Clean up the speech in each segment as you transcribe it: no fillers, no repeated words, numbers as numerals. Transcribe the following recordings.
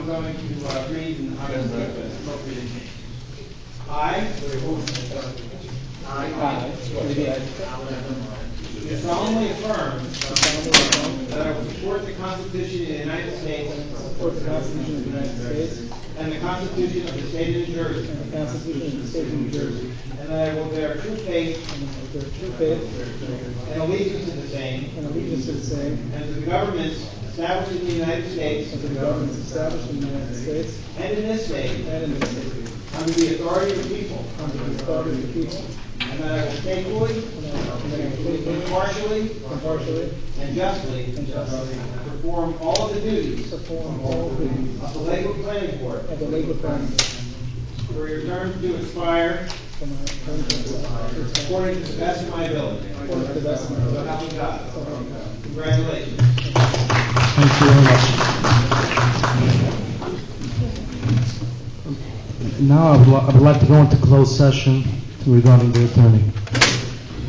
I'm going to read and I will speak with appropriate names. I do solemnly affirm that I will support the Constitution of the United States and the Constitution of the State of New Jersey, and that I will bear true faith and allegiance to the same and to the governments established in the United States and in this state under the authority of the people, and that I will faithfully, impartially, and justly perform all of the duties of the Lakewood Planning Board for your term to expire according to the best of my ability. So help me God. Congratulations. Thank you very much. Now I would like to go into closed session regarding the attorney.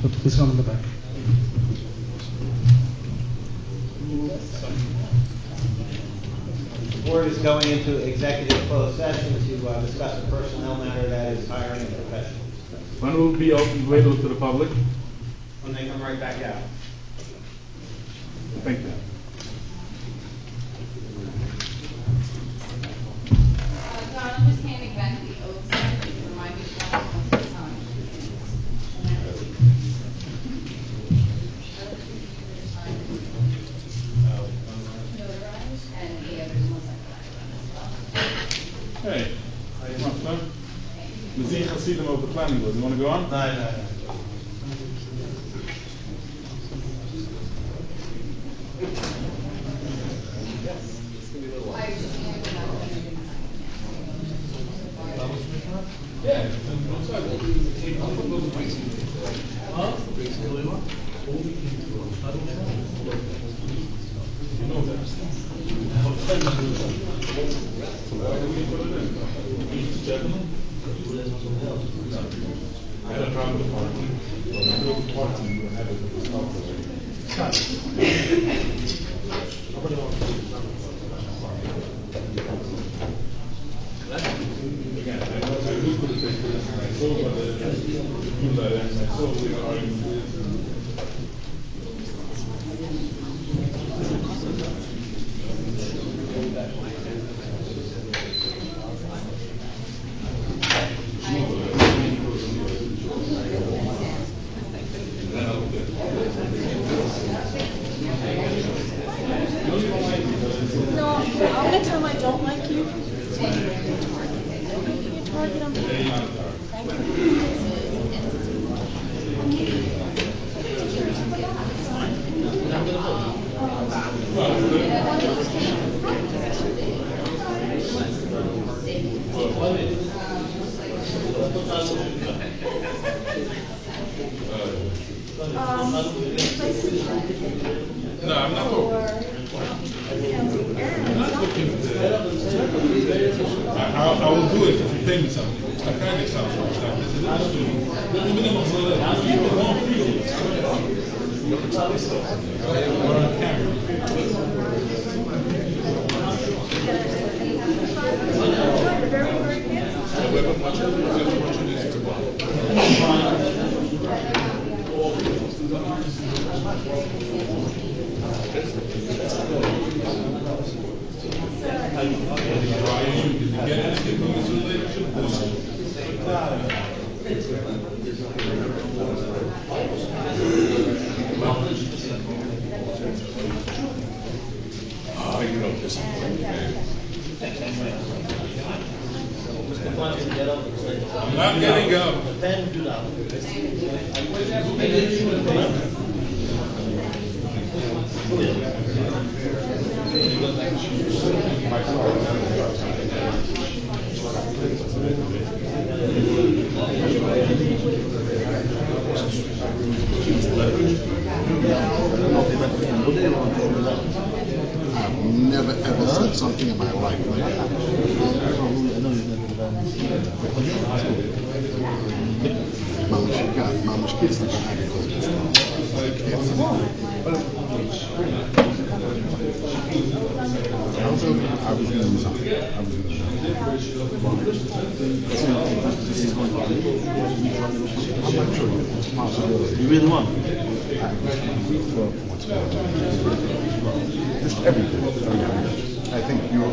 So please come in the back. The board is going into executive closed session to discuss a personnel matter that is hiring a professional. When will it be available to the public? When they come right back out. Thank you. John, I'm just handing back the oaths to remind me to sign. And the others ones Hey, come on, son. We see them over the planning board. You want to go on? No. No, I'm gonna tell them I don't like you. You target them. No, I'm not talking. I will do it if you pay me something. I can't get something. We're on camera. I'm not getting up. I've never ever said something in my life like that. Mama's kids are going to I was going to resign. I'm not sure it's a possibility. You really want? Just everything. I think your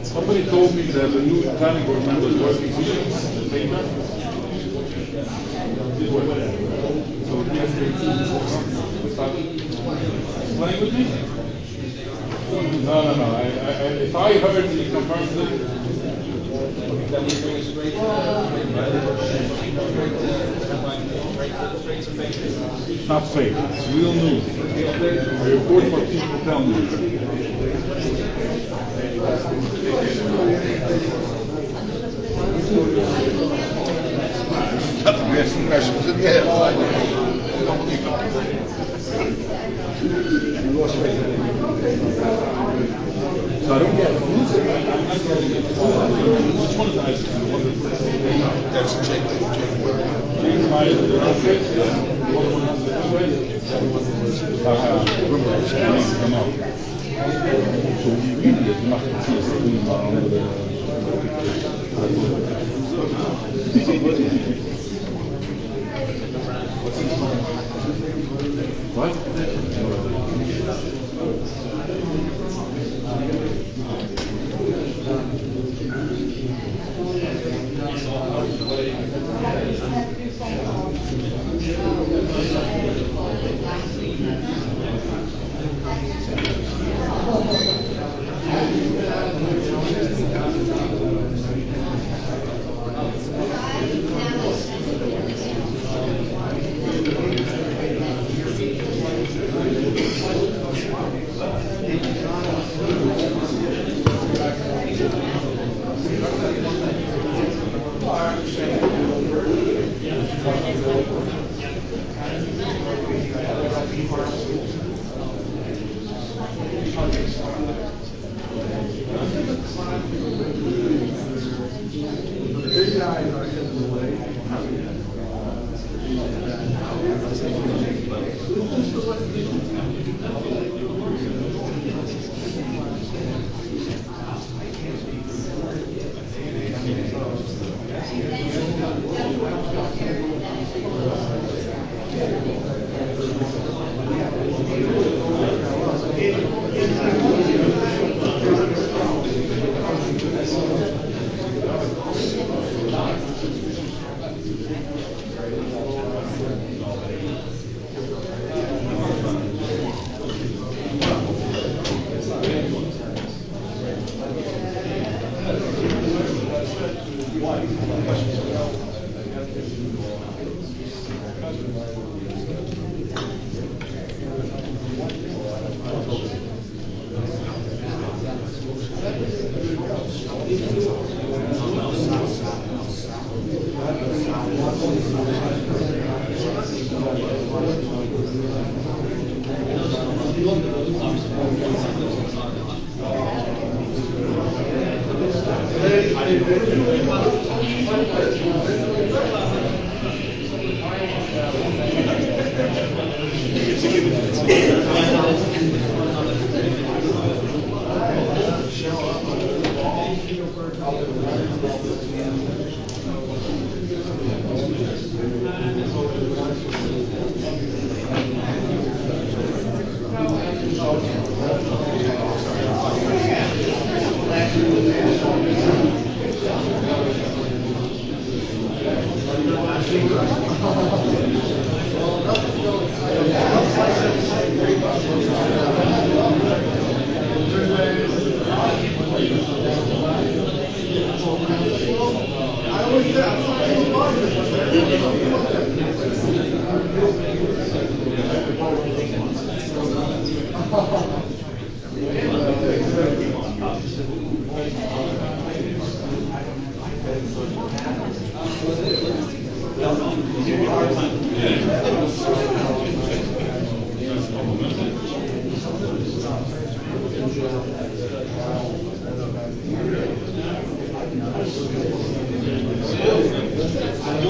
Somebody told me that the new planning board member is working on the paper. He's working. So he has to start playing with me? No. If I heard he confirmed it, it's not fake, it's real news. I report what people tell me. So I don't get it. Which one is the ice cream? That's chicken. Come out. So die video macht jetzt hier so immer andere. What? Doing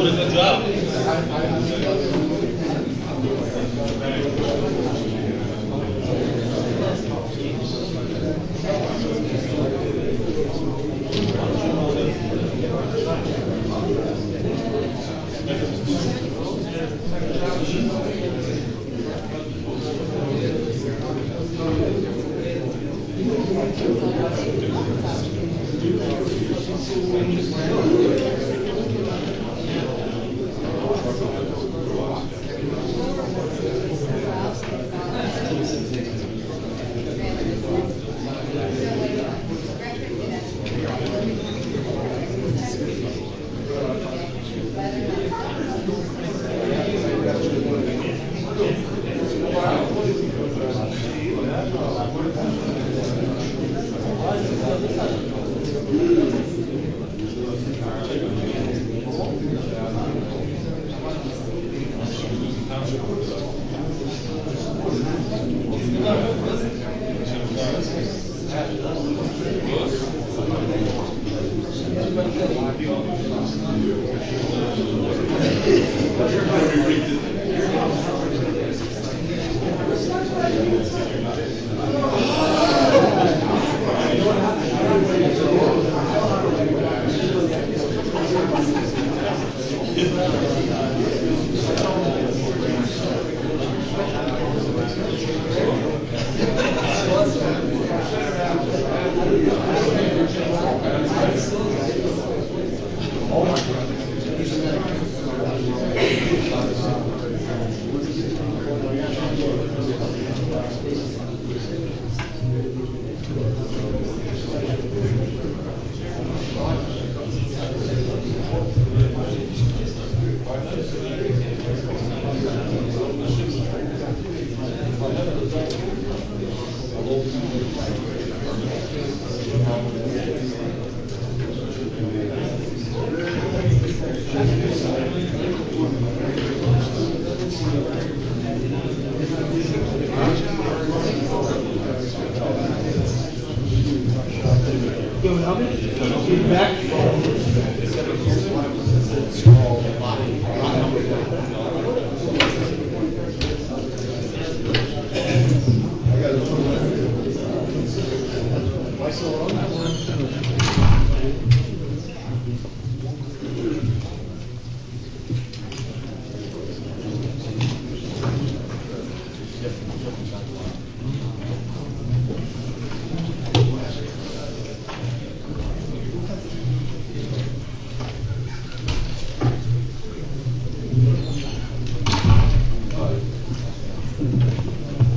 a good job.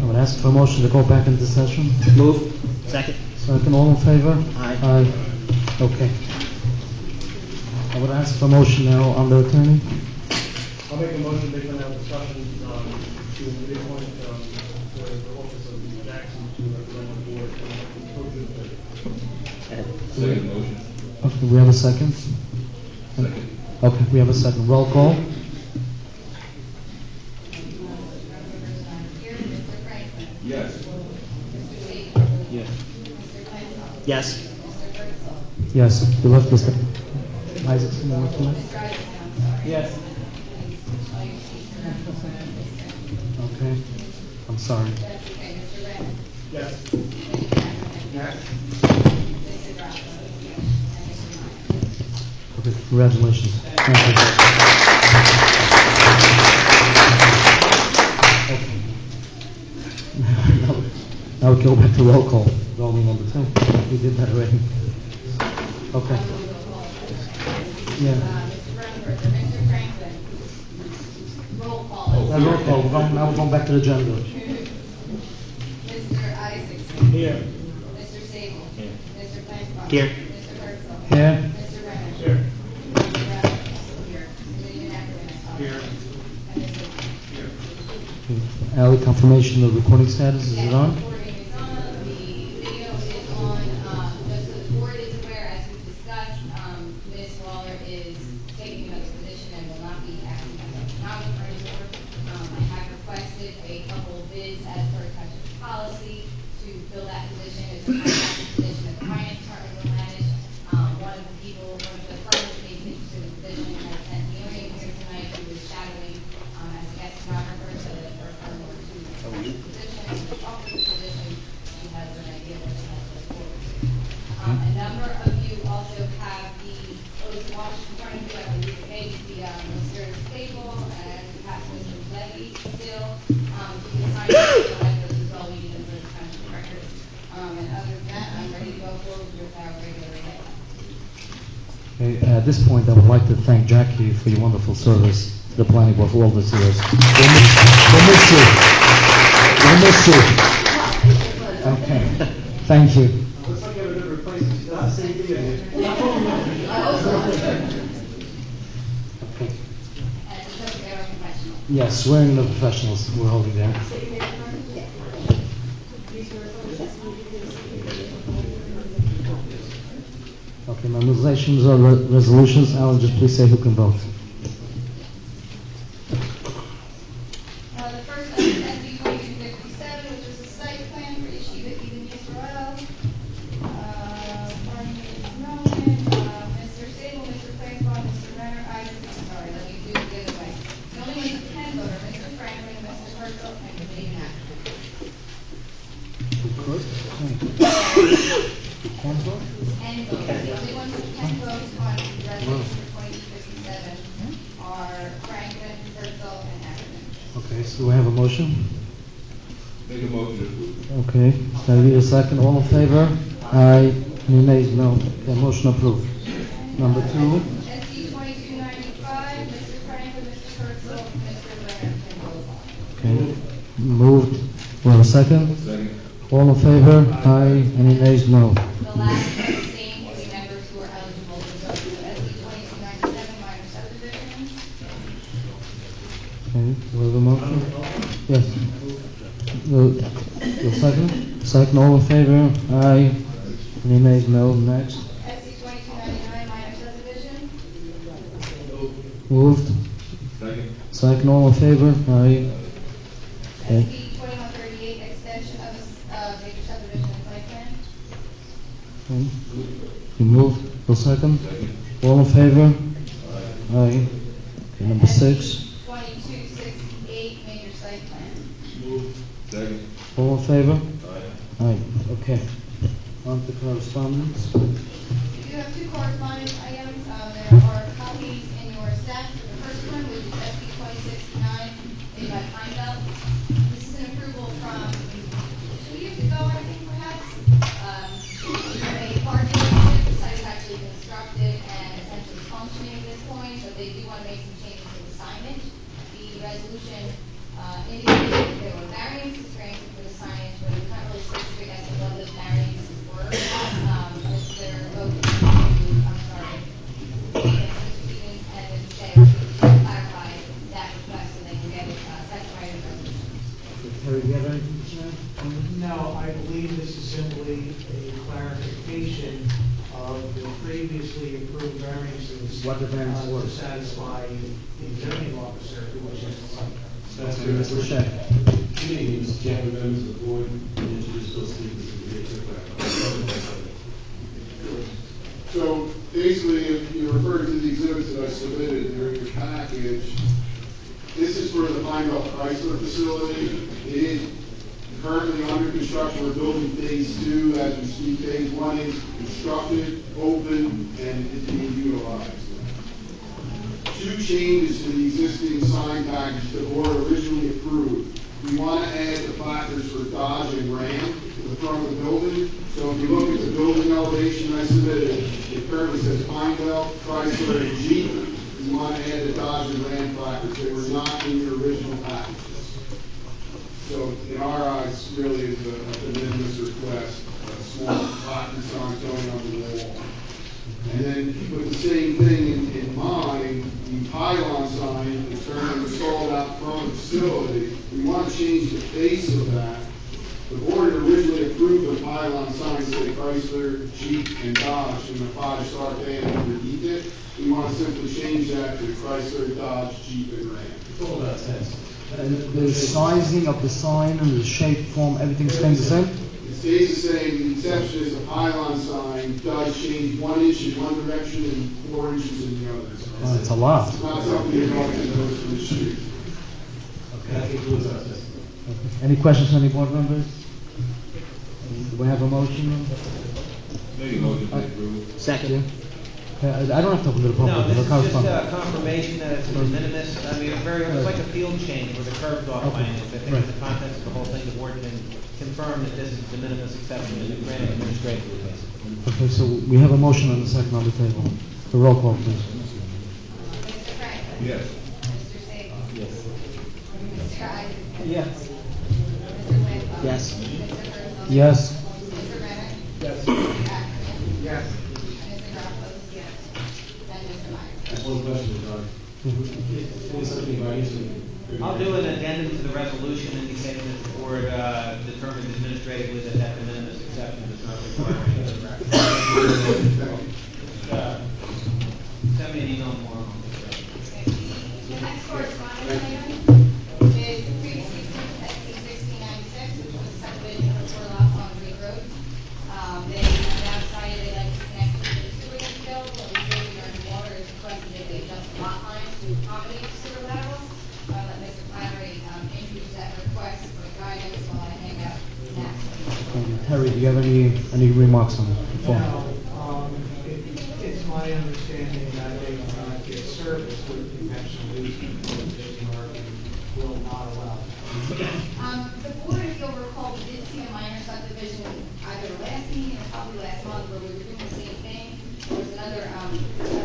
I would ask for a motion to go back into session. Move. Second. Second, all in favor? Aye. Aye. Okay. I would ask for a motion now on the attorney. I'll make a motion based on our discussion to reappoint for the office of Jackson to represent the board and Second motion. Okay, we have a second? Second. Okay, we have a second. Roll call. Here, Mr. Franklin. Yes. Mr. Siegel. Yes. Mr. Flansbrough. Yes. Mr. Herzl. Yes, you left Mr. Isaacson. you left him? Mr. Isaacson, I'm sorry. Yes. All your seats are represented. Okay, I'm sorry. That's okay, Mr. Renner. Yes. Mr. Jackson. Yes. Mr. Grasso. And Mr. Meyer. Okay, congratulations. Thank you. Okay. Now we go back to roll call. Rolling number 2. We did that already. Okay. Yeah. Mr. Brentford, Mr. Franklin. Roll call. Now roll call. Now we're going back to the agenda. Mr. Isaacson. Here. Mr. Sable. Here. Mr. Flansbrough. Here. Mr. Herzl. Here. Mr. Renner. Here. Mr. Grasso. Here. Mr. Ackerman. Here. And Mr. Ally, confirmation of recording status, is it on? Recording is on, the video is on, just so the board is aware, as we discussed, Ms. Waller is taking another At this point, I would like to thank Jackie for your wonderful service to the planning board for all these years. We'll miss you. We'll miss you. Okay, thank you. Looks like you have a good replacement. She's not the same thing again. Okay. And it's because they are professional. Yes, swearing the professionals, we're holding there. Okay, memorizations or resolutions, Alan, just please say who can vote. The first one is SB 2257, which is a site plan for Yeshiva Eden Yisrael. Barney Roman, Mr. Sable, Mr. Franklin, Mr. Renner, I'm sorry, let me do it the other way. The only ones who can vote are Mr. Franklin, Mr. Herzl, and Mr. David And vote. The only ones who can vote on resolution 2257 are Franklin, Herzl, and Ackerman. Okay, so we have a motion? Make a motion to approve. Okay, can I read a second? All in favor? Aye. Any nays? No. Okay, motion approved. Number 2. SC 2295, Mr. Franklin, Mr. Herzl, and Mr. Renner can vote. Okay, moved. We have a second? Second. All in favor? Aye. Any nays? No. The last are the same committee members who are eligible to vote. So SC 2297, minor subdivision. Okay, we have a motion? Yes. The second? Second, all in favor? Aye. Any nays? No. Next. SC 2299, minor subdivision. Moved. Second. Second, all in favor? Aye. Okay. SC 2138, extension of major subdivision and site plan. Okay. You moved. The second? Second. All in favor? Aye. Okay, number 6. 2268, major site plan. Second. All in favor? Aye. Aye. Okay. On to correspondence. We do have 2 correspondence items. There are copies in your stack. The first one, which is SB 2069, made by Pine Belt. This is an approval from 2 years ago, I think, perhaps. A parking lot. The site is actually constructed and essentially functioning at this point, but they do want to make some changes to the signage. The resolution indicated that there were variances granted for the signage, but it's not really specific as to what those variances were. They're open to, I'm sorry, Mr. Stevens and Mr. Shea to clarify that request so they can get it satisfied in resolution. Terry, do you have anything to say? No, I believe this is simply a clarification of the previously approved variances. What the variance To was. satisfy the zoning officer who was just. That's Mr. Shea. Good evening, Mr. Chairman, members of the board, and introduce those speakers to the So basically, if you refer to the exhibits that I submitted, they're in your package. This is for the Pine Belt Chrysler facility. It is currently under construction. We're building phase 2 as we speak. Phase 1 is constructed, open, and is being utilized. 2 changes to the existing sign package the board originally approved. We want to add the placards for Dodge and Ram to the front of the building. So if you look at the building elevation I submitted, it currently says Pine Belt, Chrysler, and Jeep. We want to add the Dodge and Ram placards. They were not in your original packages. So in our eyes, really is a de minimis request, a small placard sign going on the wall. And then with the same thing in mind, the pylon sign is currently installed out front of the facility. We want to change the face of that. The board originally approved the pylon sign, say Chrysler, Jeep, and Dodge in a 5-star band underneath it. We want to simply change that to Chrysler, Dodge, Jeep, and Ram. It's all about sense. And the sizing of the sign and the shape, form, everything stays the same? It stays the same. The exception is the pylon sign does change 1 inch in one direction and 4 inches in the other. So It's a lot. it's not something you're going to notice from the street. That concludes our testimony. Any questions from any board members? Do we have a motion? Make a motion to approve. Second. Okay, I don't have to open to the public. No, this the is just correspondence. confirmation that it's a de minimis, I mean, it's like a field change where the curb's off by an inch. I think Right. with the contents of the whole thing, the board can confirm that this is de minimis exception and the granting administratively, basically. Okay, so we have a motion and a second on the table. The roll call, please. Mr. Franklin. Yes. Mr. Sable. Yes. Mr. Isaacson. Yes. Mr. Lamb. Yes. Mr. Herzl. Yes. Mr. Renner. Yes. Mr. Ackerman. Yes. Mr. Garfield. Yes. And Mr. Meyer. I have one question, John. Say something about easement. I'll do an addendum to the resolution indicating that the board determined administratively that that de minimis exception does not require any other action. Send me an email tomorrow. The next correspondence item is previously approved SC 1696, which was subdivision of 4 lots on Greek Road. They have now decided they'd like to connect to the sewer that's available, and the Jersey Water is requesting that they adjust the lot lines to accommodate the sewer laterals. Let Mr. Flannery introduce that request for guidance while I hang out next. Terry, do you have any remarks on the form? Now, it's my understanding that they cannot get service with conventional easement, will not allow. The board, if you'll recall, we did see a minor subdivision either last meeting or probably last month where we were doing the same thing. There was another, a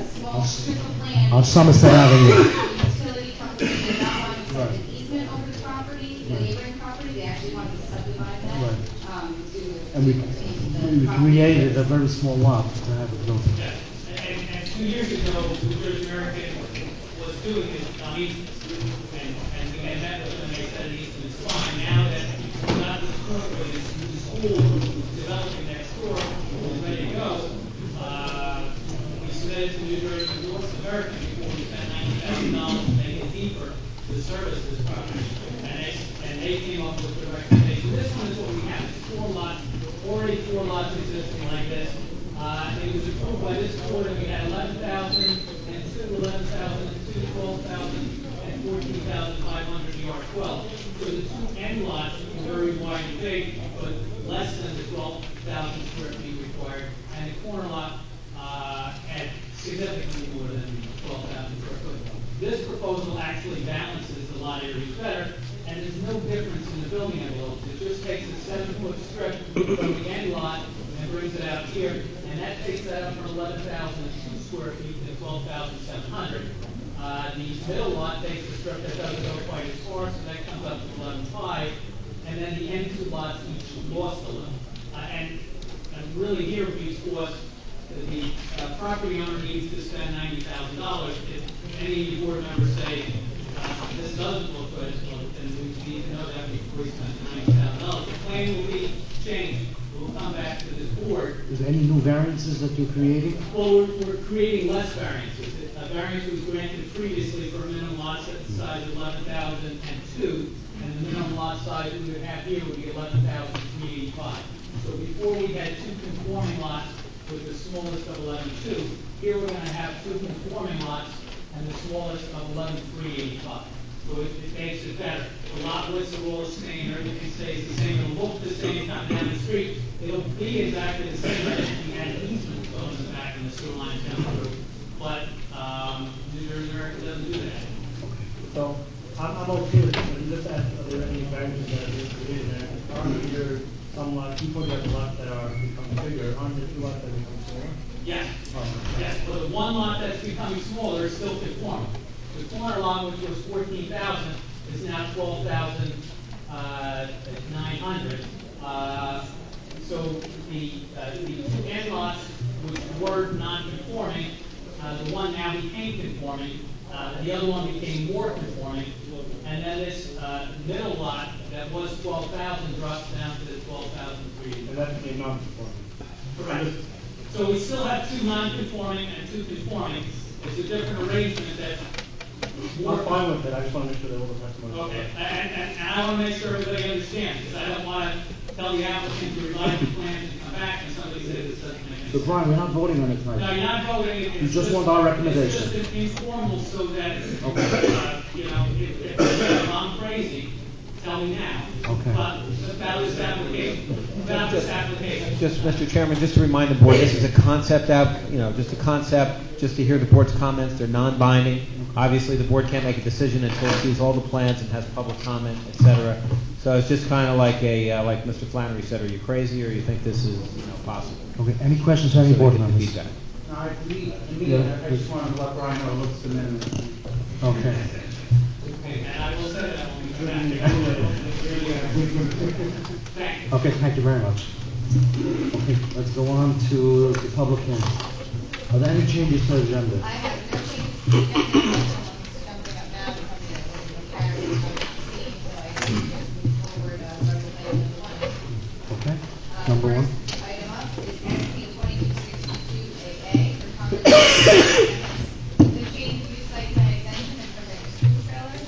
small strip of land. On Somerset Avenue. The utility company did not want to set an easement over the property, the neighboring property, they actually wanted to subdivide that. Right. To. And we created a very small lot to have it built. Yes, and 2 years ago, the Jersey American was doing this on easements. And we had met with them, they said the easement's fine. Now that we got to the point where the school developing next door is ready to go, we submitted to New Jersey American before we spent $90,000 to make it deeper to service this property. And they came up with the recommendation. This one is what we have, it's 4 lots, already 4 lots existing like this. It was approved by this board, and we had 11,000, and 2 11,000, and 2 12,000, and 14,500 yard 12. So the 2 end lots were very wide and big, but less than the 12,000 square feet required. And the corner lot had significantly more than 12,000 square foot. This proposal actually balances the lot areas better, and there's no difference in the building envelopes. It just takes a 7-foot strip from the end lot and brings it out here, and that takes that up from 11,000 square feet to 12,700. The middle lot takes the strip that doesn't go quite as far, so that comes up to 11,500, and then the end 2 lots each lost a little. And really here, because the property owner needs to spend $90,000. If any of you board members say, this doesn't look good, then we need to know that before we spend $90,000. The plan will be changed. We'll come back to this board. Is there any new variances that you're creating? Well, we're creating less variances. A variance was granted previously for a minimum lot size of 11,002, and the minimum lot size we would have here would be 11,385. So before we had 2 conforming lots with the smallest of 11.2, here we're going to have 2 conforming lots and the smallest of 11,385. So it makes it better. The lot widths are all the same, everything stays the same, it'll look the same coming down the street. It'll be exactly the same as if we had an easement going in the back and the sewer lines down through. But New Jersey American doesn't do that. So, I'm okay with this, but just ask, are there any variances that are being created there? Aren't there some lots, you pointed out the lots that are becoming bigger, aren't there 2 lots that become smaller? Yes, yes, but the 1 lot that's becoming smaller is still conforming. The corner lot, which was 14,000, is now 12,900. So the 2 end lots, which were non-conforming, the one now became conforming, the other one became more conforming, and then this middle lot that was 12,000 drops down to the 12,300. And that became non-conforming. Correct. So we still have 2 non-conforming and 2 conforming. It's a different arrangement that. I'm fine with it, I just want to make sure that all the testimony. Okay, and I want to make sure everybody understands, because I don't want to tell the applicant to revise the plans and come back and somebody says this doesn't make any So sense. Brian, we're not voting on it tonight. No, you're not voting. You just want our recommendation. It's just informal so that, Okay. if I'm crazy, tell me now. Okay. But about this application. Just, Mr. Chairman, just to remind the board, this is a concept just a concept, just to hear the board's comments. They're non-binding. Obviously, the board can't make a decision until it sees all the plans and has public comment, et cetera. So it's just kind of like like Mr. Flannery said, are you crazy or you think this is, possible? Okay, any questions from any So board they get the members? feedback. No, I Yeah. just wanted to let Brian know, look at the minutes. Okay. And I will say that I will be back. Thank you. Okay, thank you very much. Okay, let's go on to the public hearing. Are there any changes to the agenda? I have no changes to the agenda, jumping up now, probably a little carried, so I think just move forward, regular item number one. Okay, number one. First item up is SP 2262AA for conversation. The change of use site plan extension is for the school trailer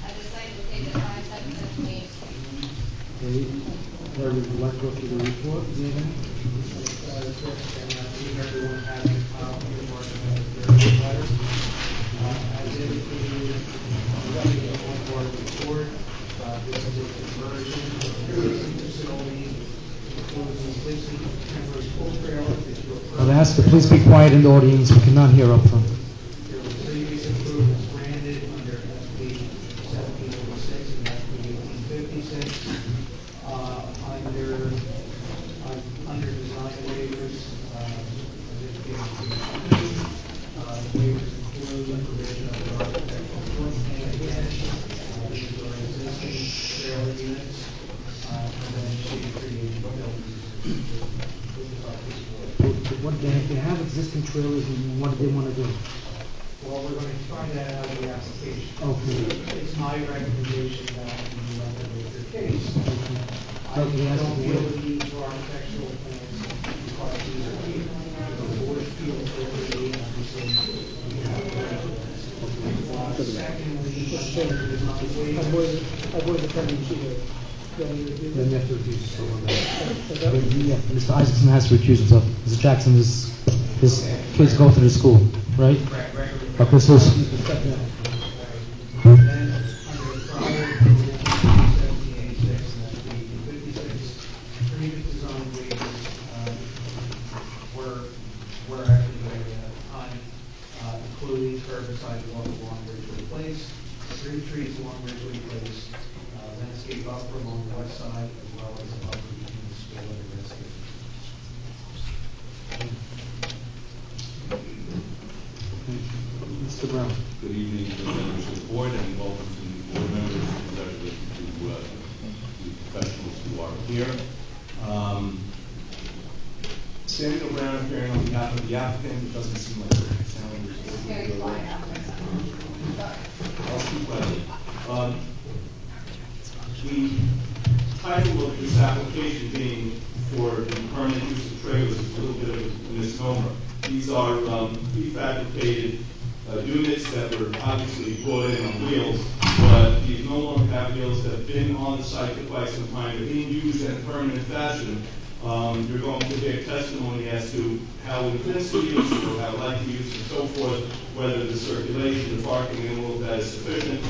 at the site located at 577 Main Street. Okay, Larry, would you like to go through the report? Do you have any? Everyone has a file here, Mark, and their letter. As indicated, on board report, this is a conversion of the facility, includes completely temporary school trailer. I'll ask to please be quiet in the audience. We cannot hear up front. There were previous improvements granted under SB 1786 and SB 1856. Under design waivers, waivers include provision of the architectural joint plan again, these are existing trailer units, and then shade creation buildings. What, they have existing trailers, and what do they want to do? Well, we're going to find that out of the application. Okay. It's my recommendation that you evaluate the case. I Okay, that's don't the feel way. the need for architectural plans because these are here. The board feels that they need to be seen. Secondly, there's not a waiver. Avoid the penalty here. Then you have to recuse yourself on that. Yeah, Mr. Isaacson has to recuse himself. Mr. Jackson, his kids go to the school, right? Okay, so. Then, under prior approval, 1786 and SB 56, previous design waivers were actually granted at the time, including curbside walk along Ridgeway Place, 3 trees along Ridgeway Place, landscape buffer along the west side, as well as a buffer between the school and the landscape. Mr. Brown. Good evening, members of the board, and welcome to the board members, congratulations to the professionals who are here. Samuel Brown, appearing on behalf of the applicant. It doesn't seem like we're sounding Very quiet out there. I'll speak quietly. The title of this application being for the permanent use of trailers is a little bit of a misnomer. These are prefabricated units that were obviously brought in on wheels, but these no longer have wheels, that have been on the site for quite some time. They're being used in a permanent fashion. You're going to give testimony as to how intense the use or how light the use and so forth, whether the circulation, the parking, and all of that is sufficient.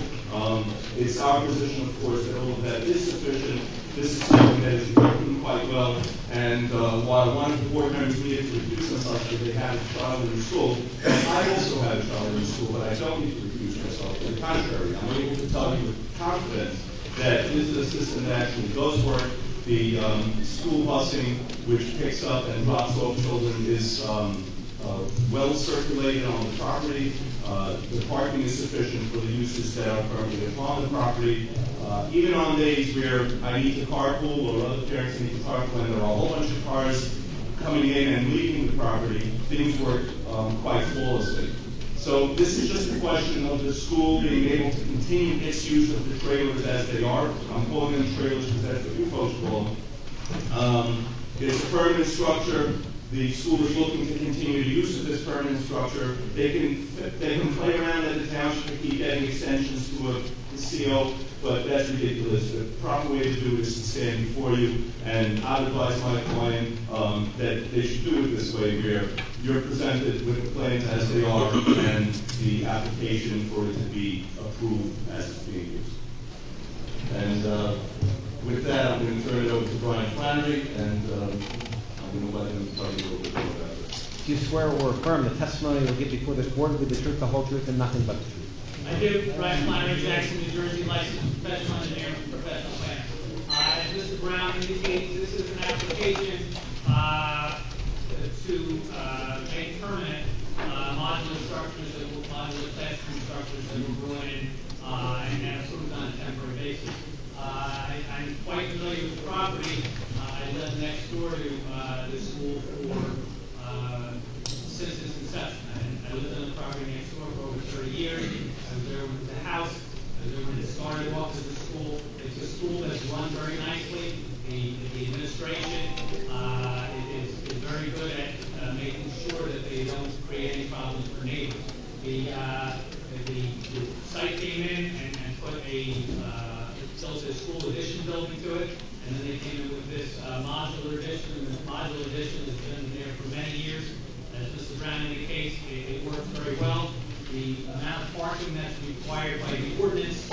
It's our position, of course, that all of that is sufficient. This is something that is working quite well, and while one of the board members needed to recuse themselves because they had a child in school, I also had a child in school, but I don't need to recuse myself. To the contrary, I'm able to tell you with confidence that this is a system that actually does work. The school busing, which picks up and drops off children, is well circulated on the property. The parking is sufficient for the uses that are currently upon the property. Even on days where I need to carpool or other parents need to carpool and there are a whole bunch of cars coming in and leaving the property, things work quite flawlessly. So this is just a question of the school being able to continue its use of the trailers as they are. I'm calling them trailers because that's what you folks call them. It's a permanent structure. The school is looking to continue the use of this permanent structure. They can play around at the township and keep getting extensions to a CO, but that's ridiculous. The proper way to do it is to stand before you, and I would advise my client that they should do it this way, where you're presented with the plans as they are and the application for it to be approved as it's being used. And project, and I'm going to let him tell you a little bit more about it. Do you swear or affirm the testimony you will give before this board will be the truth, the whole truth, and nothing but the truth? I do. Brian Flannery, Jackson, New Jersey, licensed professional engineer and professional planner. As Mr. Brown indicates, this is an application to make permanent modular structures, modular classroom structures that were brought in and approved on a temporary basis. I'm quite familiar with the property. I live next door to the school since its inception. I lived on the property next door for over 30 years. I was there with the house. I was there when it started off as a school. It's a school that's run very nicely. The administration is very good at making sure that they don't create any problems for neighbors. The site came in and put built a school addition building to it, and then they came in with this modular addition, and this modular addition has been there for many years. As Mr. Brown indicates, it works very well. The amount of parking that's required by the ordinance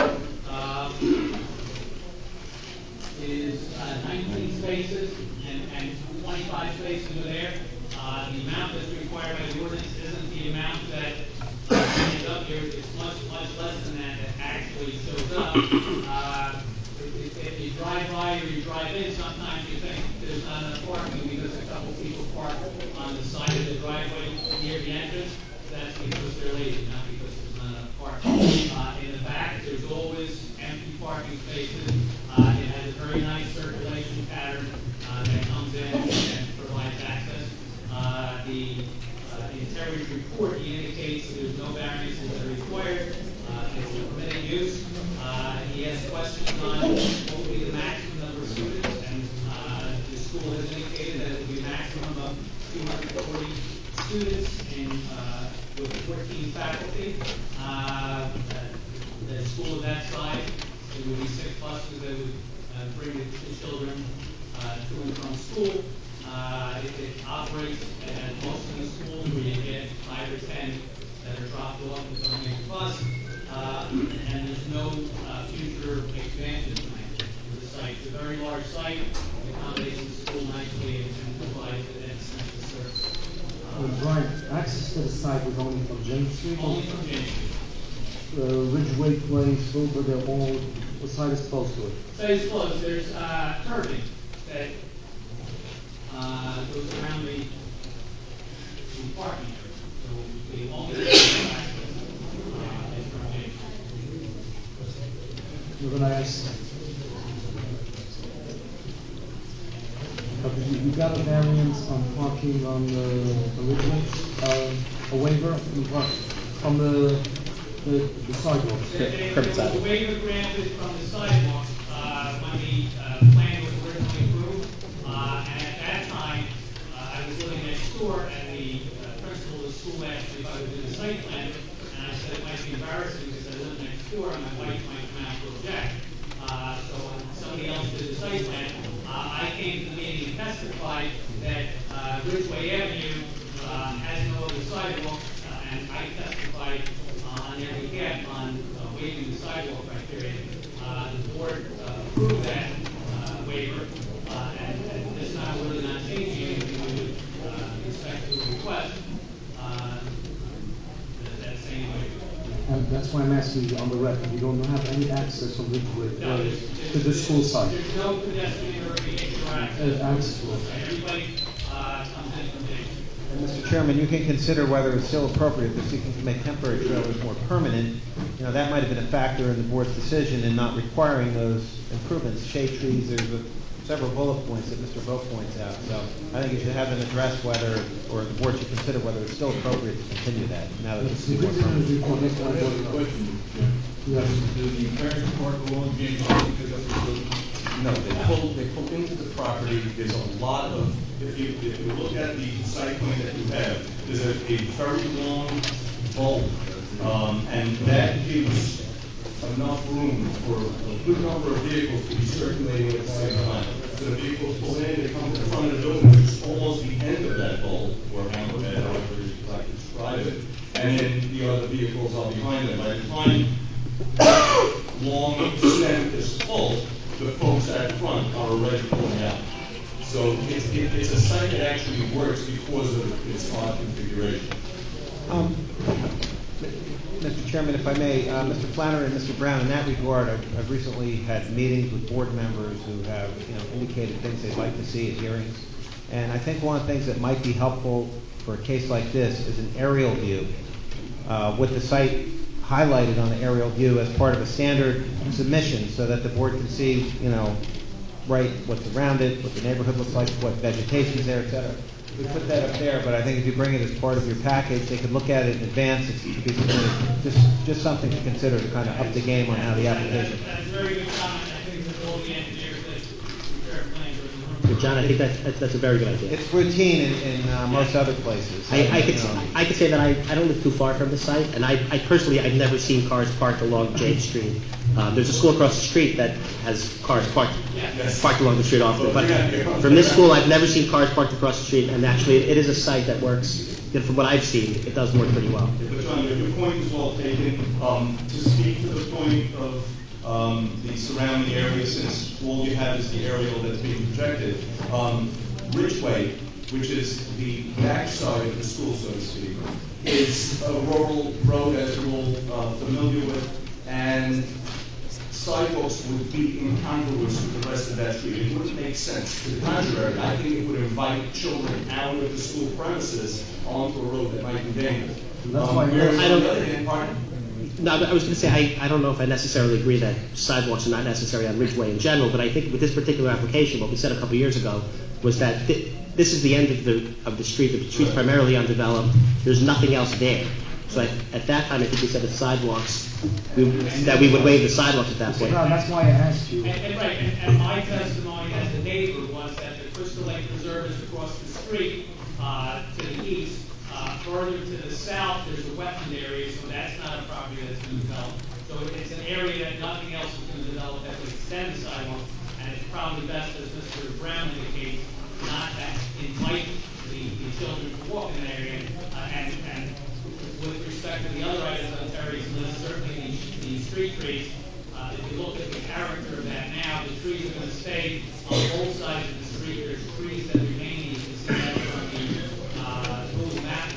is 19 spaces and 25 spaces are there. The amount that's required by the ordinance isn't the amount that is up here. It's much less than that actually shows up. If you drive by or you drive in, sometimes you think there's not enough parking because a couple people park on the side of the driveway near the entrance. That's because they're lazy, not because there's not enough parking. In the back, there's always empty parking spaces. It has a very nice circulation pattern that comes in and provides access. The integrity report indicates there's no variances that are required. It's a permitted use. He has questions on what would be the maximum number of students, and the school has indicated that it would be a maximum of 240 students with 14 faculty. The school of that size, it would be 6 buses that would bring the children to and from school. It operates at most of the schools where you get 5 or 10 that are dropped off with only a bus, and there's no future expansion plan for the site. It's a very large site. It accommodates the school nicely and provides an essential service. Brian, access to the site is only from James Street? Only from James Street. Ridgeway Place, but they're all, the site is close to it. Site is closed. There's curbing that goes around the parking area. So the only access is from James Street. You're going to ask, you got a variance on parking on the Ridgeway, a waiver from the sidewalks. There was a waiver granted from the sidewalk when the plan was originally approved. And at that time, I was living next door, and the principal of the school asked me if I would do the site plan. And I said it might be embarrassing because I live next door and my wife might come out to object. So somebody else did the site plan. I came to the meeting and testified that Ridgeway Avenue has no other sidewalk, and I testified on their behalf on waiving the sidewalk criteria. The board approved that waiver, and this time we're really not changing anything with respect to the request. That same waiver. And that's why I'm asking you on the record, you don't have any access from Ridgeway No, to the school site? There's no pedestrian or vehicular access. Access. Everybody comes in from James. And Mr. Chairman, you can consider whether it's still appropriate if they're seeking to make temporary trailers more permanent. You know, that might have been a factor in the board's decision in not requiring those improvements. Shade trees, there's several bullet points that Mr. Vogt points out. So I think you should have them address whether, or the board should consider whether it's still appropriate to continue that now that it's more permanent. I have a question, Jim. Yes. Do the parents park along James Street because of the building? No, they pull into the property. There's a lot of, if you look at the site plan that you have, there's a very long bulb, and that gives enough room for a good number of vehicles to be circulating at the same time. So the vehicles pull in, they come to the front of the building, which is almost the end of that bulb, or hammerhead, however you like to describe it, and then the other vehicles are behind them. By the time long stem is full, the folks at front are already pulling out. So it's a site that actually works because of its odd configuration. Mr. Chairman, if I may, Mr. Flannery and Mr. Brown, in that regard, I've recently had meetings with board members who have, indicated things they'd like to see at hearings. And I think one of the things that might be helpful for a case like this is an aerial view, with the site highlighted on the aerial view as part of a standard submission, so that the board can see, right, what's around it, what the neighborhood looks like, what vegetation's there, et cetera. We put that up there, but I think if you bring it as part of your package, they could look at it in advance. It could be just something to consider to kind of up the game on how the application. That's a very good comment. I think that all the engineers that prepare plans are in the room. John, I think that's a very good idea. It's routine in most other places. I could say that I don't live too far from the site, and I personally, I've never seen cars parked along James Street. There's a school across the street that has cars parked along the street often. But from this school, I've never seen cars parked across the street, and actually it is a site that works. From what I've seen, it does work pretty well. But John, your point is well taken. To speak to the point of the surrounding area, since all you have is the aerial that's being projected, Ridgeway, which is the backside of the school, so to speak, is a rural road, as you're all familiar with, and sidewalks would be incongruous with the rest of that street. It wouldn't make sense. To the contrary, I think it would invite children out of the school premises onto a road that might be dangerous. That's why No, I was going to say, I don't know if I necessarily agree that sidewalks are not necessary on Ridgeway in general, but I think with this particular application, what we said a couple years ago was that this is the end of the street. The street's primarily undeveloped. There's nothing else there. So at that time, I think we said the sidewalks, that we would waive the sidewalks at that point. No, that's why I asked you. And my testimony as a neighbor was that the Crystal Lake Preserve is across the street to the east. Further to the south, there's a wetland area, so that's not a property that's been developed. So it's an area that nothing else is going to develop that would extend the sidewalk, and it's probably best, as Mr. Brown indicates, not to invite the children to walk in that area. And with respect to the other items on Terry's list, certainly the street trees, if you look at the character of that now, the trees are going to stay on both sides of the street. There's trees that remain, you can see that from the Google map.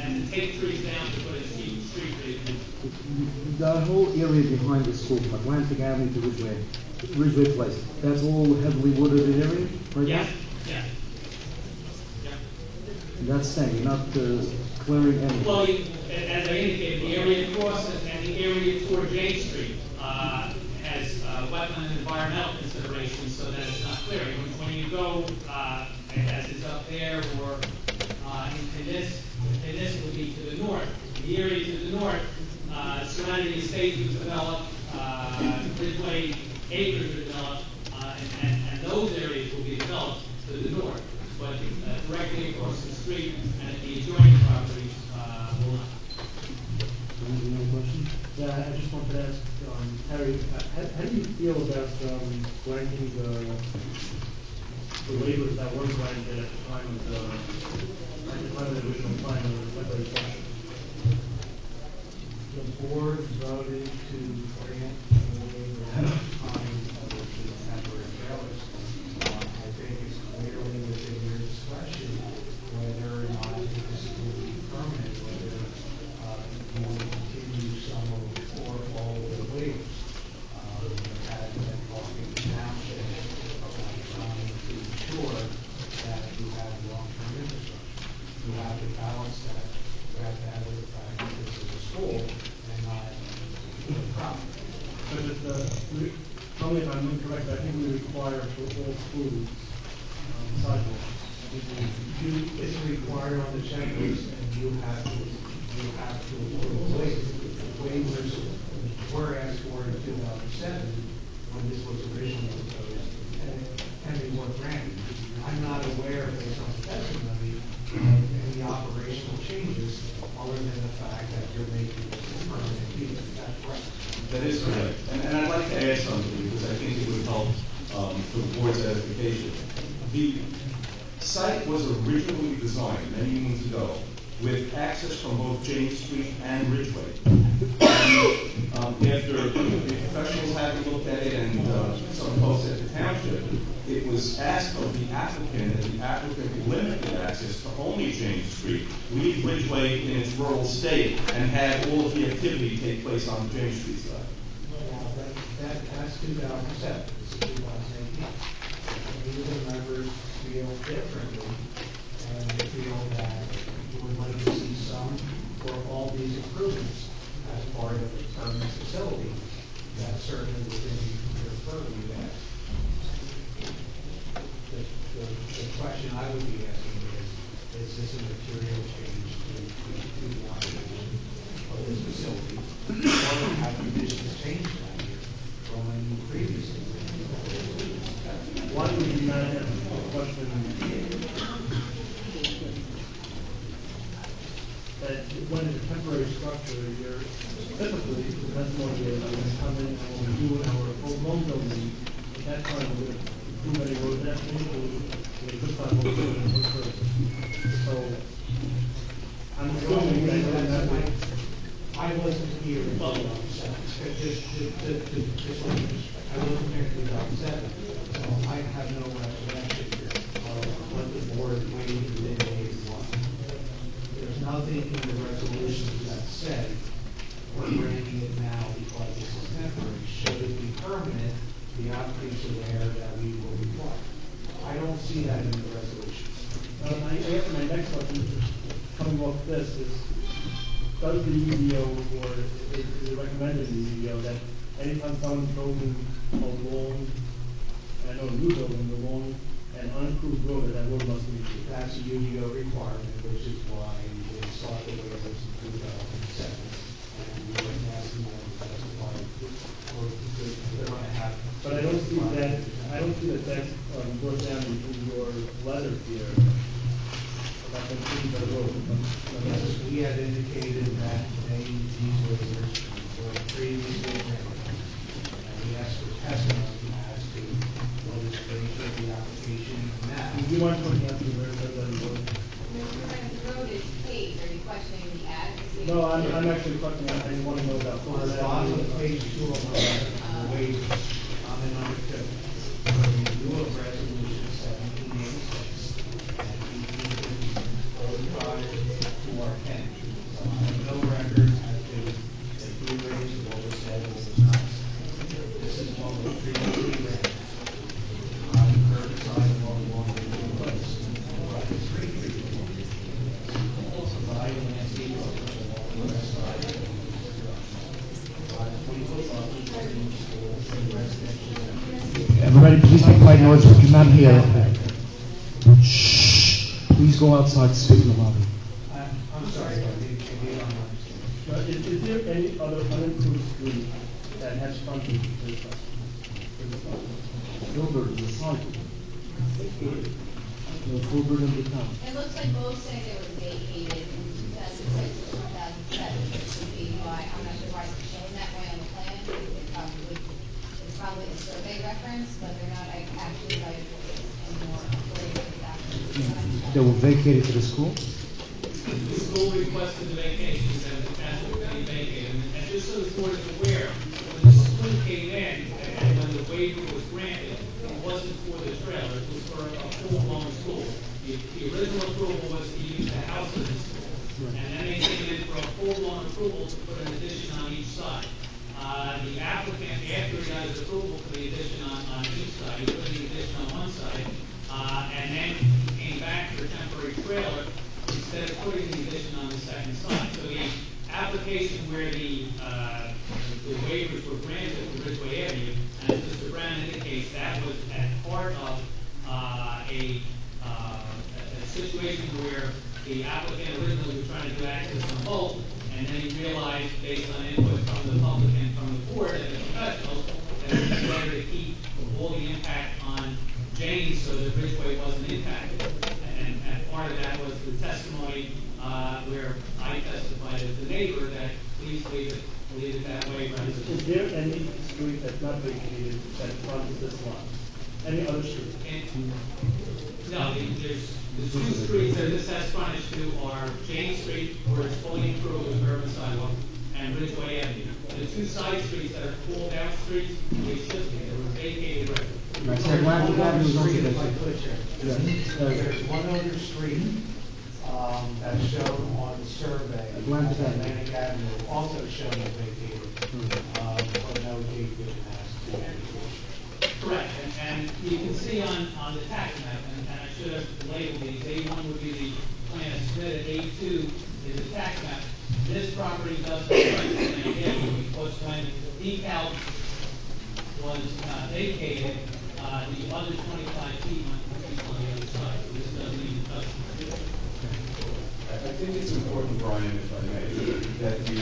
And to take trees down to put in street trees. The whole area behind the school, from Atlantic Avenue to Ridgeway Place, that's all heavily wooded area right Yes, now? yes. Yeah. That's saying you're not clearing anything. Well, as I indicated, the area across and the area toward James Street has wetland and environmental considerations, so that it's not clearing. When you go, as is up there, or in this would be to the north. The area to the north, surrounding the estate was developed, Ridgeway acres are developed, and those areas will be developed to the north. But directly across the street and the adjoining properties will not. Any other questions? Yeah, I just wanted to ask, Harry, how do you feel about granting the waivers that were granted at the time of the original plan of the February session? The board voted to grant the waiver at the time of the temporary trailers. I think it's clearly within your discretion whether or not this will be permanent, whether you will continue some or all of the waivers. As been talking to township about trying to ensure that you have long-term infrastructure. You have to balance that. You have to have the fact that this is a school and not a property. But tell me if I'm incorrect, I think we require for all schools sidewalks. It's required on the checklist, and you have to approve waivers were asked for in 2007 when this was originally proposed, and they weren't granted. I'm not aware, based on the testimony, of any operational changes other than the fact that you're making this a permanent use. Is that correct? That is correct. And I'd like to add something because I think it would help for the board's edification. The site was originally designed many moons ago with access from both James Street and Ridgeway. And after the professionals had looked at it and some folks at the township, it was asked of the applicant that the applicant limit the access to only James Street, leave Ridgeway in its rural state, and have all of the activity take place on the James Street side. That's 2007, this is 2018. Maybe the members feel differently and feel that you would like to see some or all these improvements as part of the permanent facility. That's certainly within your purview there. The question I would be asking is this a material change to the operation of this facility? Or have conditions changed that year from when you previously? Why would you not have a question that when it's a temporary structure, you're typically, the testimony is, I'm going to come in and we'll do our full loan building. At that time, we're going to do any road that this time we'll do it in one person. So, I'm assuming that you're not going to. I wasn't here in 2007. I wasn't here in 2007, so I have no recollection of what the board weighed in day one. There's nothing in the resolutions that said we're granting it now because this is temporary. Should it be permanent, the application there that we will require. I don't see that in the resolutions. I guess my next question, coming off this, is does the UDO or is it recommended in the UDO that anytime someone's building a long, I know a new building, a long and unimproved road, that road must be improved? That's a UDO requirement, which is why they sought the waivers in 2007. And we were asking them to testify or they're going to have. But I don't see that that's brought down in your letter here. About the improvement of the road. Yes, we had indicated that these waivers were previously granted. And we asked for testimony as to what is the nature of the application now. Do you want to point out the road that the road? The road is paved, are you questioning the adequacy? No, I'm actually questioning, I want to know about. On the bottom of page 2 of the waivers, on the number 2, review of resolution 1786, and 1845 to our 10. So I have no record as to the fee rates, what was said, what was not said. This is what was previously granted. On the curb side, no longer in place. But it's free. Provide landscape of the west side. Provide 20-foot buffer between schools and residential. Everybody, please be quiet, noise, we cannot hear. Shh. Please go outside, speak in the lobby. I'm sorry, but maybe I don't understand. Is there any other unimproved street that has frontage to this house? Gilbert, the side. Gilbert in the town. It looks like both say they were vacated in 2006 or 2007, which would be why, I'm not sure why it's shown that way on the plan. It's probably a survey reference, but they're not actually like anymore according to that. They were vacated to the school? The school requested the vacations and the task was being vacated. And just so the board is aware, when the school came in and when the waiver was granted, it wasn't for the trailer, it was for a full-blown school. The original approval was to use the house as a school. And then they came in for a full-blown approval to put an addition on each side. The applicant, after he got his approval for the addition on each side, he put the addition on one side, and then came back for a temporary trailer instead of putting the addition on the second side. So the application where the waivers were granted for Ridgeway Avenue, and as Mr. Brown indicates, that was as part of a situation where the applicant originally was trying to do access on both, and then he realized, based on input from the public and from the board and the professionals, that it was better to keep all the impact on James so that Ridgeway wasn't impacted. And part of that was the testimony where I testified as the neighbor that please leave it that way rather than. Is there any street that's not vacated that fronts this lot? Any other street? No, there's the two streets that this has frontage to are James Street, where it's fully improved with urban sidewalk, and Ridgeway Avenue. The two side streets that are called out streets, they should be, they were vacated already. Right, so Atlantic Avenue is also If I vacant. could, Chair. There's one other street, that's shown on the survey. Atlantic Avenue. Atlantic Avenue, also shown as vacated, but no date given as to vacation. Correct, and you can see on the tax map, and I should have labeled these, A1 would be the plan submitted, A2 is the tax map. This property does reflect the plan again, because when decal was vacated, the other 25 feet went on the other side, so this doesn't even touch it. I think it's important, Brian, if I may, that you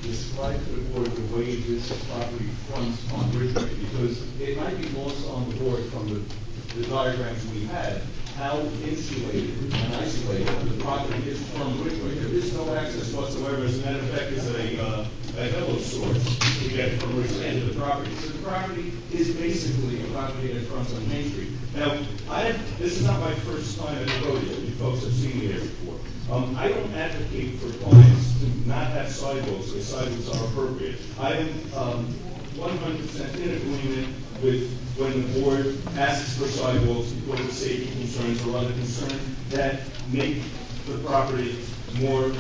describe to the board the way this property fronts on Ridgeway, because it might be lost on the board from the diagrams we had, how insulated and isolated the property is from Ridgeway. There is no access whatsoever. As a matter of fact, there's a hello source to get from Ridgeway to the property. So the property is basically a property that fronts on Main Street. Now, this is not my first time at the rodeo. You folks have seen me there before. I don't advocate for clients to not have sidewalks where sidewalks are appropriate. I am 100% in agreement with when the board asks for sidewalks because of safety concerns or other concerns that make the property more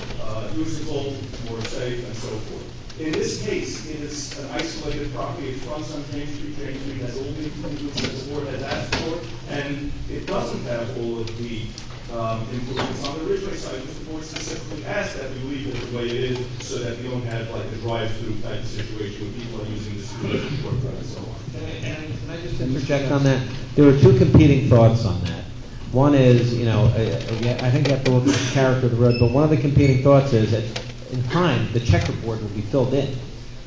usable, more safe, and so forth. In this case, it is an isolated property. It fronts on Main Street. Main Street has all the improvements that the board has asked for, and it doesn't have all of the improvements on the Ridgeway side, which the board specifically asked that we leave it the way it is, so that we don't have like a drive-through type of situation where people are using this and so on. Can I just interject on that? There were two competing thoughts on that. One is, I think you have to look at the character of the road, but one of the competing thoughts is that in time, the checkerboard will be filled in.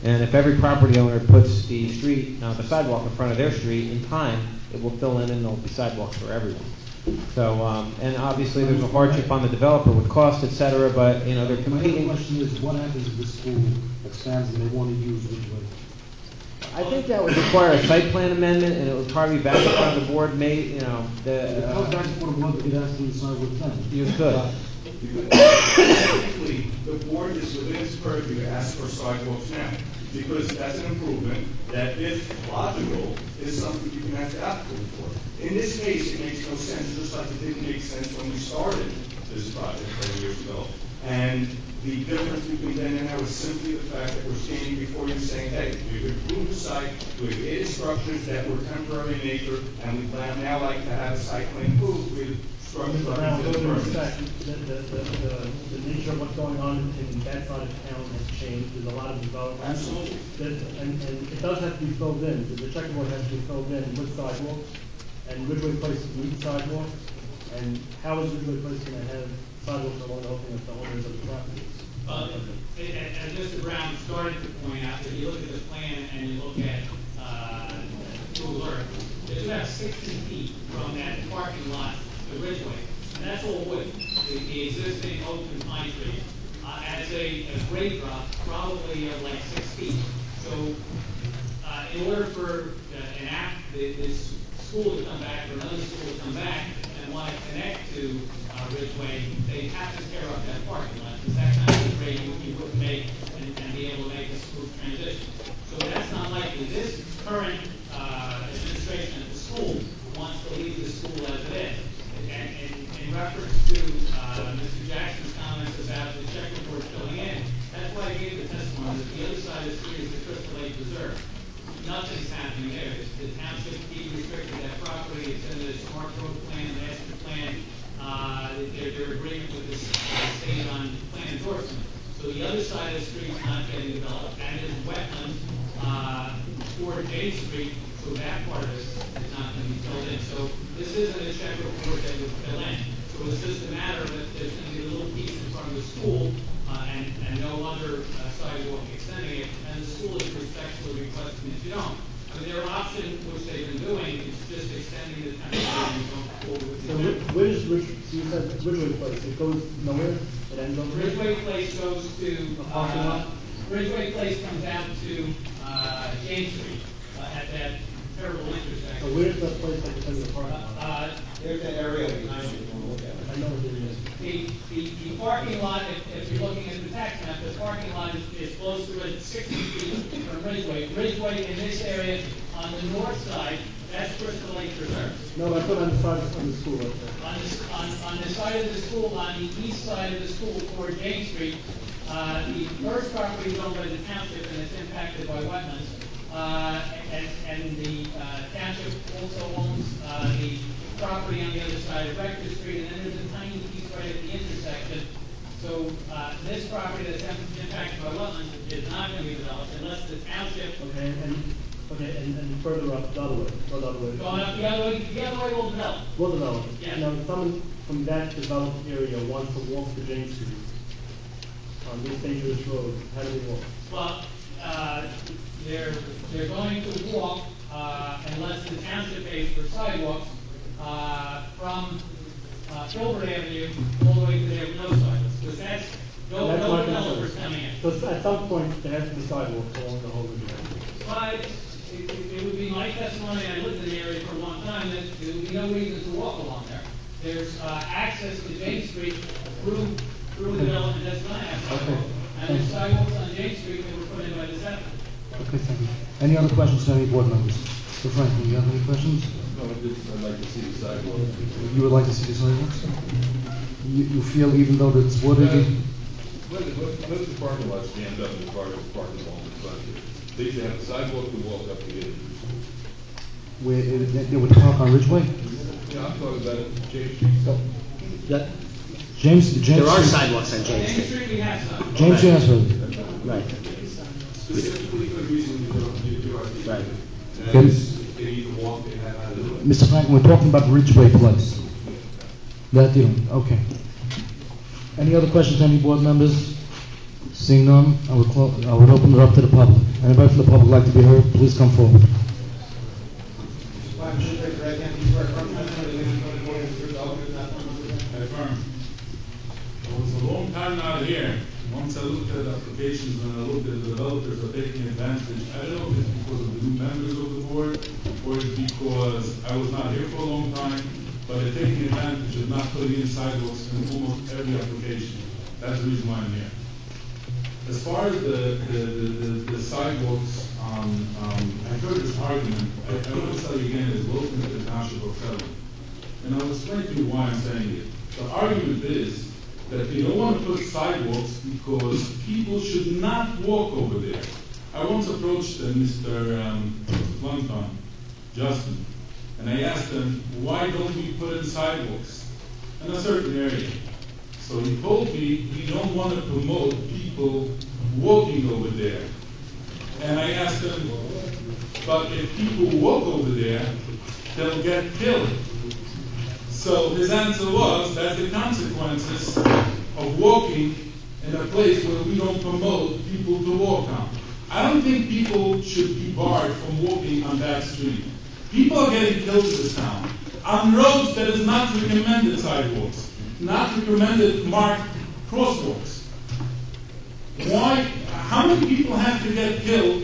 And if every property owner puts the sidewalk in front of their street, in time, it will fill in and there'll be sidewalks for everyone. So, and obviously there's a hardship on the developer with cost, et cetera, but, they're My other competing. question is, what happens if the school expands and they want to use Ridgeway? I think that would require a site plan amendment, and it would probably be back in front of the board, It comes back for the board to get asked to decide what then. you could. Technically, the board is within its purview to ask for sidewalks now, because that's an improvement that, if logical, is something you can ask the applicant for. In this case, it makes no sense, just like it didn't make sense when we started this project 10 years ago. And the difference between then and now is simply the fact that we're standing before you saying, hey, we've improved the site, we've added structures that were temporary in nature, and we'd now like to have a site plan improved with structures that Now, are with permanent. respect, the nature of what's going on in that side of town has changed. There's a lot of development. Absolutely. And it does have to be filled in. The checkerboard has to be filled in with sidewalks, and Ridgeway Place needs sidewalks. And how is Ridgeway Place going to have sidewalks along the opening of the owners of the properties? And Mr. Brown started to point out, if you look at the plan and you look at Google Earth, there's about 60 feet from that parking lot to Ridgeway, and that's all wood. The existing open pine tree has a grade drop probably of like 6 feet. So in order for this school to come back or another school to come back and want to connect to Ridgeway, they have to tear up that parking lot, because that kind of grade you wouldn't make and be able to make a smooth transition. So that's not likely. This current administration at the school wants to leave the school as it is. And in reference to Mr. Jackson's comments about the checkerboard filling in, that's why I gave the testimony that the other side of the street is the Crystal Lake Reserve. Nothing's happening there. The township deed restricted that property. It's in the smart road plan, the master plan. Their agreement with the state on plan endorsement. So the other side of the street is not getting developed. That is wetlands toward Main Street, so that part of it is not going to be filled in. So this isn't a checkerboard that would fill in. So it's just a matter of that there's going to be a little piece in front of the school and no other sidewalk extending it, and the school is respectfully requesting that you don't. I mean, their option, which they've been doing, is just extending the temporary and going forward with So the where does you said Ridgeway Place, it goes nowhere? It ends over here? Ridgeway Place goes to, A parking lot? Ridgeway Place comes out to James Street at that terrible intersection. So where's that place that becomes the parking lot? There's an area behind it, I know what it is. The parking lot, if you're looking at the tax map, the parking lot is close to it, 60 feet from Ridgeway. Ridgeway in this area on the north side, that's Crystal Lake Preserve. No, I put on the side of the school right there. On the side of the school, on the east side of the school toward James Street, the first property is owned by the township and it's impacted by wetlands. And the township also owns the property on the other side of Rector Street, and then there's a tiny piece right at the intersection. So this property that's impacted by wetlands is not going to be developed unless the township. And further up, the other way. Going up the other way will develop. Will develop. Yes. Now, if someone from that developed area wants to walk to James Street on this dangerous road, how do they walk? Well, they're going to walk, unless the township pays for sidewalks, from Filbert Avenue all the way to there with no sidewalks, because that's, no my developers concern. coming in. So at some point, there has to be sidewalks along the whole of the area. But it would be my testimony, I lived in the area for a long time, that there would be no reason to walk along there. There's access to James Street through the development that's going to have sidewalks. And there's sidewalks on James Street that were put in by the settlement. Okay, thank you. Any other questions from any board members? So Franklin, you have any questions? No, I'd like to see the sidewalk. You would like to see the sidewalks? You feel even though it's wooded? When the parking lot's jammed up and the cars are parked along the front, they should have a sidewalk to walk up to get into the school. Where they would park on Ridgeway? Yeah, I'm talking about James Street. James. There are Street- sidewalks on James James Street. Street, we have some. James Street has road. Right. Specifically for the reason you are. Right. That is, they need to walk, they have out of the way. Mr. Franklin, we're talking about Ridgeway Place. That you don't, okay. Any other questions, any board members? Seeing none, I would open it up to the public. Anybody from the public like to be heard, please come forward. It was a long time out here. Once I looked at applications and I looked at the developers are taking advantage. I don't know if it's because of the new members of the board or it's because I was not here for a long time, but they're taking advantage of not putting in sidewalks in almost every application. That's the reason why I'm here. As far as the sidewalks, I've heard this argument. I want to tell you again, it's welcome to the township of Fellow. And I'll explain to you why I'm saying it. The argument is that they don't want to put sidewalks because people should not walk over there. I once approached Mr. Lunton, Justin, and I asked him, why don't we put in sidewalks in a certain area? So he told me we don't want to promote people walking over there. And I asked him, but if people walk over there, they'll get killed. So his answer was, that's the consequences of walking in a place where we don't promote people to walk on. I don't think people should be barred from walking on that street. People are getting killed in this town on roads that is not recommended sidewalks, not recommended marked crosswalks. Why? How many people have to get killed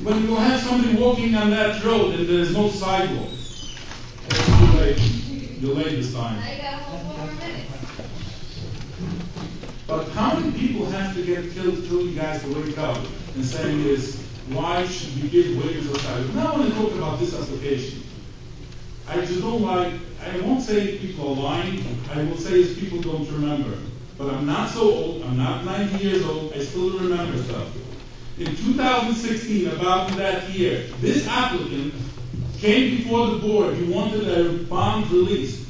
when you have somebody walking on that road and there's no sidewalk? It's too late. You're late this time. I got 4 more minutes. But how many people have to get killed till you guys to wake up and saying is, why should we give waivers of sidewalks? Now I want to talk about this application. I just don't like, I won't say people are lying, I will say is people don't remember. But I'm not so old, I'm not 90 years old, I still remember stuff. In 2016, about that year, this applicant came before the board, he wanted a bond released.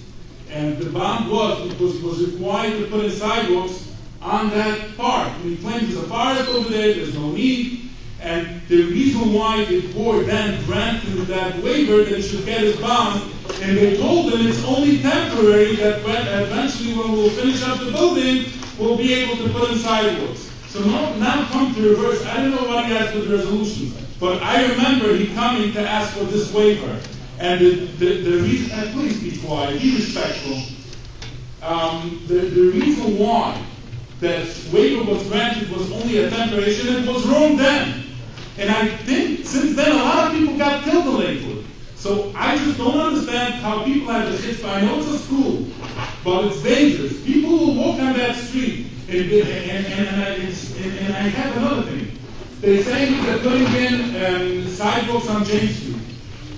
And the bond was because he was required to put in sidewalks on that park. And he claims there's a forest over there's no need. And the reason why the board then granted that waiver that he should get his bond, and they told him it's only temporary, that eventually when we'll finish up the building, we'll be able to put in sidewalks. So now come to reverse. I don't know what he has with the resolution, but I remember he coming to ask for this waiver. And the reason, and please be quiet, be respectful. The reason why that waiver was granted was only a temporary, and it was wrong then. And I think since then a lot of people got killed in Lakewood. So I just don't understand how people have the hits. I know it's a school, but it's dangerous. People will walk on that street. And I have another thing. They're saying they're putting in sidewalks on James Street.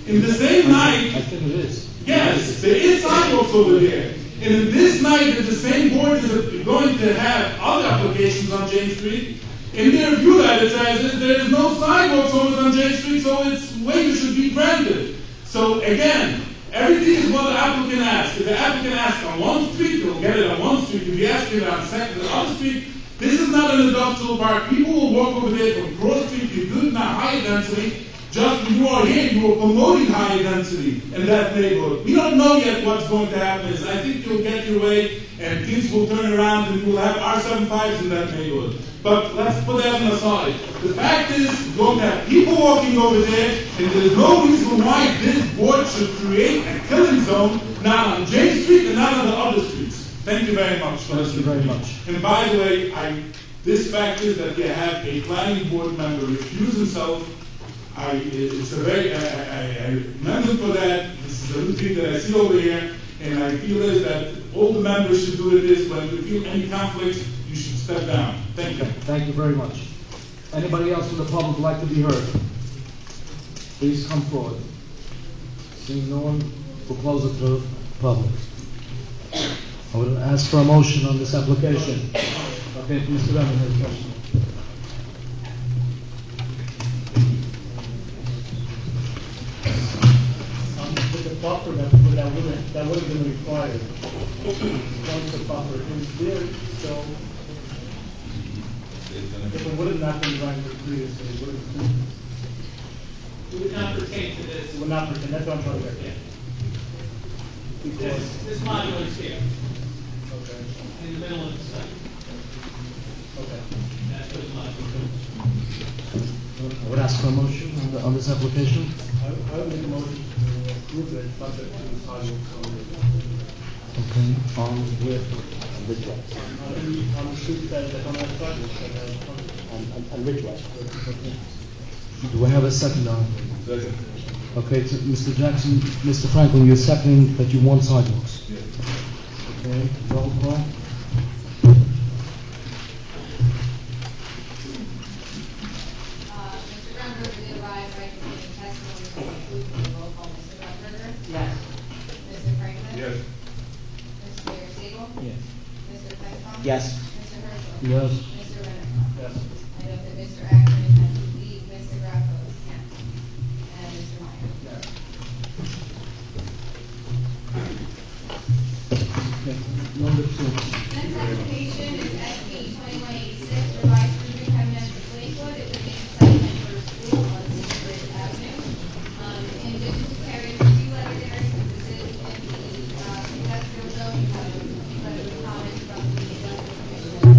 In the same night, I think it is. yes, there is sidewalks over there. And in this night, that the same board is going to have other applications on James Street. In their view that it says there is no sidewalks over on James Street, so its waiver should be granted. So again, everything is what the applicant asks. If the applicant asks on one street, he'll get it on one street. If he asks it on the other street, this is not an industrial park. People will walk over there from Cross Street. You do not high density. Just when you are here, you are promoting high density in that neighborhood. We don't know yet what's going to happen. I think you'll get your way and things will turn around and we'll have R75s in that neighborhood. But let's put that on the side. The fact is, we're going to have people walking over there, and there's no reason why this board should create a killing zone, not on James Street and not on the other streets. Thank you very much. Thank you very much. And by the way, this fact is that they have a planning board member recuse himself. It's a very, I remember for that. This is a routine that I see over here, and I feel is that all the members should do it this. When you feel any conflicts, you should step down. Thank you. Thank you very much. Anybody else from the public would like to be heard? Please come forward. Seeing no one, we'll close it to the public. I would ask for a motion on this application. Okay, Mr. Remy has a question. With the buffer that would have been required. Once the buffer is there, so if it would have not been granted previously, It would not pertain to this. it would not pertain. That's what I'm trying to get. This modular is here, Okay. in the middle of the site. Okay. That's what it's modular. I would ask for a motion on this application. I would make a motion to approve it, subject to the sidewalks Okay, with Ridgeway. on the streets that don't have sidewalks, that have. On Ridgeway. Do I have a second on? Second. Okay, so Mr. Jackson, Mr. Franklin, you're seconding that you want sidewalks. Yes. Okay, roll call. Mr. Grunberger did arrive right at the testimony, so include the roll call. Mr. Grunberger? Yes. Mr. Franklin? Yes. Mr. Siegel? Yes. Mr. Fenton? Yes. Mr. Herzl? Yes. Mr. Renner? Yes. I note that Mr. Ackerman has to leave, Mr. Graffos? Yes. And Mr. Meyer? Yes. Okay, number 2. Next application is SP 2186, revised for 310 Lakewood. It would be the site plan for a school on Secret Avenue. In addition to carrying the review letter there, since this is in the industrial zone, you have a letter of comment from the industrial commission as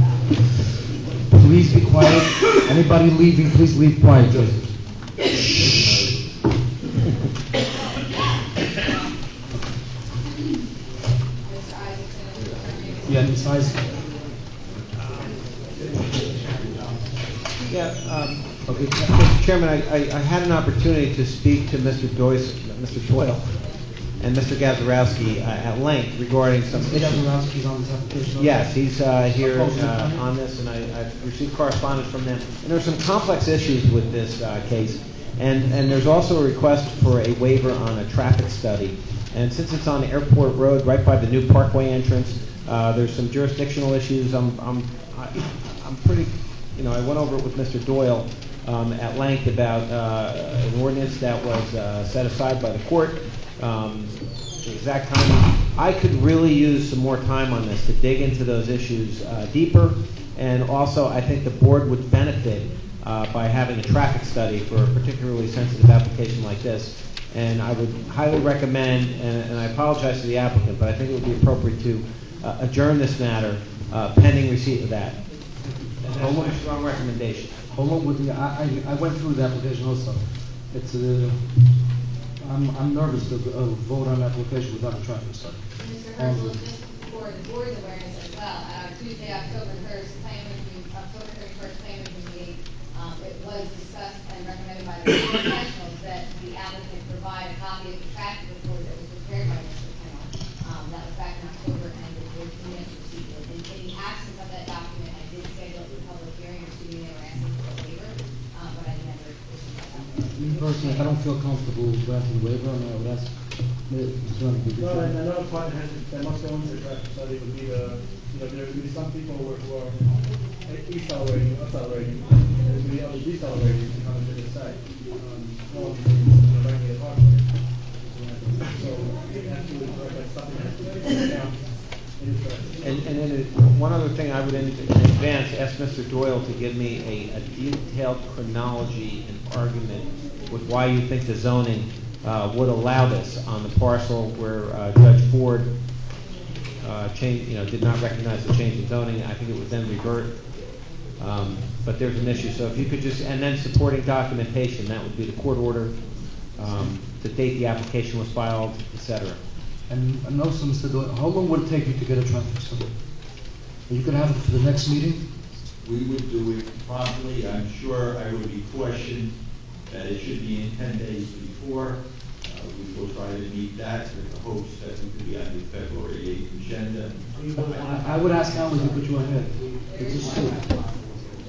well. Please be quiet. Anybody leaving, please leave quietly. Mr. Isaacson, Yeah, Ms. Isaac. Yeah, okay, Mr. Chairman, I had an opportunity to speak to Mr. Doyle and Mr. Gazarovski at length regarding some Mr. issues. Gazarovski's on this application? Yes, he's here Opposed to it? on this, and I've received correspondence from them. And there's some complex issues with this case. And there's also a request for a waiver on a traffic study. And since it's on Airport Road, right by the new Parkway entrance, there's some jurisdictional issues. I'm pretty, I went over it with Mr. Doyle at length about an ordinance that was set aside by the court. The exact timing. I could really use some more time on this to dig into those issues deeper, and also I think the board would benefit by having a traffic study for a particularly sensitive application like this. And I would highly recommend, and I apologize to the applicant, but I think it would be appropriate to adjourn this matter pending receipt of that. And that's my strong recommendation. Hold on with me. I went through the application also. It's I'm nervous to vote on an application without a traffic study. Mr. Herzl, just for the board's awareness as well, Tuesday, October 31st, plan review meeting, it was discussed and recommended by the board professionals that the applicant provide a copy of the traffic report that was prepared by Mr. Kennel. That was back in October, and the board minutes received it. In the absence of that document, me personally, I don't feel comfortable granting the waiver, and I would ask Mr. Ryan to be No, and sure. another part that must go into the traffic study would be there could be some people who are accelerating, there could be others decelerating to come into the site. No one can, regulate a parkway. So, it has to be, that's something that has to be taken down in the traffic. And then one other thing, I would in advance ask Mr. Doyle to give me a detailed chronology and argument with why you think the zoning would allow this on the parcel where Judge Ford did not recognize the change in zoning. I think it would then revert. But there's an issue. So if you could just, and then supporting documentation, that would be the court order, the date the application was filed, etc. And also, Mr. Doyle, how long would it take you to get a traffic study? Are you gonna have it for the next meeting? We would do it promptly. I'm sure I would be questioned that it should be in 10 days before. We will try to meet that with the hopes that we could be on the February 8th agenda. I would ask Alan to put you ahead. It's just true.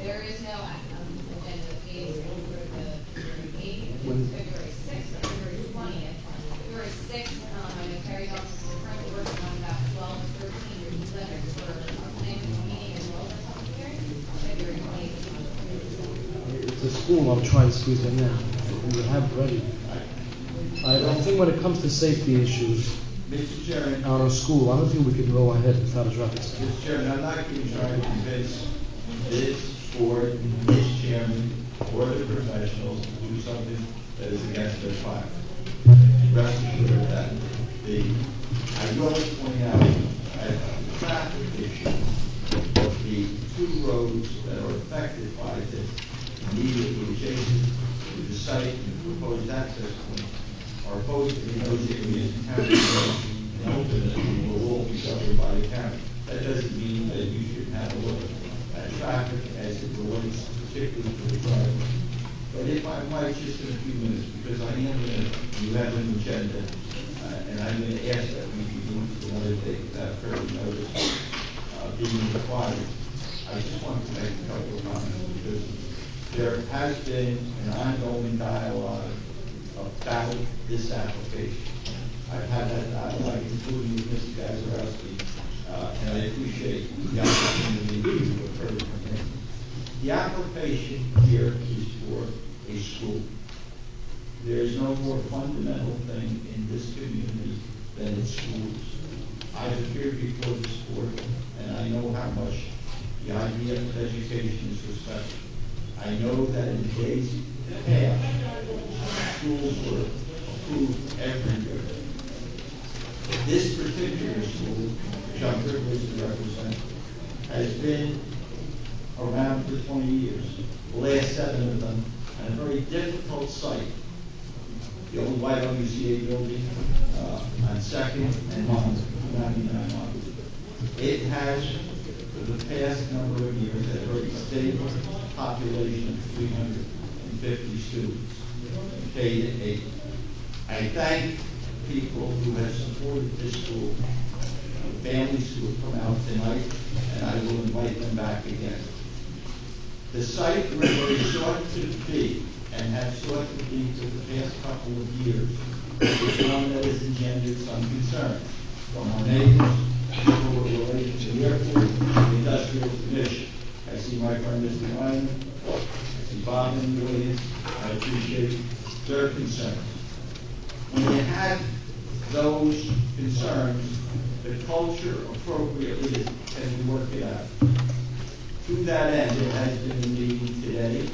There is no agenda phase for the meeting, When- February 6th or February 20th. February 6th, I know Terry's office is currently working on about 12 or 13 letters for a planning meeting as well as a public hearing. February 20th. It's a school, I'll try to squeeze it in. We would have it ready. I think when it comes to safety issues Mr. Chairman, on a school, I don't think we can go ahead without a traffic study. Mr. Chairman, I'm not going to try to convince this board, this chairman, or the professionals to do something that is against their file. Rest assured of that. I will point out that the traffic issue, the two roads that are affected by this immediately adjacent to the site and proposed access point are both in those areas county roads, and ultimately will all be covered by the county. That doesn't mean that you should have a look at traffic as it relates particularly to the driveway. But if I might, just in a few minutes, because I am going to, you have an agenda, and I'm going to ask that we be moved to another date without further notice being required. I just want to make a couple of comments because there has been an ongoing dialogue about this application. I've had that dialogue, including with Mr. Gazarovski, and I appreciate the opportunity to have heard from him. The application here is for a school. There is no more fundamental thing in this community than its schools. I've appeared before this board, and I know how much the idea of education is respected. I know that in the days past, schools were approved everywhere. This particular school, which I'm privileged to represent, has been around for 20 years. The last 7 of them on a very difficult site. The old YWCA building on 2nd and 99 Monmouth. It has, for the past number of years, had a very stable population of 350 students, K-8. I thank people who have supported this school, families who have come out tonight, and I will invite them back again. The site where they sought to be and have sought to be for the past couple of years is one that has engendered some concern from our neighbors, people who are related to the airport, the industrial commission. I see my friend Mr. Ryan, I see Bob in the audience. I appreciate their concerns. When you have those concerns, the culture appropriately can be worked out. To that end, there has been a meeting today,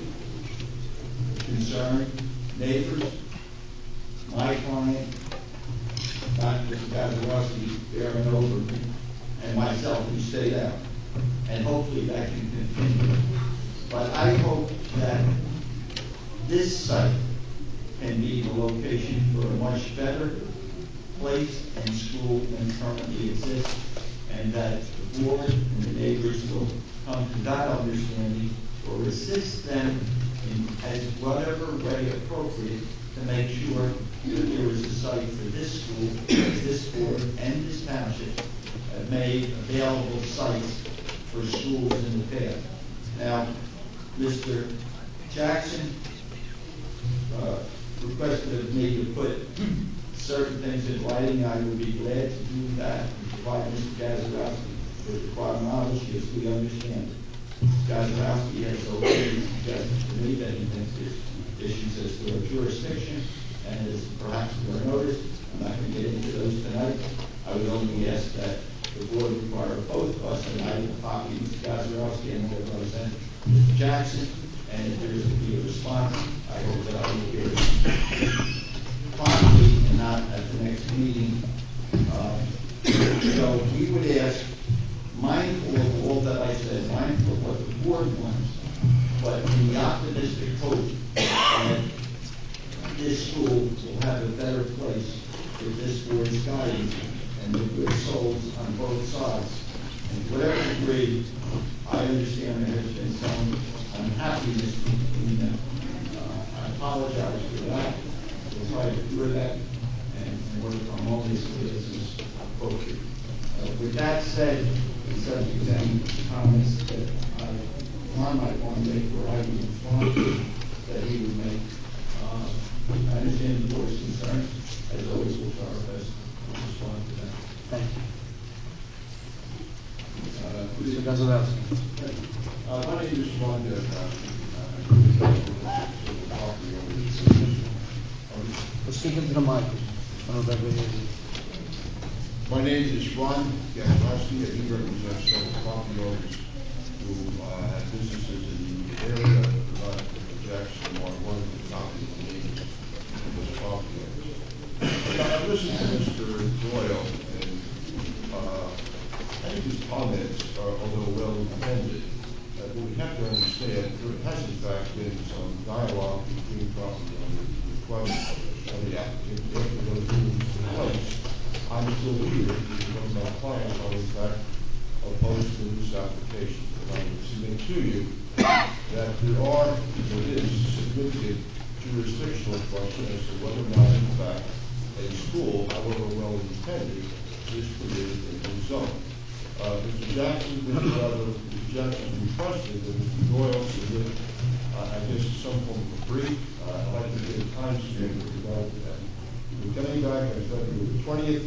concerned neighbors, my client, Dr. Gazarovski, bearing over me, and myself, who stayed out. And hopefully that can continue. But I hope that this site can be the location for a much better place and school than currently exists, and that the board and the neighbors will come to that understanding or assist them in as whatever way appropriate to make sure that there is a site for this school, this board, and this township have made available sites for schools in the past. Now, Mr. Jackson requested of me to put certain things in writing, I would be glad to do that, and provide Mr. Gazarovski with the proper knowledge, because we understand it. Gazarovski has already suggested to me that he thinks there's issues as to our jurisdiction, and as perhaps you are noticed, I'm not going to get into those tonight. I would only ask that the board require both of us, and I will copy Mr. Gazarovski and the representative, Mr. Jackson, and if there is to be a response, I hope that I will hear it promptly and not at the next meeting. So we would ask, mindful of all that I said, mindful of what the board wants, but in the optimistic hope that this school will have a better place with this board's guidance and the good souls on both sides. And to whatever degree, I understand there has been some unhappiness between them. I apologize for that. We'll try to cure that and work on all these business appropriate. With that said, subject to any comments that Ron might want to make or I would respond to that he would make. I understand the board's concerns. As always, we'll try our best to respond to them. Thank you. Mr. Gazarovski. Why don't you respond to Speak into the microphone. I don't know if everybody hears you. My name is Ron Gazarovski, and he represents several property owners who have businesses in the area, Jackson, one of the property owners of those property owners. I listened to Mr. Doyle, and I think his comments are, although well intended, but we have to understand there has in fact been some dialogue between property owners requests of the applicant after those rules in place. I'm still here because my clients are in fact opposed to this application. And I would submit to you that there is significant jurisdictional question as to whether or not in fact a school, however well intended, is permitted in the zone. Mr. Jackson requested that Mr. Doyle submit, I guess, some form of a brief. I'd like to get a time stamp with regard to that. We're coming back on February the 20th,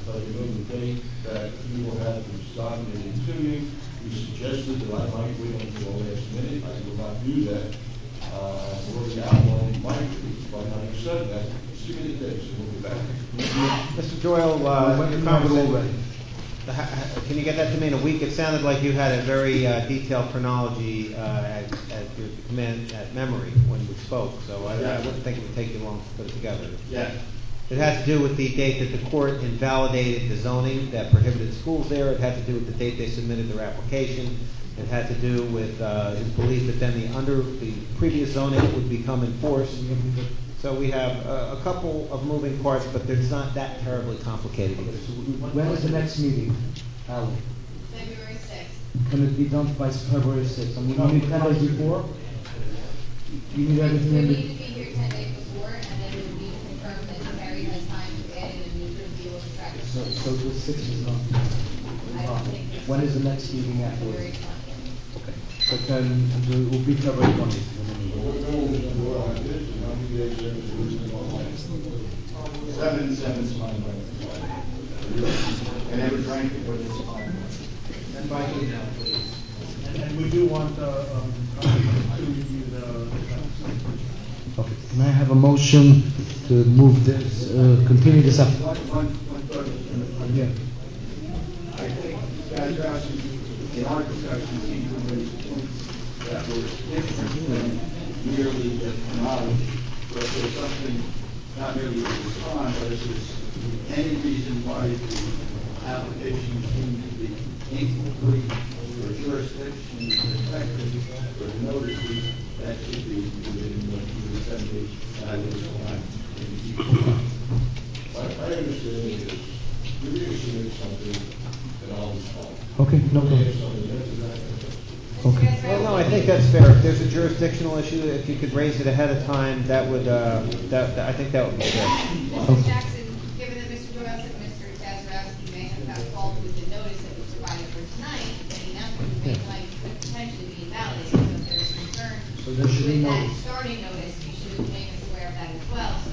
but you know the date that he will have this documented to you. He suggested that I might wait until the last minute. I will not do that. I've already outlined my brief, but having said that, just give me the date, so we'll be back. Mr. Doyle, your conversation, can you get that to me in a week? It sounded like you had a very detailed chronology at your command at memory when we spoke, so I wouldn't think it would take you long to put it together. Yeah. It had to do with the date that the court invalidated the zoning that prohibited schools there. It had to do with the date they submitted their application. It had to do with his belief that then the previous zoning would become enforced. So we have a couple of moving parts, but it's not that terribly complicated. When is the next meeting, Alan? February 6th. Can it be done by February 6th? I mean, you need 10 days before? You need everything We in need the... to be here 10 days before, and then we would need to confirm that Harry has time to add in a new review of the track. So the 6th is not... I don't think it's When is the next meeting February afterwards? 20th. Okay. So then it will be February 20th. Seven is fine. And every rank, but it's fine. And by email, please. And we do want, to review the. Okay. Can I have a motion to move this, continue this up? One thought. Yeah. I think that in our discussion, seemed to raise points that were different than merely the knowledge, but there's something, not merely to respond, but if there's any reason why the application seemed to be incomplete or jurisdiction is affected or notices, that should be included in the assembly. I understand it is. You're going to submit something that I'll respond. Okay, no problem. Okay. Well, no, I think that's fair. If there's a jurisdictional issue, if you could raise it ahead of time, that would, I think that would be fair. Mr. Jackson, given that Mr. Doyle and Mr. Gazarovski may have got fault with the notice that was provided for tonight, the announcement was made tonight could potentially be invalidated. So if there's concern So there should be with that notice. starting notice, you should make us aware of that as well, so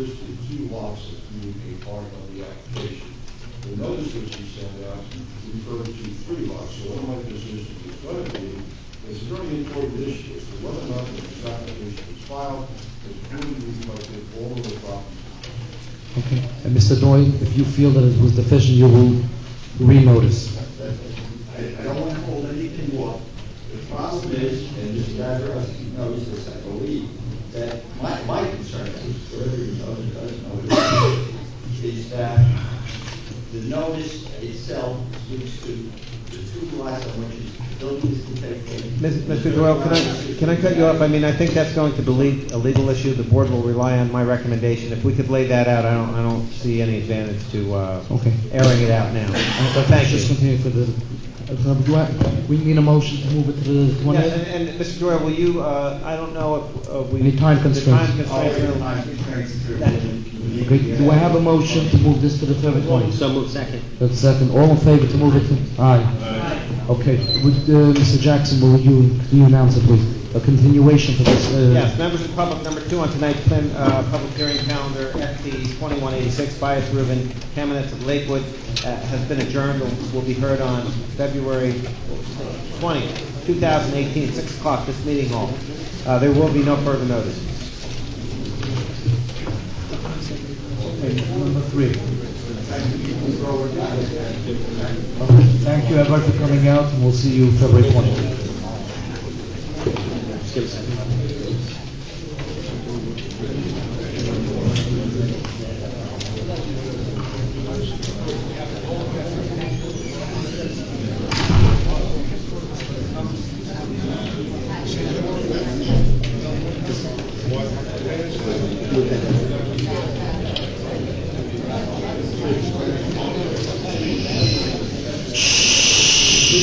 listed two lots as being a part of the application. The notice which you sent out referred to three lots, so what my position is going to be, it's a very important issue as to whether or not this application was filed, is fully reflected all of the property. Okay. And Mr. Doyle, if you feel that it was deficient, you will renotice. I don't want to hold anything up. The problem is, and Mr. Gazarovski knows this, I believe, that my concern is, whether he knows or doesn't know, is that the notice itself speaks to the two lots on which the building is to take place. Mr. Doyle, can I cut you off? I mean, I think that's going to be a legal issue. The board will rely on my recommendation. If we could lay that out, I don't see any advantage to airing it out now. So thank you. Just continue for the. We need a motion to move it to the 20th? Yes, and Mr. Doyle, will you, I don't know if we... Any time constraints? Okay, do I have a motion to move this to the February 20th? So move second. That's second. All in favor to move it to? Aye. Okay, would, Mr. Jackson, will you announce it, please? A continuation for this? Yes, members of the public, number 2 on tonight's public hearing calendar, FD 2186, Bias Reuben, Kamenetz of Lakewood, has been adjourned, will be heard on February 20th, 2018, 6 o'clock, this meeting hall. There will be no further notice. Number 3. Thank you, everybody, for coming out, and we'll see you February 20th. Just give a second.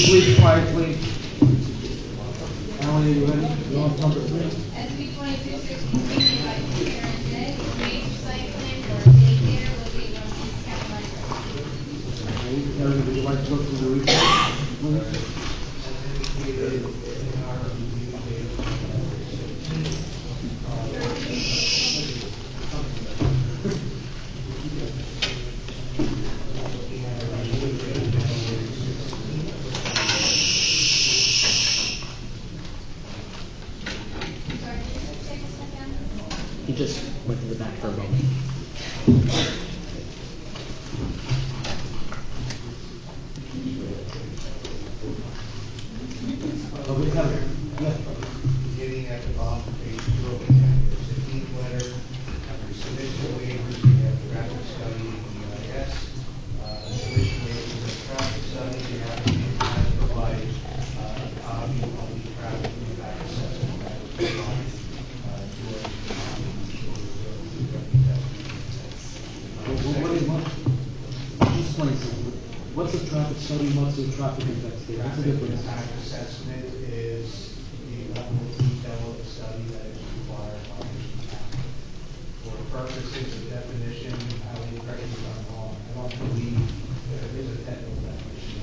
Please, quietly. Alan, are you ready? You're on number 3. SB 2263, by Karen Day, major site plan for daycare located on East Carolina Road. Karen, would you like to go through the report? He just went to the back for a moment. Beginning at the bottom of page 2 of the calendar, 16th letter, under submission waivers, we have traffic study and EIS. Submission waivers and traffic study, the applicant has provided a copy of the traffic impact assessment that was provided What's a traffic study, what's a traffic impact statement? What's the Traffic difference? impact assessment is the level of detail of the study that is required by the county. For purposes of definition, how we correct me if I'm wrong, I don't believe there is a technical definition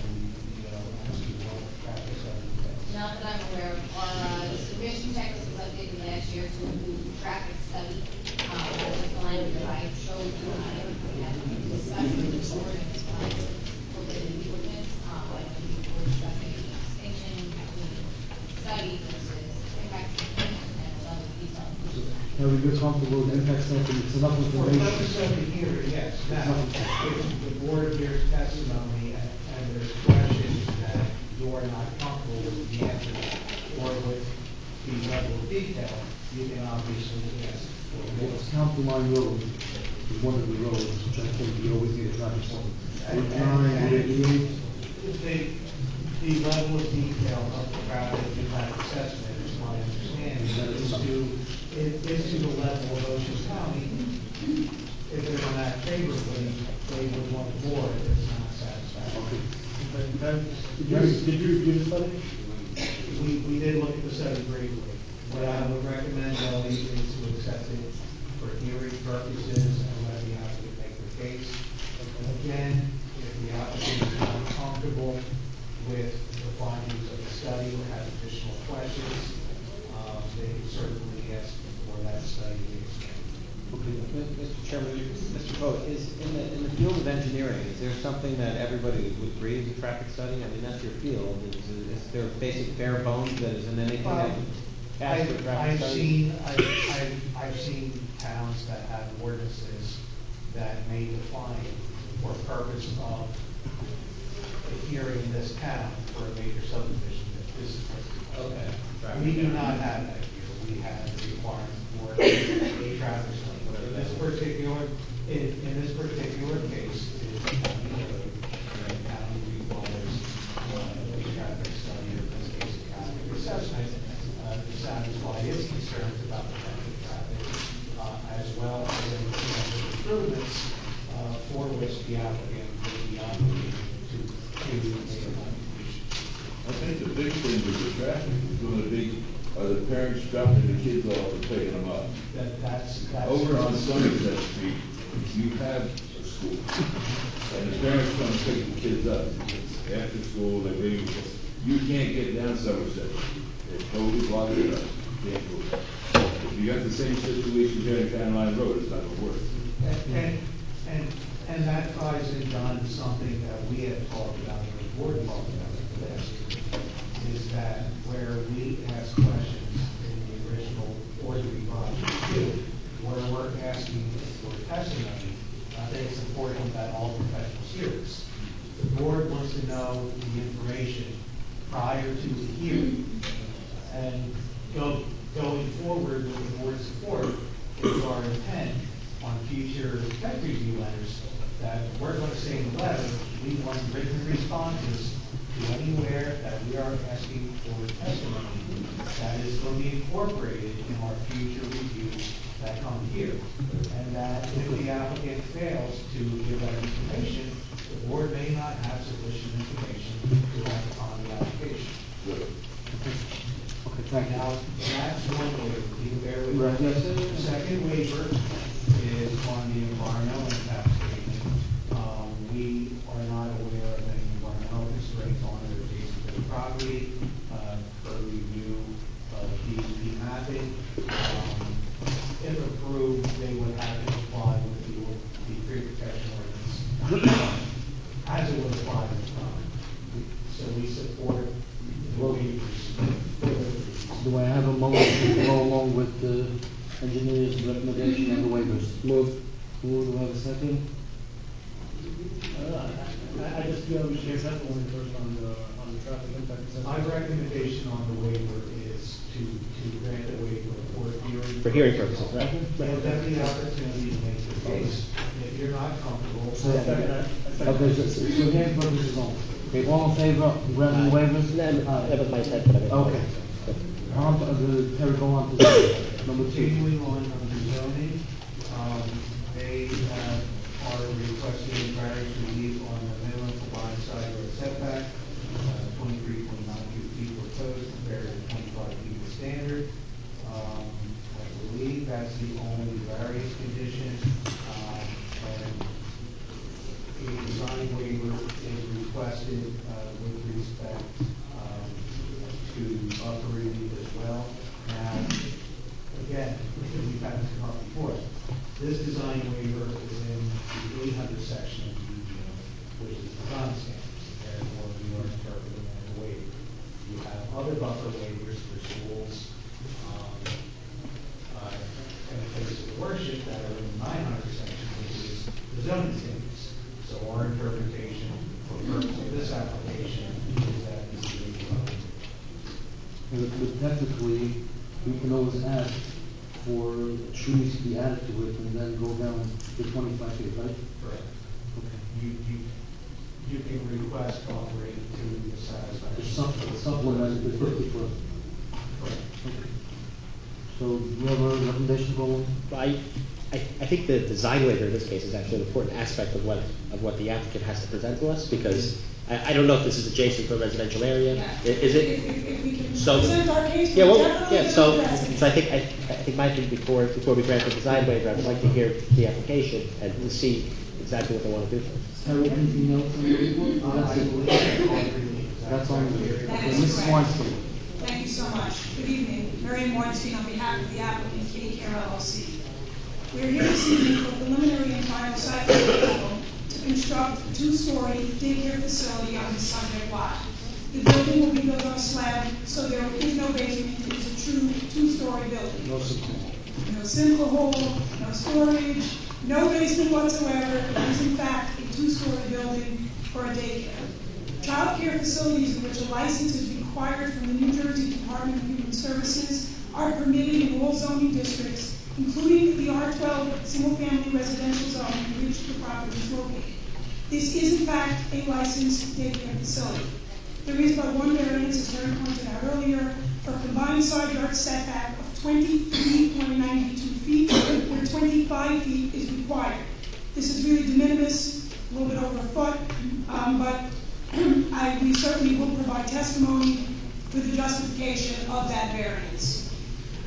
of the traffic study. Not that I'm aware of, our submission checklist was updated last year to include traffic study. That was the language that I showed you, we had discussed with the board, and it's fine. Look at the ordinance, I think we're discussing the distinction between study versus impact statement and level of detail. Are we good, comfortable with impact statement? It's enough For information. purpose of the hearing, yes. Now, if the board hears testimony and there's questions that you're not comfortable with the answer or with the level of detail, you can obviously ask for Well, more. it's County Line Road is one of the roads, which I think you always need a traffic study. Route 9, Route 88. The level of detail of the traffic impact assessment is my understanding, is to the level of Ocean County. If they're going to act favorably, they would want more if it's not satisfactory. Did you review the study? We did look at the study briefly. What I would recommend, though, is to accept it for hearing purposes and let the applicant make the case. Again, if the applicant is not comfortable with the findings of the study or has additional questions, they can certainly ask for that study to be expanded. Okay, Mr. Chairman, Mr. Poe, is in the field of engineering, is there something that everybody would agree is a traffic study? I mean, that's your field. Is there basic bare bones that is in anything that asks for a traffic study? I've seen towns that have ordinances that may define for purpose of adhering in this town for a major subdivision that this is. Okay. We do not have that here. We have a requirement for a traffic study. But in this particular case, it is county road, and the county requires a traffic study, or in this case, a traffic assessment, to satisfy its concerns about potential traffic, as well as any improvements for which the applicant will be obligated to make a contribution. I think the big thing with the traffic is going to be, are the parents dropping the kids off and picking them up? That's Over on Somerset Street, you have a school, and the parents come pick the kids up. It's after school, they leave. You can't get down Somerset. It's totally blocked it up. You can't go. If you got the same situation here in County Line Road, it's not going to work. And that ties in, John, to something that we have talked about, or the board talked about this, is that where we ask questions in the original or the revised review, where we're asking for testimony, I think it's important that all professionals hear this. The board wants to know the information prior to the hearing, and going forward with the board's support is our intent on future tech review letters, that we're going to say in the letter, we want written responses to anywhere that we are asking for testimony that is going to be incorporated in our future reviews that come here. And that if the applicant fails to give that information, the board may not have sufficient information to act upon the application. Okay, thank you. Now, that's one waiver. You can bear with me. Right, yes. The second waiver is on the environmental impact statement. We are not aware of any environmental constraints on or adjacent to the property. Per review of DEP mapping, if approved, they would have to comply with the tree protection ordinance as it would apply to the property. So we support the waivers. Do I have a motion to go along with the engineer's recommendation and the waivers? Move. Do I have a second? I just feel we should get that one first on the traffic impact assessment. My recommendation on the waiver is to grant the waiver for hearing. For hearing purposes, right? Give them the opportunity to make the case. If you're not comfortable. Okay, so hearing purposes only. Okay, all in favor of granting waivers? That was my intent, but I mean. Okay. Terry, go on to number two. Continuing on under zoning, they are requesting various relief on the minimum combined side yard setback, 23.92 feet proposed compared to 25 feet of standard. I believe that's the only various condition, and a design waiver is requested with respect to buffer relief as well. Now, again, we've had this come up before. This design waiver is in the 800 section of the DEO, which is design standards, therefore we are interpreting that as a waiver. You have other buffer waivers for schools, and places of worship that are in the 900 section, which is the zoning standards. So our interpretation for purpose of this application is that this is a waiver. But technically, we can always ask for trees to be added to it and then go down to 25 feet, right? Correct. Okay. You can request offering to the satisfaction. To supplement the 50 foot. Correct. Okay. So, do you have a recommendation, Roland? I think the design waiver in this case is actually an important aspect of what the applicant has to present to us, because I don't know if this is adjacent to a residential area. Yeah. Is it? If we can So, present our case, yeah, we'll well, definitely yeah, so address it. I think my thing before we grant the design waiver, I would like to hear the application and to see exactly what they want to do first. Terry, anything else on the report? I believe That's on the report. That Okay, is Mrs. correct. Weinstein. Thank you so much. Good evening. Mary Weinstein on behalf of the applicant, K-Care LLC. We're here this evening for preliminary and final site approval to construct a two-story daycare facility on the subject lot. The building will be built on a slab, so there is no basement. It is a true two-story building. No support. No single hole, no storage, no basement whatsoever. It is in fact a two-story building for a daycare. Child care facilities in which a license is required from the New Jersey Department of Human Services are permitted in all zoning districts, including the R12 single-family residential zone in which the property is located. This is in fact a licensed daycare facility. There is but one variance, as Terry pointed out earlier, for a combined side yard setback of 23.92 feet, where 25 feet is required. This is really de minimis, a little bit over a foot, but we certainly will provide testimony for the justification of that variance.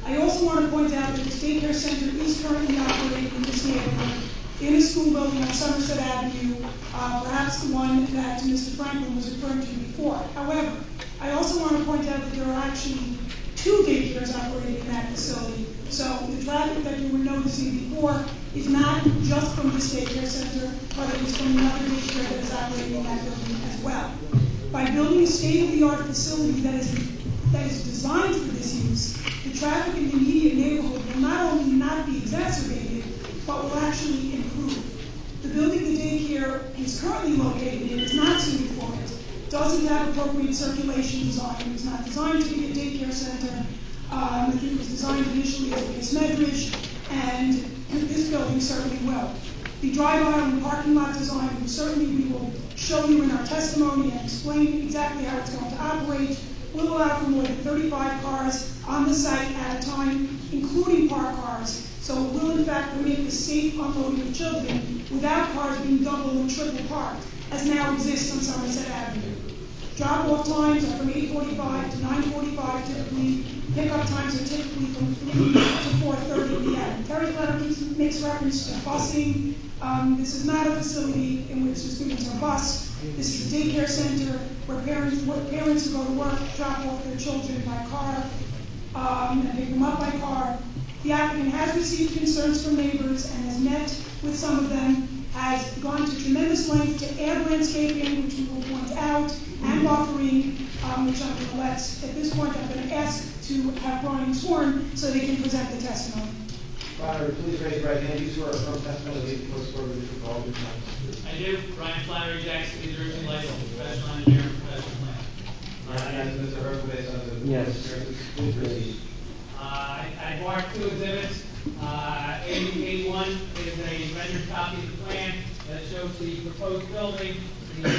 I also want to point out that the daycare center is currently operating in this neighborhood in a school building on Somerset Avenue, perhaps the one that Mr. Franklin was referring to before. However, I also want to point out that there are actually two daycares operating in that facility. So the traffic that you were noticing before is not just from this daycare center, but it is from another daycare that is operating in that building as well. By building a state-of-the-art facility that is designed for this use, the traffic in the immediate neighborhood will not only not be exacerbated, but will actually improve. The building the daycare is currently located in is not suited for it. Doesn't have appropriate circulation design. It was not designed to be a daycare center. It was designed initially as a case medrash, and this building certainly will. The drive aisle and parking lot design, we will show you in our testimony and explain exactly how it's going to operate. Will allow for more than 35 cars on the site at a time, including parked cars. So it will in fact permit the safe unloading of children without cars being double or triple parked, as now exists on Somerset Avenue. Drop-off times are from 8:45 to 9:45 typically. Pickup times are typically from 3 to 4:30 p.m. Terry Clutter makes reference to busing. This is not a facility in which the students are bused. This is a daycare center where parents who go to work drop off their children by car and pick them up by car. The applicant has received concerns from neighbors and has met with some of them, has gone to tremendous lengths to add landscaping, which we will point out, and buffering, which I'm going to let, at this point, I'm going to ask to have Brian sworn so they can present the testimony. Robert, please raise your right hand. You swear affirm testimony that you will support with the call. I do. Brian Flannery, Jackson, New Jersey, licensed professional engineer and professional planner. And Mr. Hercules, Yes. please proceed. I marked two exhibits. A1 is a rendered copy of the plan that shows the proposed building, the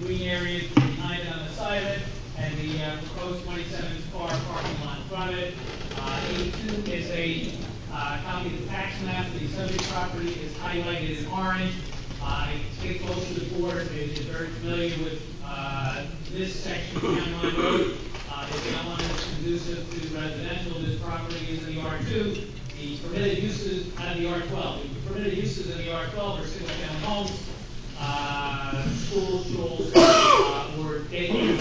green areas behind it on the side of it, and the proposed 27-inch car parking lot in front of it. A2 is a copy of the tax map. The subject property is highlighted in orange. I stay close to the board. Is very familiar with this section of County Line Road. It's not one that's conducive to residential. This property is in the R2. The permitted uses out of the R12. The permitted uses in the R12 are single-family homes, schools, or daycare.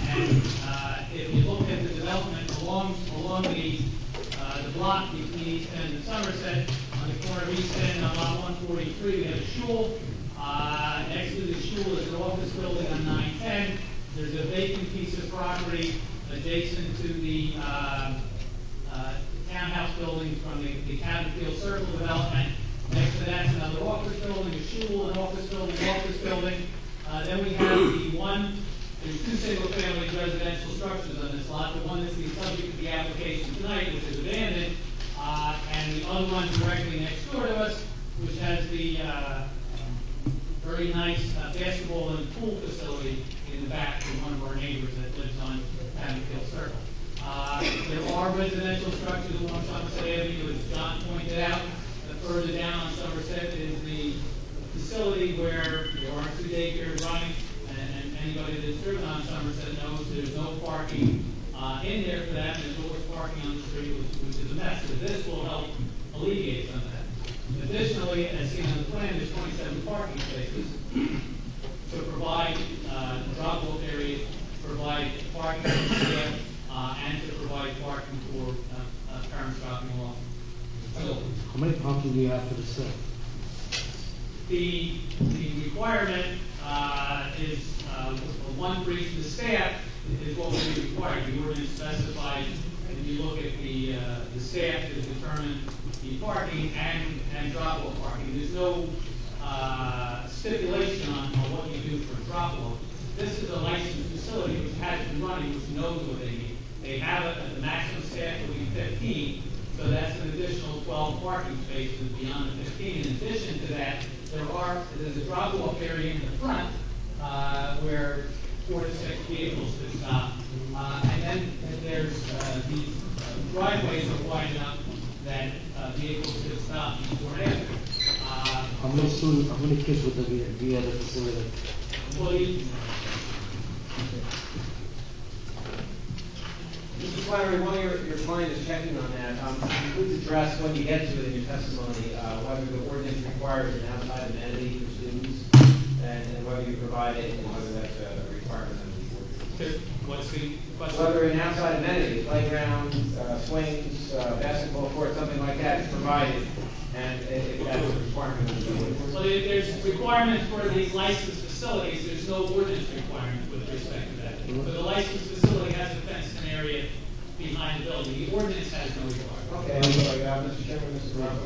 And if you look at the development along the block between East End and Somerset, on the corner of East End on lot 143, we have a shul. Next to the shul is an office building on 910. There's a vacant piece of property adjacent to the townhouse building from the Cabot Field Circle development. Next to that's another office building, a shul, an office building, Then we have there's two single-family residential structures on this lot. The one that's the subject of the application tonight, which is abandoned, and the other one directly next door to us, which has the very nice basketball and pool facility in the back from one of our neighbors that lives on Cabot Field Circle. There are residential structures along Somerset Avenue, as John pointed out. Further down on Somerset is the facility where there are two daycares running, and anybody that's driven on Somerset knows there's no parking in there for that, and there's always parking on the street, which is a mess. So this will help alleviate some of that. Additionally, as seen on the plan, there's 27 parking spaces to provide drop-off areas, provide parking for staff, and to provide parking for parents dropping off. So many parking do you have for the set? The requirement is one for each of the staff is what will be required. The ordinance specifies, if you look at the staff to determine the parking and drop-off parking. There's no stipulation on what you do for drop-off. This is a licensed facility which has been running, which knows what they need. They have the maximum staff will be 15, so that's an additional 12 parking spaces beyond the 15. In addition to that, there's a drop-off area in the front where 4 to 6 vehicles could stop. And then there's these driveways are wide enough that vehicles could stop before and after. How many kids would there be at the facility? Well, Mr. Flannery, while your client is checking on that, please address when you get to it in your testimony, whether the ordinance requires an outside amenity for students, and whether you provide it, and whether that's a requirement of the ordinance. What's the question? Whether an outside amenity, playground, swings, basketball court, something like that is provided, and if that's a requirement of the ordinance. Well, there's requirements for these licensed facilities. There's no ordinance requirement with respect to that. But the licensed facility has a fenced-in area behind the building. The ordinance has no requirement. Okay, I'm sorry, Mr. Chairman, Mr. Rocco.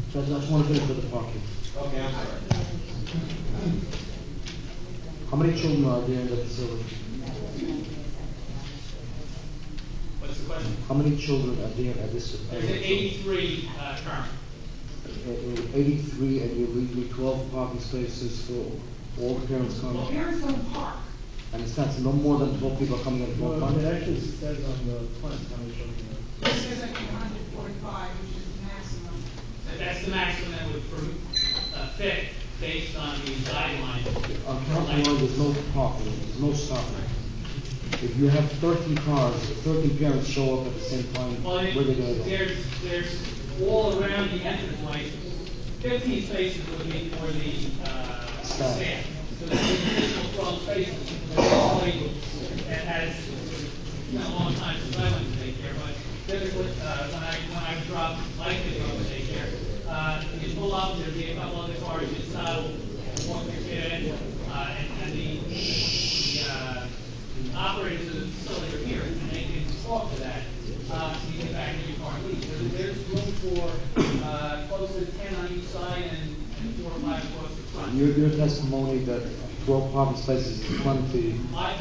I just want to finish with the parking. Okay, I'm sorry. How many children are there in the facility? What's the question? How many children are there at this? There's an 83 current. 83, and you leave 12 parking spaces for all the parents coming? Well, parents don't park. And it's not, no more than 12 people are coming in. Well, it actually says on the plan how many children there are. It says like 145, which is the maximum. That's the maximum that would fit based on the guidelines. On parking lot, there's no parking, there's no stopping. If you have 13 cars, 13 parents show up at the same time, Well, where they going to go? there's all around the entrance point, 15 spaces would be for the staff. So there's an additional 12 spaces. That has, it's been a long time since I went to daycare, but typically, when I drop my kids off at daycare, you pull up, there'll be a couple other cars, you stop, walk your kid in, and the operators of the facility are here, and they can talk to that, you get back in your car and leave. There's room for, close to 10 on each side and 4 or 5 across the front. Your testimony that 12 parking spaces is plenty. My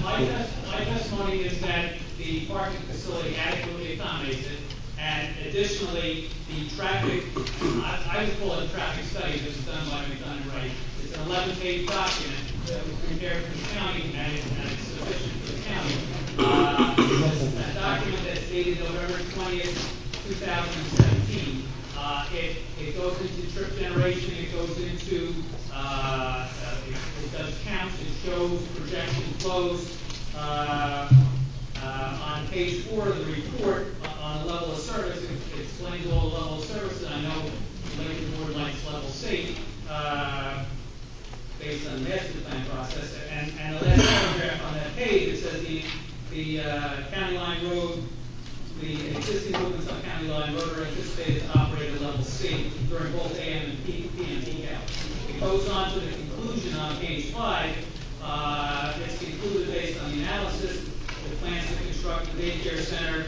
testimony is that the parking facility adequately accommodates it, and additionally, the traffic, I would call it a traffic study, this is done by McDonough Wright. It's an 11-page document that was prepared for the county, and it's sufficient for the county. A document that's dated November 20th, 2017. It goes into trip generation, it goes into, it does counts, it shows projection flows. On page 4 of the report, on the level of service, it explains all the level of service, and I know the Lakewood board likes level C, based on the master plan process. And the last paragraph on that page, it says the county line road, the existing movements on county line road are anticipated to operate at level C during both AM and PM peak hours. It goes on to the conclusion on page 5. It's concluded based on the analysis. The plans to construct the daycare center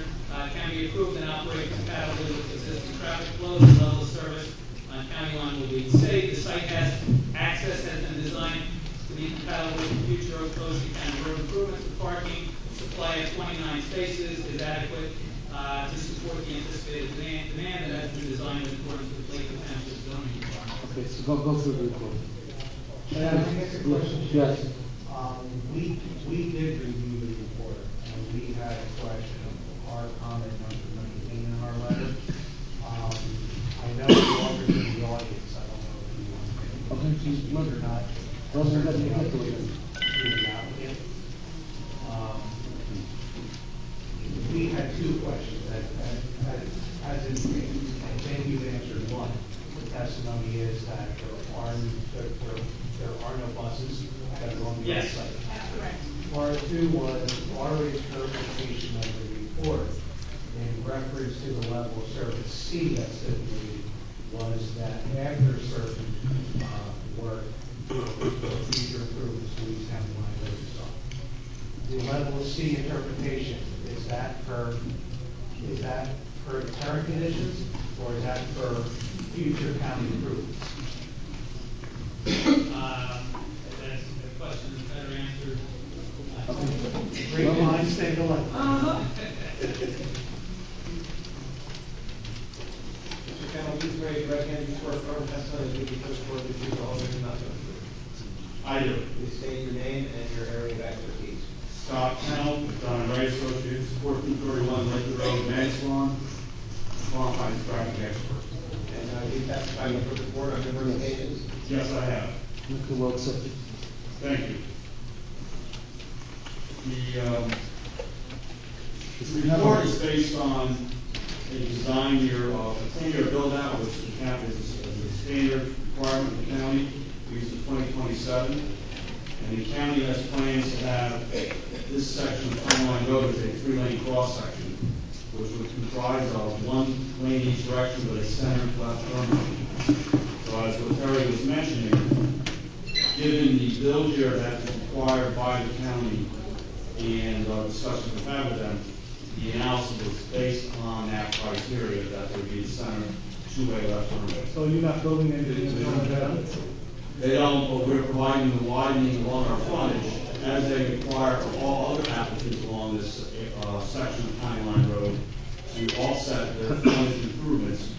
can be approved and operate compatibly with existing traffic flows and level of service on county line will be safe. The site has access has been designed to be compatible with future road closing and road improvements. The parking supply of 29 spaces is adequate to support the anticipated demand that has been designed in accordance with Lakewood Township zoning requirements. Okay, so go through the report. Can I ask a question? Yes. We did review the report, and we had a question of our comment number 19 in our letter. I know the authors in the audience, I don't know if you want to speak or not. The applicant. We had 2 questions, as I think you've answered one. The testimony is that there are no buses that are on the Yes. site. That's correct. Part 2 was Ari's interpretation of the report in reference to the level of service C that's stipulated was that after certain work, future improvements to East County Line Road is done. The level of C interpretation, is that for current conditions, or is that for future county improvements? That's a question that's better answered. Great minds think alike. Mr. Campbell, please raise your right hand. You swear firm testimony that you give the truth, the truth, the whole truth, and nothing but the truth. I do. Please state your name and your area of expertise. Scott Kennel, John Ray Associates, 1431 Lakewood Road, Mansalon, qualified traffic expert. And you testified before the board on numerous occasions? Yes, I have. Mr. Wilkes. Thank you. The report is based on a design year of a 10-year build-out, which the county is a standard requirement of the county, uses 2027. And the county has plans to have this section of County Line Road as a 3-lane cross-section, which would comprise of 1 lane each direction with a center left turn lane. So as what Terry was mentioning, given the build year that's required by the county and discussion we've had with them, the analysis was based on that criteria that there would be a center 2-way left turn lane. So you're not building anything in They don't, but we're providing the widening along our frontage as they require for all other applicants along this section of County Line Road to offset their frontage improvements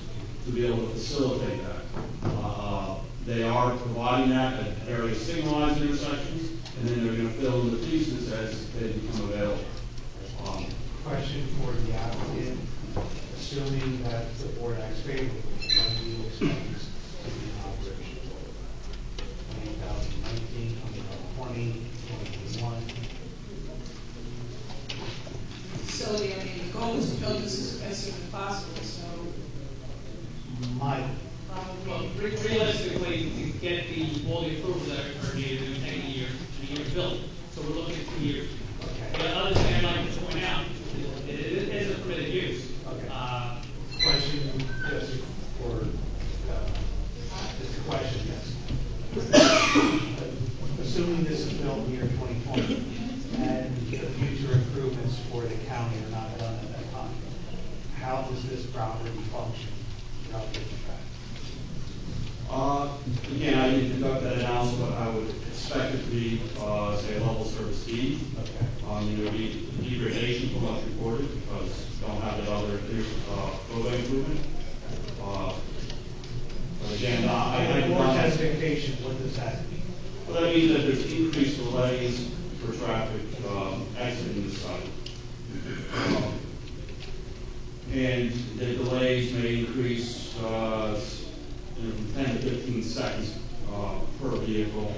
to be able to facilitate that. They are providing that at various signalized intersections, and then they're going to fill in the pieces as they become available. Question for the applicant, assuming that the board acts favorably, when do you expect this to be in operation? 2019, 2020, 2021? Facility, I mean, the goal is to build this as soon as possible, so My, Well, realistically, to get all the approvals that are needed, it would take a year to build. So we're looking at 2 years. The other thing I'd like to point out, it is a permitted use. question just for, just a question, yes. Assuming this is built in the year 2020, and the future improvements for the county are not done at that time, how does this property function relative to traffic? Again, I didn't conduct that analysis, but I would expect it to be, say, a level service D. Okay. There would be degradation from what's reported because you don't have that other roadway improvement. But again, I More justification, what does that mean? Well, that means that there's increased delays for traffic exiting the site. And the delays may increase from 10 to 15 seconds per vehicle.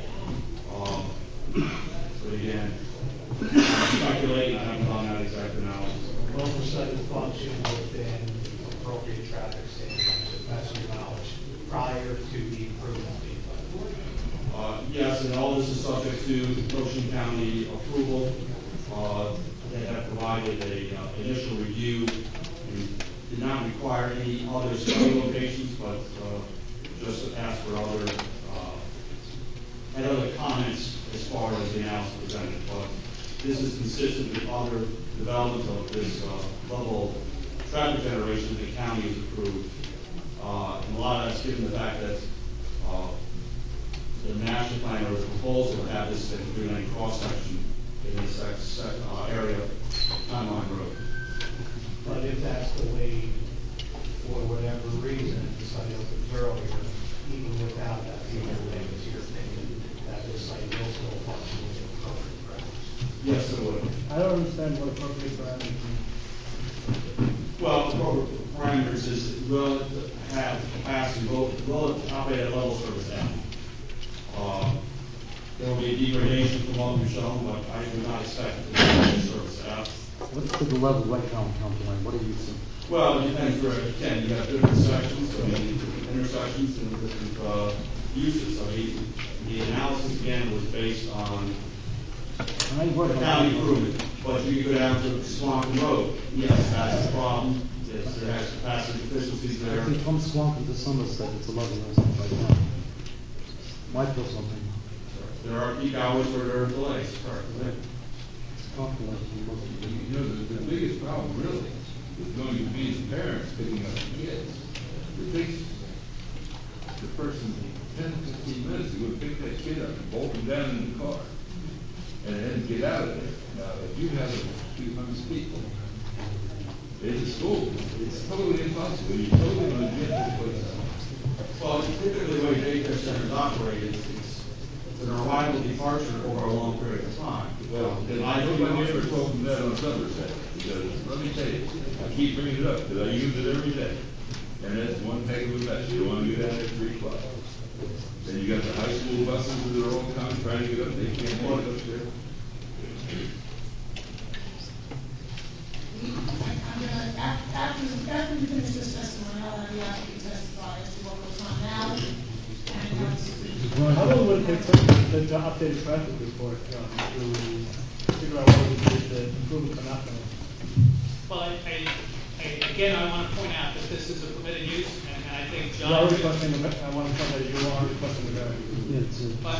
So again, speculating, I haven't done that exact analysis. What was such a function within appropriate traffic standards, to the best of your knowledge, prior to the improvement being done? Yes, and all this is subject to Ocean County approval. They have provided a initial review and did not require any other study locations, but just asked for other comments as far as the analysis presented. But this is consistent with other developments of this level of traffic generation that the county has approved. And a lot of that's given the fact that the master plan or the proposal would have this 3-lane cross-section in this area of County Line Road. But if that's the way, for whatever reason, the site opens earlier, even without that being related to your opinion, that this site will still function within appropriate parameters? Yes, it would. I don't understand what appropriate parameters mean. Well, appropriate parameters is it will have capacity, will operate at level service down. There will be a degradation from what we've shown, but I do not expect it to be level service out. What's the level right now in County Line? What are you seeing? Well, it depends where, again, you have different sections, so you need different intersections and different uses. So the analysis, again, was based on the county improvement. But you go down to Swanton Road, yes, that's a problem. Yes, there has capacity deficiencies there. I think from Squonk to Somerset, it's a lot of residents right now. Might feel something. There are peak hours where there are delays. You know, the biggest problem really is going to be the parents picking up the kids. It takes the person 10, 15 minutes to go pick that kid up and bolt him down in the car and then get out of there. Now, if you have a few hundred people in the school, it's totally impossible. You're totally going to get this place out. Well, typically the way daycare centers operate is it's an arrival departure over a long period of time. Well, I hope I never told them that on Somerset, because let me tell you, I keep bringing it up, because I use it every day. And that's one heck of a mess. You don't want to go down there at 3 o'clock. Then you got the high school buses that are all the time trying to get up, they can't walk up there. After we finish this testimony, I'll have the applicant testify as to what goes on now. And How long would it take to update the traffic report, to figure out what the improvements are not going to? Well, again, I want to point out that this is a permitted use, and I think You John. are requesting, I want to point out that you are requesting the variance. But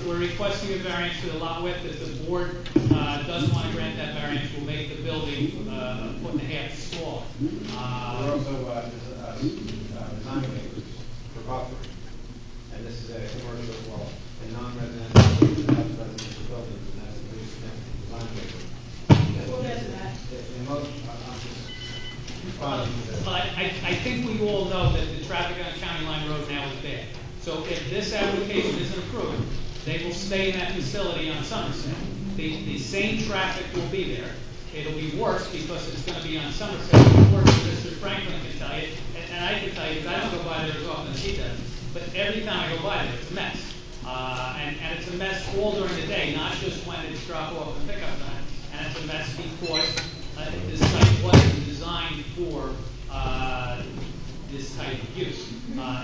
we're requesting a variance for the lot width. If the board doesn't want to grant that variance, we'll make the building a foot and a half tall. We're also, design waivers for buffering. And this is a commercial, well, a non-residential, residential buildings, and that's a pretty significant design waiver. we'll get to that. In most, I'm just following the. But I think we all know that the traffic on County Line Road now is bad. So if this application isn't approved, they will stay in that facility on Somerset. The same traffic will be there. It'll be worse because it's going to be on Somerset. Worse, Mr. Franklin can tell you, and I can tell you because I don't go by there as often as he does. But every time I go by there, it's a mess. And it's a mess all during the day, not just when it's drop off and pickup time. And it's a mess because this site wasn't designed for this type of use.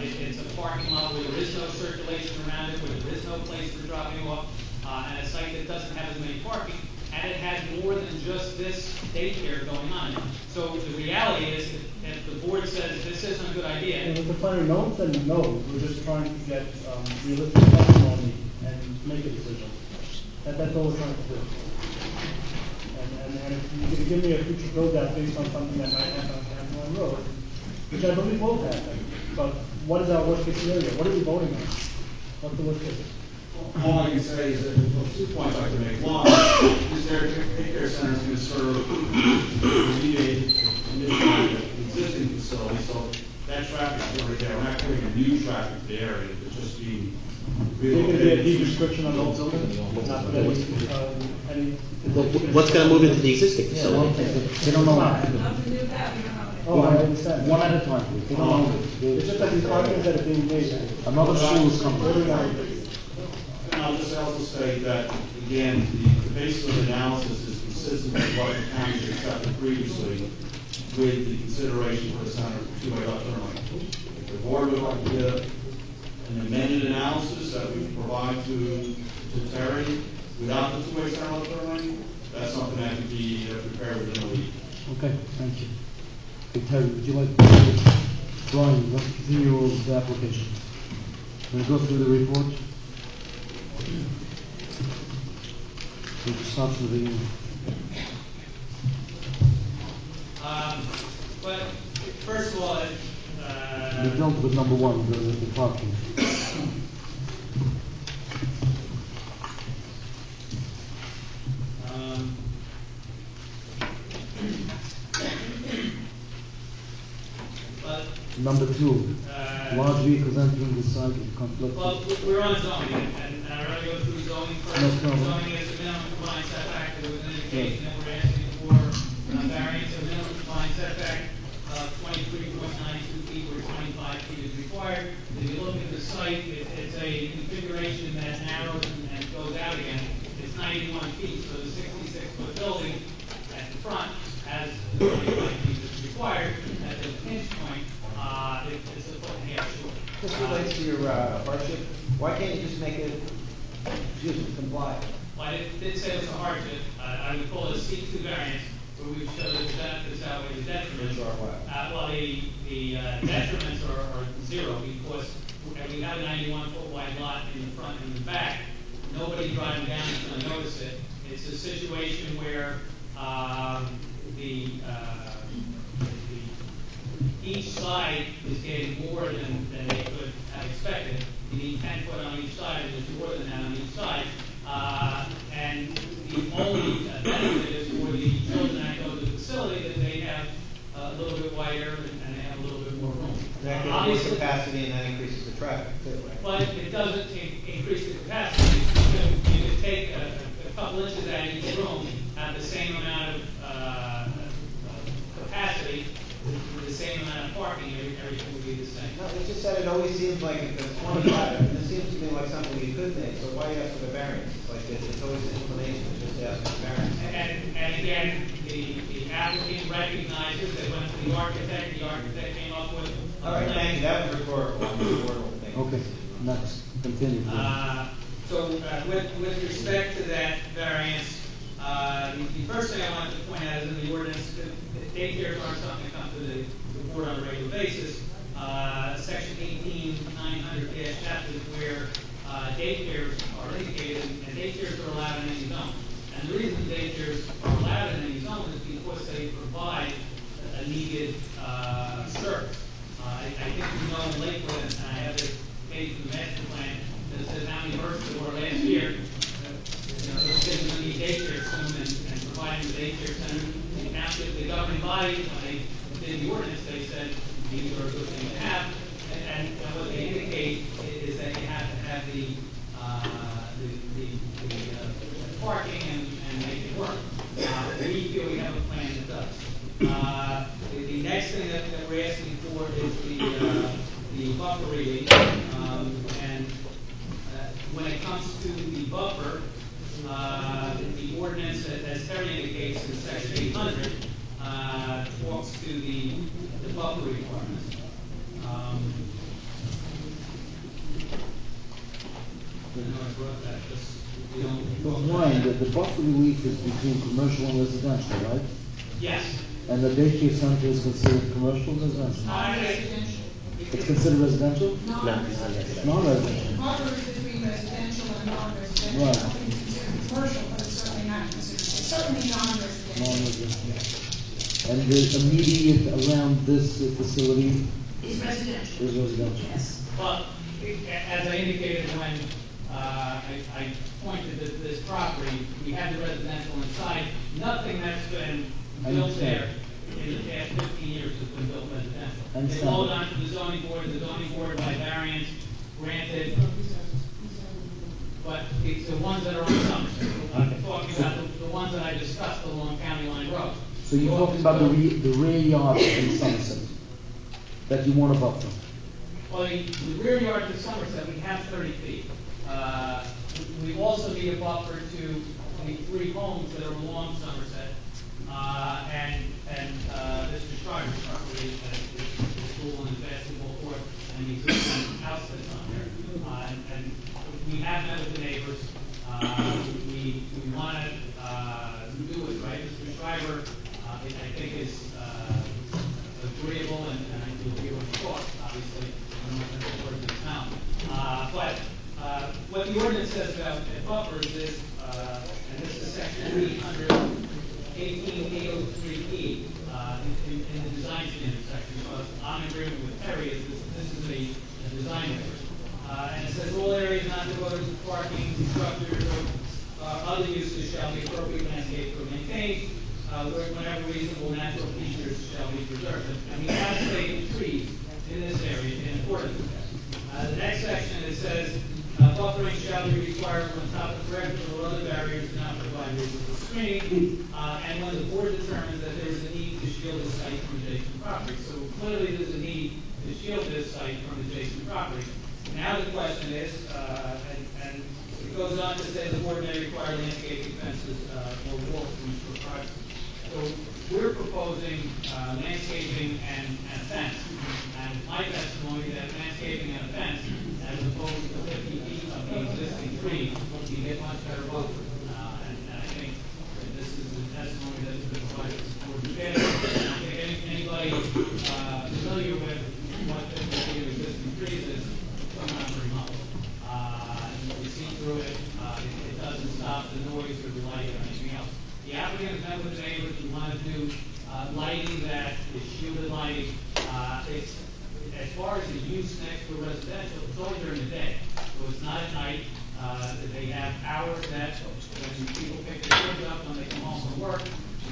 It's a parking lot where there is no circulation around it, where there is no place for dropping off, and a site that doesn't have as many parking, and it has more than just this daycare going on. So the reality is, if the board says this isn't a good idea. And with the planner, no one said no, we're just trying to get realistic testimony and make a decision. That's all we're trying to do. And if you can give me a future build-out based on something that might happen on County Line Road, which I believe will happen, but what is our worst-case scenario? What are we voting on? What's the worst case? All I can say is that, well, 2 points I can make. One, is their daycare center is going to serve the existing facility, so that traffic is already there. We're not creating a new traffic there, it's just being Is there going to be a deed relocated. restriction on the whole building? Not put any. What's going to move into the existing facility? They don't know. Oh, I understand. One at a time, please. They don't know. It's just that these arguments that are being made. Another school is coming. And I'll just also state that, again, the basis of the analysis is consistent with what the county has accepted previously with the consideration for the center two-way left turn lane. If the board would like to get an amended analysis that we can provide to Terry without the two-way center left turn lane, that's something that can be prepared within a week. Okay, thank you. Okay, Terry, would you like to, Brian, let's continue with the application. Can we go through the report? We can start with the, But first of all, we dealt with number one, the parking. but Number two, large vehicles entering the site with conflict. well, we're on zoning, and I already go through zoning first. No problem. Zoning is a minimum compliance setback, there was an indication that we're asking for a variance of minimum compliance setback of 23.92 feet where 25 feet is required. If you look at the site, it's a configuration that narrows and goes out again. It's 91 feet, so the 66-foot building at the front has the 25 feet that's required. At the pinch point, it's a foot and a half short. This relates to your hardship. Why can't you just make it, comply? Well, I did say it was a hardship. I would call it a C2 variance. where we show that the benefits outweigh the detriments. Which are what? Well, the detriments are zero, because we have a 91-foot wide lot in the front and the back. Nobody driving down is going to notice it. It's a situation where each side is getting more than they could have expected. You need 10 foot on each side, and there's more than that on each side. And the only benefit is for the children that go to the facility that they have a little bit wider and they have a little bit more room. That gives more capacity and that increases the traffic too, right? But it doesn't increase the capacity. You could take a couple inches out of each room, have the same amount of capacity, with the same amount of parking, everything would be the same. No, it's just that it always seems like if it's 25, and this seems to me like something you could make, so why ask for the variance? It's like it's always an inclination to just ask for the variance. And again, the applicant recognizes that when the architect came up with. All right, thank you. That was rhetorical. Okay, next, continue. So with respect to that variance, the first thing I wanted to point out is in the ordinance, daycares aren't something that come to the board on a regular basis. Section 18-900 chapters where daycares are indicated, and daycares are allowed in any zone. And the reason daycares are allowed in any zone is because they provide a needed service. I think you know in Lakewood, and I have this page in the master plan that says how many births there were last year. Those kids are going to need daycare soon, and providing the daycare center. The governing body, when they did the ordinance, they said these are a good thing to have. And what they indicate is that you have to have the parking and make it work. We feel we have a plan that does. The next thing that we're asking for is the buffer relief. And when it comes to the buffer, the ordinance, as Terry indicates in section 800, talks to the buffer requirements. But Ryan, the buffer relief is between commercial and residential, right? Yes. And the daycare center is considered commercial or residential? Non-residential. It's considered residential? Non-residential. Non-residential. Buffer is between residential and non-residential. Right. I think it's considered commercial, but it's certainly not considered, it's certainly non-residential. Non-residential. And the immediate around this facility Is residential. is residential? Yes. Well, as I indicated when I pointed to this property, we have the residential inside. Nothing that's been built there in the past 15 years has been built residential. They rolled onto the zoning board by variance granted, but it's the ones that are on Somerset. I'm talking about the ones that I discussed along County Line Road. So you're talking about the rear yard in Somerset that you want to buffer? Well, the rear yard in Somerset, we have 30 feet. We also need a buffer to the 3 homes that are along Somerset, and Mr. Schreiber's property, the school and the basketball court, and the existing house that's on there. And we have met with the neighbors. We want to do it right. Mr. Schreiber, I think is agreeable, and I do agree with the cost, obviously. I don't know if that's worth its mouth. But what the ordinance says about buffers is, and this is section 18803E in the design standard section. So I'm in agreement with Terry. This is a design waiver. And it says all areas not devoted to parking, structures, or other uses shall be appropriately landscaped or maintained. Whenever reasonable natural features shall be preserved. And we have stated trees in this area in accordance with that. The next section, it says, buffering shall be required when top of correctors or other barriers do not provide reasonable screening, and when the board determines that there is a need to shield the site from adjacent property. So clearly there's a need to shield this site from adjacent property. Now the question is, and it goes on to say the board may require landscaping fences or walls to ensure privacy. So we're proposing landscaping and a fence. And my testimony that landscaping and a fence, as opposed to 50 feet of the existing tree, you get much better buffer. And I think that this is the testimony that has been provided. do lighting that is shielded lighting. It's, as far as the use next to a residential, it's only during the day, so it's not at night. They have hours that when people pick their kids up, when they come home from work,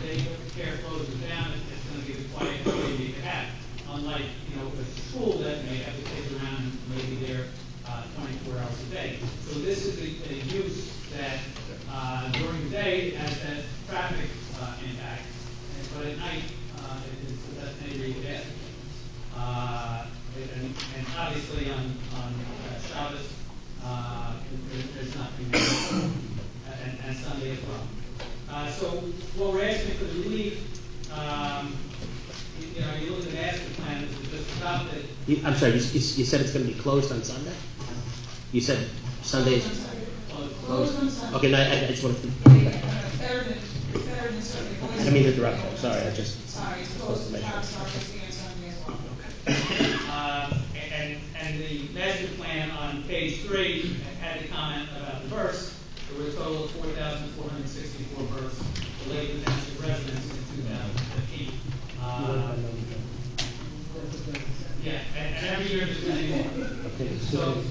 they care closes down, it's going to be the quiet area you can have. Unlike, a school that may have the kids around and maybe they're 24 hours a day. So this is a use that during the day has that traffic impact, but at night it's the best area you can have. And obviously on Shabbos, there's nothing there, and Sunday as well. So what we're asking for the relief, you look at the master plan, it's just stop it. I'm sorry, you said it's going to be closed on Sunday? You said Sundays? Closed on Sunday. Okay, no, I just wanted to. Third and Sunday. I didn't mean to interrupt you, sorry, I just. Sorry, it's closed to Shabbos, Sunday, and Sunday as well. And the master plan on page 3 had the comment about the births. There were a total of 4,464 births for Lakewood Township residents in 2015. Yeah, and every year there's going to be more.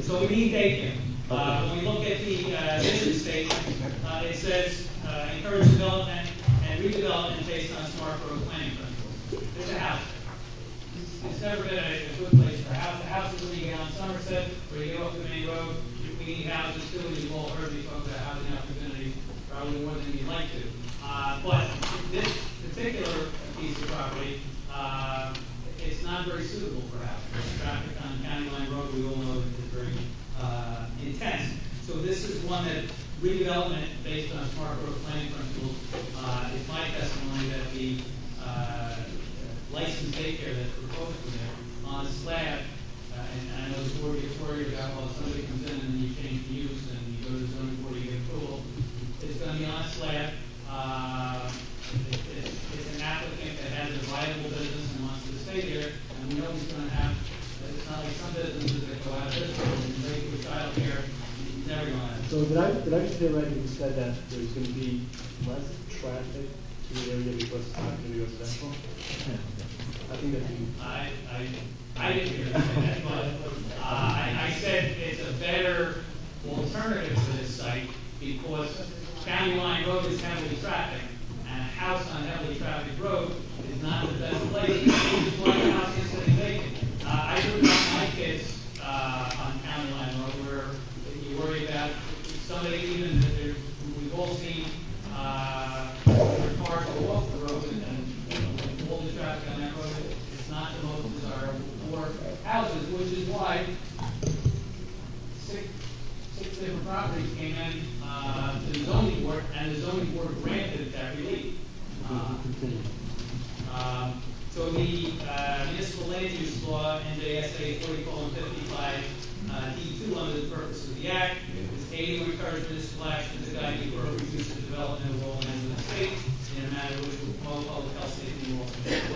So we need daycare. When we look at the mission statement, it says encourage development and redevelopment based on smart growth planning principles. There's a house. It's never been a good place for a house. The house is when you get on Somerset, where you get off the main road. We need houses too, and you've all heard me talk about housing opportunities probably more than you'd like to. But this particular piece of property, it's not very suitable for housing. The traffic on County Line Road, we all know, is very intense. So this is one that redevelopment based on smart growth planning principles. It's my testimony that the licensed daycare that's proposed for there on a slab, and I know the board gets worried about, well, somebody comes in and then you change the use and you go to the zoning board, you get approval. It's going to be on a slab. It's an applicant that has a viable business and wants to stay there, and we know he's going to have, it's not like some businesses that go out of business and Lakewood child care, it's never going to happen. So did I just hear right when you said that there's going to be less traffic to the area because it's not going to be residential? I think that I didn't hear that, but I said it's a better alternative to this site because County Line Road is heavily trafficked, and a house on heavily trafficked road is not the best place. It's why the house is sitting vacant. I grew up with my kids on County Line Road where you worry about somebody even, we've all seen their cars go off the road and all the traffic on that road. It's not the most desirable for houses, which is why six different properties came in to the zoning board, and the zoning board granted that relief. So the municipal land use law, NJSA 40:55 D2, under the purpose of the act, is aiding or encouraging municipal action to guide the appropriate use of development of all lands in the state in a manner which will promote public health, safety, and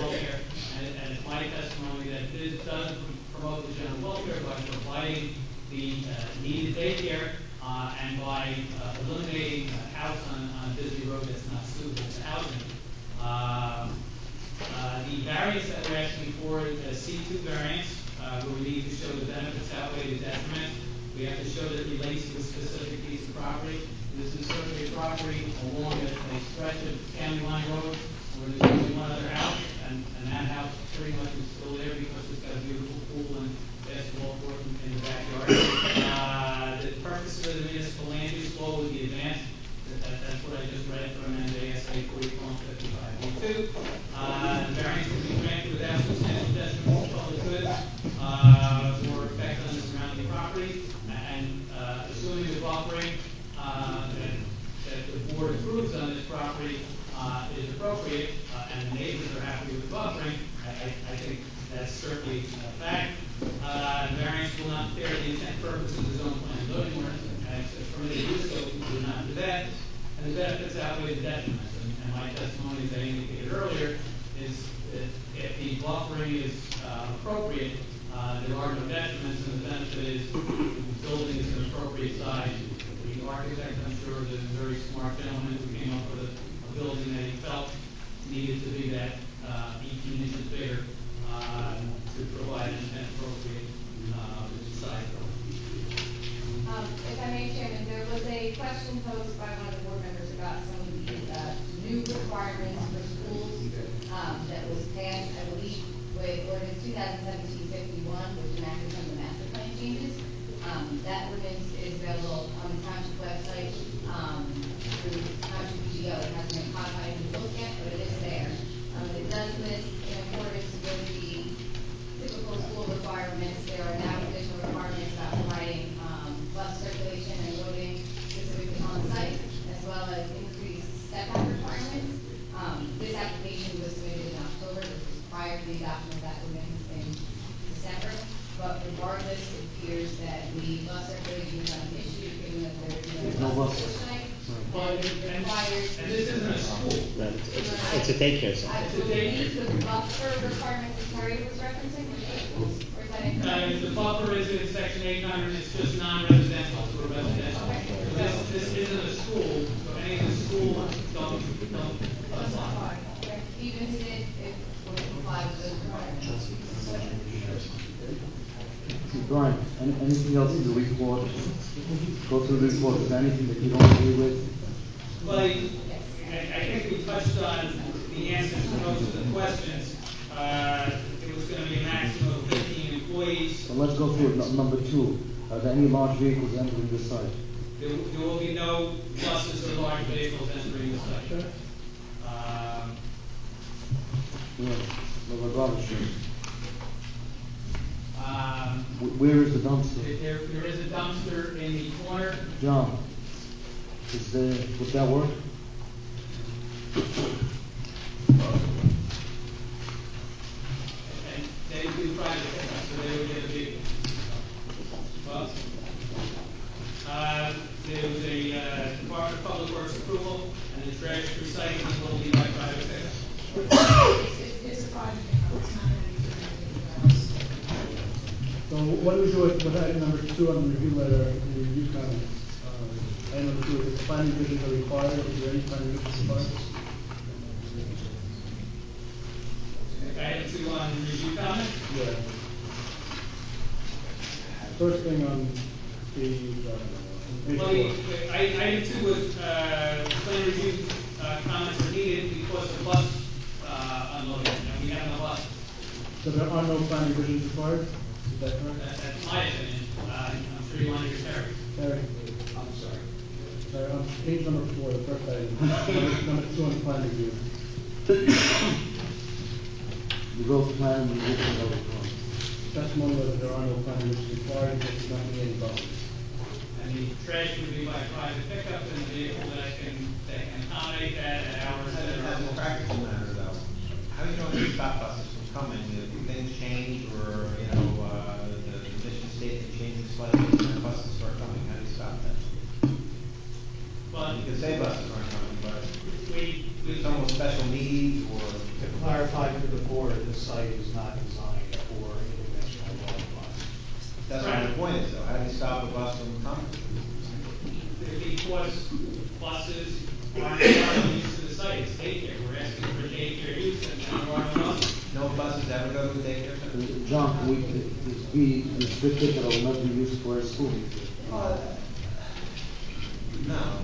welfare. And it's my testimony that this does promote the general welfare by providing the needed daycare and by eliminating a house on a busy road that's not suitable to housing. The variance that we're asking for is a C2 variance, where we need to show the benefits outweigh the detriment. We have to show that it relates to a specific piece of property. This is certainly a property along a stretch of County Line Road where there's only one other house, and that house pretty much is still there because it's got a beautiful pool and basketball court in the backyard. The purpose of the municipal land use law would be advanced. That's what I just read from NJSA 40:55 D2. The variance can be granted without substantial detriment to public good or effect on the surrounding property, and assuming the buffering that the board approves on this property is appropriate, and the neighbors are happy with the buffering, I think that's certainly a fact. Variance will not impair the intent purposes of the zone plan and zoning ordinance, and it's permitted use, so we will not do that. And the benefits outweigh the detriments. And my testimony, as I indicated earlier, is that if the buffering is appropriate, there are no detriments, and the benefit is the building is an appropriate size. The architect, I'm sure, is a very smart gentleman who came up with a building that he felt needed to be that 18 inches bigger to provide an appropriate size. If I may, Chairman, there was a question posed by one of the board members about some of the new requirements for schools that was passed, I believe, with ordinance 2017-51, which enacted some of the master plan changes. That ordinance is available on the township website through township PGO. It hasn't been codified in the book yet, but it is there. It does list in accordance with the typical school requirements. There are now additional requirements about providing bus circulation and loading specifically on site, as well as increased step back requirements. This application was submitted in October. This was prior to the adoption of that ordinance in December. But regardless, it appears that the bus circulation is not an issue, given that there's no bus site. And it requires. And this isn't a school. No, it's a daycare center. I believe the buffer requirements that Terry was referencing were schools, or is that incorrect? The buffer is in section 800, it's just non-residential to a residential. This isn't a school, so any of the schools don't apply. Even if it would comply with those requirements. Brian, anything else in the report? Go through the report. Is there anything that you don't agree with? Well, I think we touched on the answers to most of the questions. It was going to be a maximum of 15 employees. So let's go through number 2. Are there any large vehicles entering the site? There will be no buses or large vehicles entering the site. No garbage. Where is the dumpster? There is a dumpster in the corner. John, would that work? And they do private pickup, so they would get a big bus. There was a Department of Public Works approval, and the trash recycling will be by private pickup. It's a private pickup, it's not anything else. So what item number 2 on the review letter, the review comments? Item number 2, is the planning visions are required, is there any planning visions required? Item 2 on review comments? Yeah. First thing on page Well, 4. item 2 was, plan review comments are needed because the bus unloaded, and we have no bus. So there are no planning visions required? Is that correct? That's my opinion. I'm sure you want to hear Terry. Terry? I'm sorry. Sorry, on page number 4, the first item, number 2 on the plan review. You go to plan and you get to the report. Testimony was that there are no planning visions required, there's not any buses. And the trash would be by private pickup in the vehicle that can accommodate that at hours that As a are. practical matter though, how do you know if stop buses from coming? If things change or, the mission statement changes slightly and buses start coming, how do you stop that? But You can say buses aren't coming, but we someone with special needs or. To clarify to the board, the site is not designed for intervention of bus. That's what my point is though, how do you stop a bus from coming? because buses aren't used to the site, it's daycare. We're asking for daycare use and there are no buses. No buses ever go to a daycare center? John, we be restricted that will not be used for a school. No.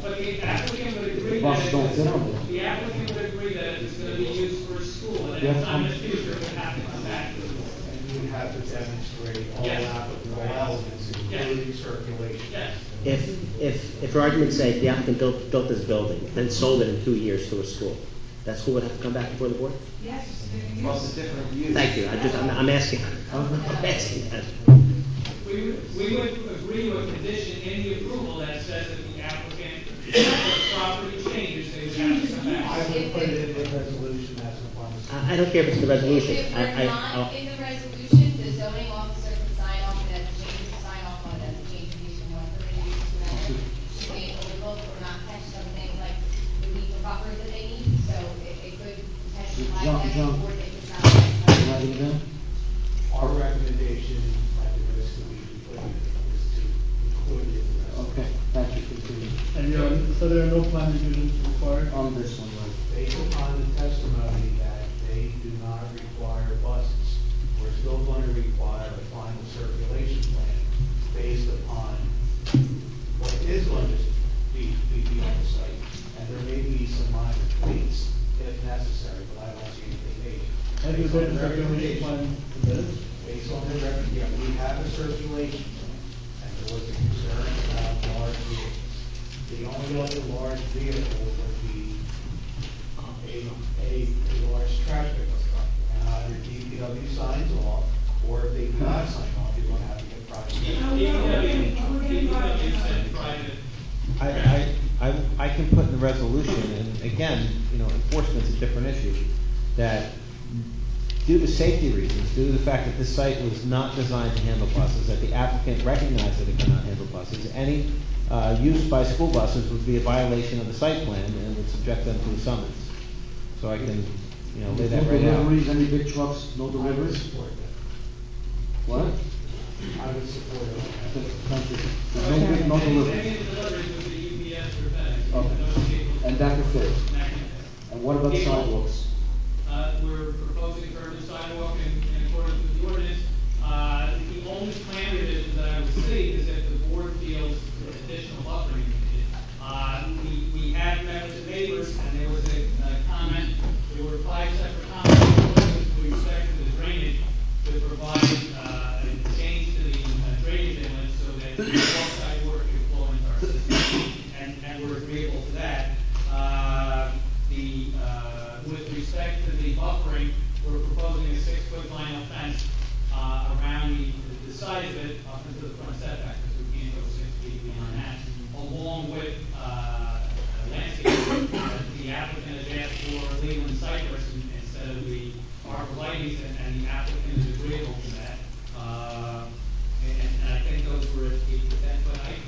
But the applicant would agree The buses don't fit on there. the applicant would agree that it's going to be used for a school, and at time in the future, it would have to come back to the board. And you would have to demonstrate all applicable elements, including circulation. Yes. If for argument's sake, the applicant built this building, then sold it in 2 years to a school, that school would have to come back before the board? Yes. Well, it's a different use. Thank you, I'm asking, I'm asking that. We would agree to a condition in the approval that says that the applicant, if the property changes, they would have to come back. I would put it in the resolution as a part of. I don't care if it's the resolution. If we're not in the resolution, the zoning officer can sign off, and as a change, sign off on it as a change of use from one permitted use to another. Should be overlooked or not catch something like the need for buffers that they need, so it could potentially bypass the board, they could not. Writing down? Our recommendation at the risk that we can put in is to include it in the resolution. Okay, thank you, continue. And so there are no plan revisions required? On this one, right? based upon the testimony that they do not require buses, we're still going to require a final circulation plan based upon what is going to be on the site. And there may be some minor tweaks if necessary, but I don't see anything major. And is there a circulation plan submitted? Based on the record, yeah, we have a circulation plan, and there was a concern about large vehicles. The only other large vehicle would be a large trash pickup truck. And either DPW signs off, or if they do not sign off, you're going to have to get private. I can put in the resolution, and again, enforcement's a different issue, that due to safety reasons, due to the fact that this site was not designed to handle buses, that the applicant recognized that it cannot handle buses, any use by school buses would be a violation of the site plan and would subject them to a summons. So I can, lay that No right out. deliveries, any big trucks, no I would deliveries? support that. What? I would support it. Thank you. There's no deliveries. Any of the deliveries would be UPS or FedEx. Okay. No vehicles. And that can fit. And what about Vehicles. sidewalks? We're proposing curb and sidewalk in accordance with the ordinance. The only plan that I would see is if the board feels additional buffering is needed. We have met with the neighbors, and there was a comment, there were 5 separate comments with respect to the drainage to provide a change to the drainage inlet so that all side water could flow into our system. And we're agreeable to that. With respect to the buffering, we're proposing a 6-foot vinyl fence around the side of it up into the front setback, because we can't go 6 feet beyond that, along with landscaping. The applicant has asked for Leland cypress instead of the arborvitaes, and the applicant is agreeable to that. And I think those were at 8 to 10 foot height.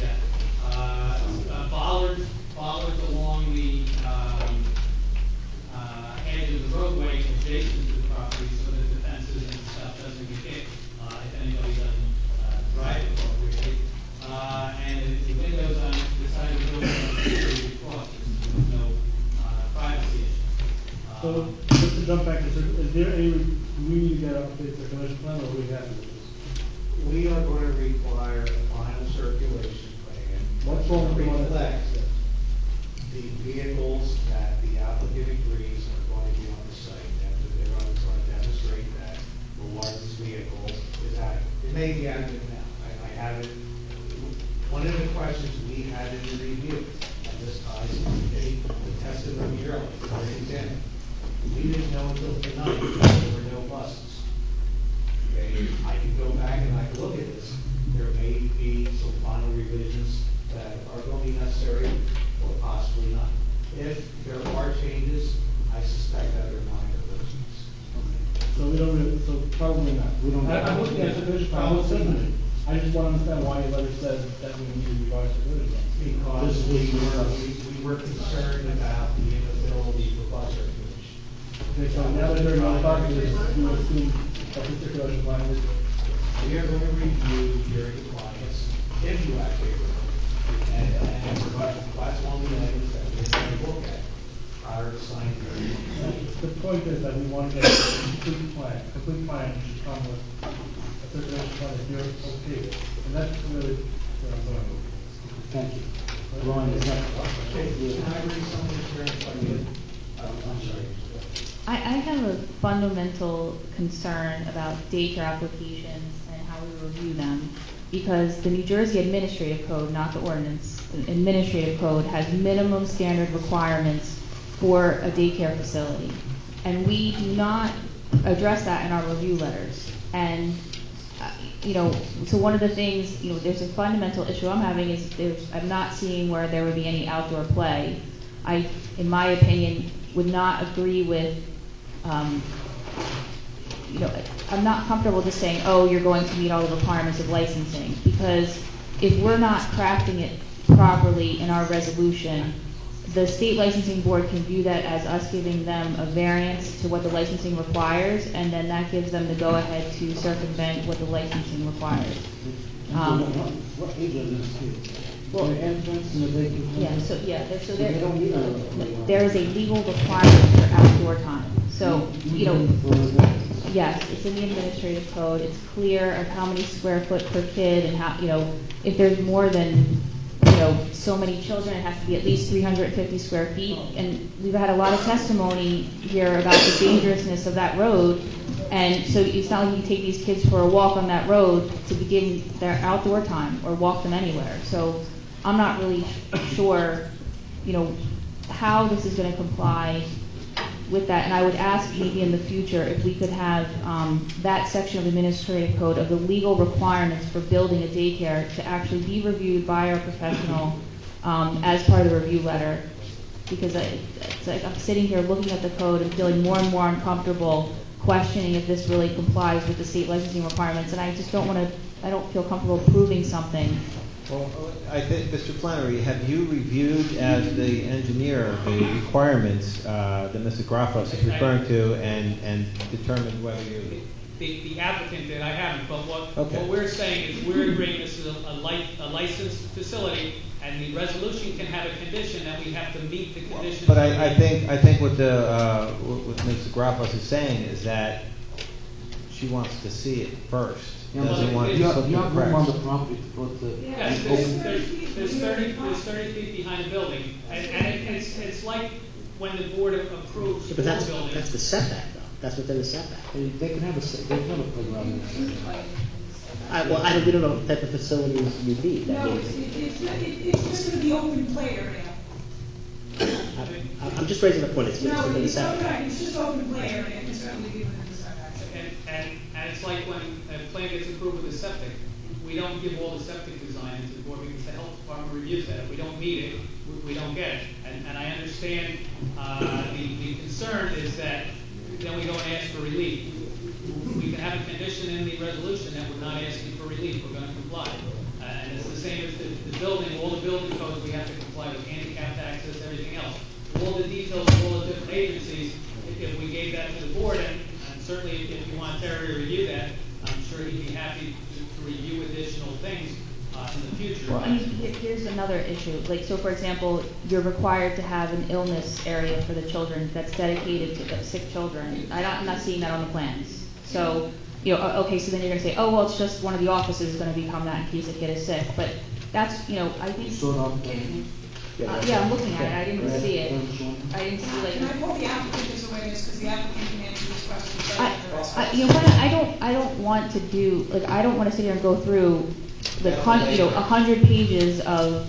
Yeah. Bollards along the edge of the roadway adjacent to the property, so that the fences and stuff doesn't get hit if anybody doesn't drive appropriately. And the windows on the side of the building are security crossed. There's no privacy issues. So, just to jump back, is there any, do we need to get an update circulation plan, or are we happy with this? We are going to require a final circulation plan. What's wrong with the one Reflect the vehicles that the applicant agrees are going to be on the site, and that they're going to demonstrate that the largest vehicle is adequate. It may be adequate now. I haven't, one of the questions we had in the review, and this ties into the testimony earlier, for example, we didn't know until tonight that there were no buses. Okay, I can go back and I can look at this. There may be some final revisions that are going to be necessary, or possibly not. If there are changes, I suspect that they're minor revisions. So we don't really, so probably not. We don't- I'm looking at circulation plan, I'm listening. I just want to understand why your letter says that we need to revise circulation plan. Because we were concerned about the inability for bus circulation. Okay, so now that they're not talking to this, you assume that the circulation plan is. We are going to review your compliance if you actually agree. And that's one of the items that we're going to look at prior to signing. The point is that we want to get a complete plan should come with a circulation plan if you're okay with it. And that's really what I'm going with. Thank you. Ron, is that? Okay, can I read some of the experience I did? I'm sorry. I have a fundamental concern about daycare applications and how we review them, because the New Jersey Administrative Code, not the ordinance, the Administrative Code has minimum standard requirements for a daycare facility. And we do not address that in our review letters. And, so one of the things, there's a fundamental issue I'm having is I'm not seeing where there would be any outdoor play. I, in my opinion, would not agree with, I'm not comfortable just saying, oh, you're going to meet all the requirements of licensing, because if we're not crafting it properly in our resolution, the state licensing board can view that as us giving them a variance to what the licensing requires, and then that gives them the go-ahead to circumvent what the licensing requires. What age are these kids? Well, Their entrance and the vacant. Yeah, so They don't need a. there is a legal requirement for outdoor time. So, For yes, it's in the administrative code. It's clear of how many square foot per kid and how, if there's more than, so many children, it has to be at least 350 square feet. And we've had a lot of testimony here about the dangerousness of that road. And so it's not like you take these kids for a walk on that road to begin their outdoor time or walk them anywhere. So I'm not really sure, how this is going to comply with that. And I would ask maybe in the future if we could have that section of the administrative code of the legal requirements for building a daycare to actually be reviewed by our professional as part of the review letter. Because it's like I'm sitting here looking at the code and feeling more and more uncomfortable questioning if this really complies with the state licensing requirements. And I just don't feel comfortable approving something. Well, I think, Mr. Flannery, have you reviewed as the engineer the requirements that Mr. Grafos is referring to and determined whether you... The applicant did, I haven't, but what we're saying is we're agreeing this is a licensed facility, and the resolution can have a condition that we have to meet the conditions. But I think what Mr. Grafos is saying is that she wants to see it first. Doesn't want to slip you the have room on cracks. the property to put the. Yes, there's 30 feet behind the building, and it's like when the board approves But the building. that's the setback, though. That's within the setback. They can have a playground. We don't know what type of facilities you need. No, it's just going to be open play area. I'm just raising the point. It's No, within the it's setback. okay, it's just open play area, it's going to be within the setback. And it's like when a plan gets approved with a septic, we don't give all the septic design to the board because the health department reviews that. If we don't meet it, we don't get it. And I understand the concern is that then we go and ask for relief. We can have a condition in the resolution that we're not asking for relief, we're going to comply. And it's the same as the building, all the building codes, we have to comply with handicapped access, everything else. All the details of all the different agencies, if we gave that to the board, and certainly if you want Terry to review that, I'm sure he'd be happy to review additional things in the future. Well, I mean, here's another issue. Like, so for example, you're required to have an illness area for the children that's dedicated to sick children. I'm not seeing that on the plans. So, okay, so then you're going to say, oh, well, it's just one of the offices is going to become that in case a kid is sick. But that's, I think. Yeah, I'm looking at it. I didn't see it. I didn't see like. Can I pull the applicant as a witness because the applicant can answer this question I don't want to do I don't want to sit here and go through 100 pages of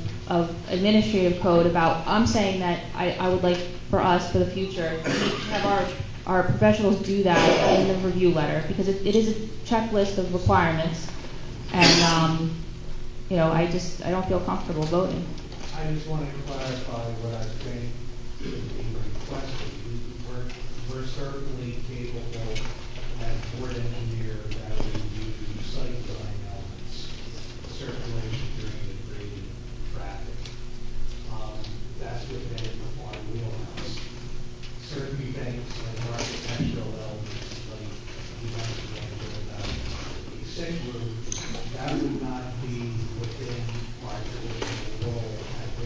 administrative code about. I'm saying that I would like for us for the future to have our professionals do that in the review letter because it is a checklist of requirements, and I don't feel comfortable voting. I just wanted to clarify what I think should be requested. We're certainly capable as board engineer that we review site design elements, circulation during the grading traffic. That's within our wheelhouse. Certain things like architectural elements, like you mentioned about the sick room, that would not be within our traditional role.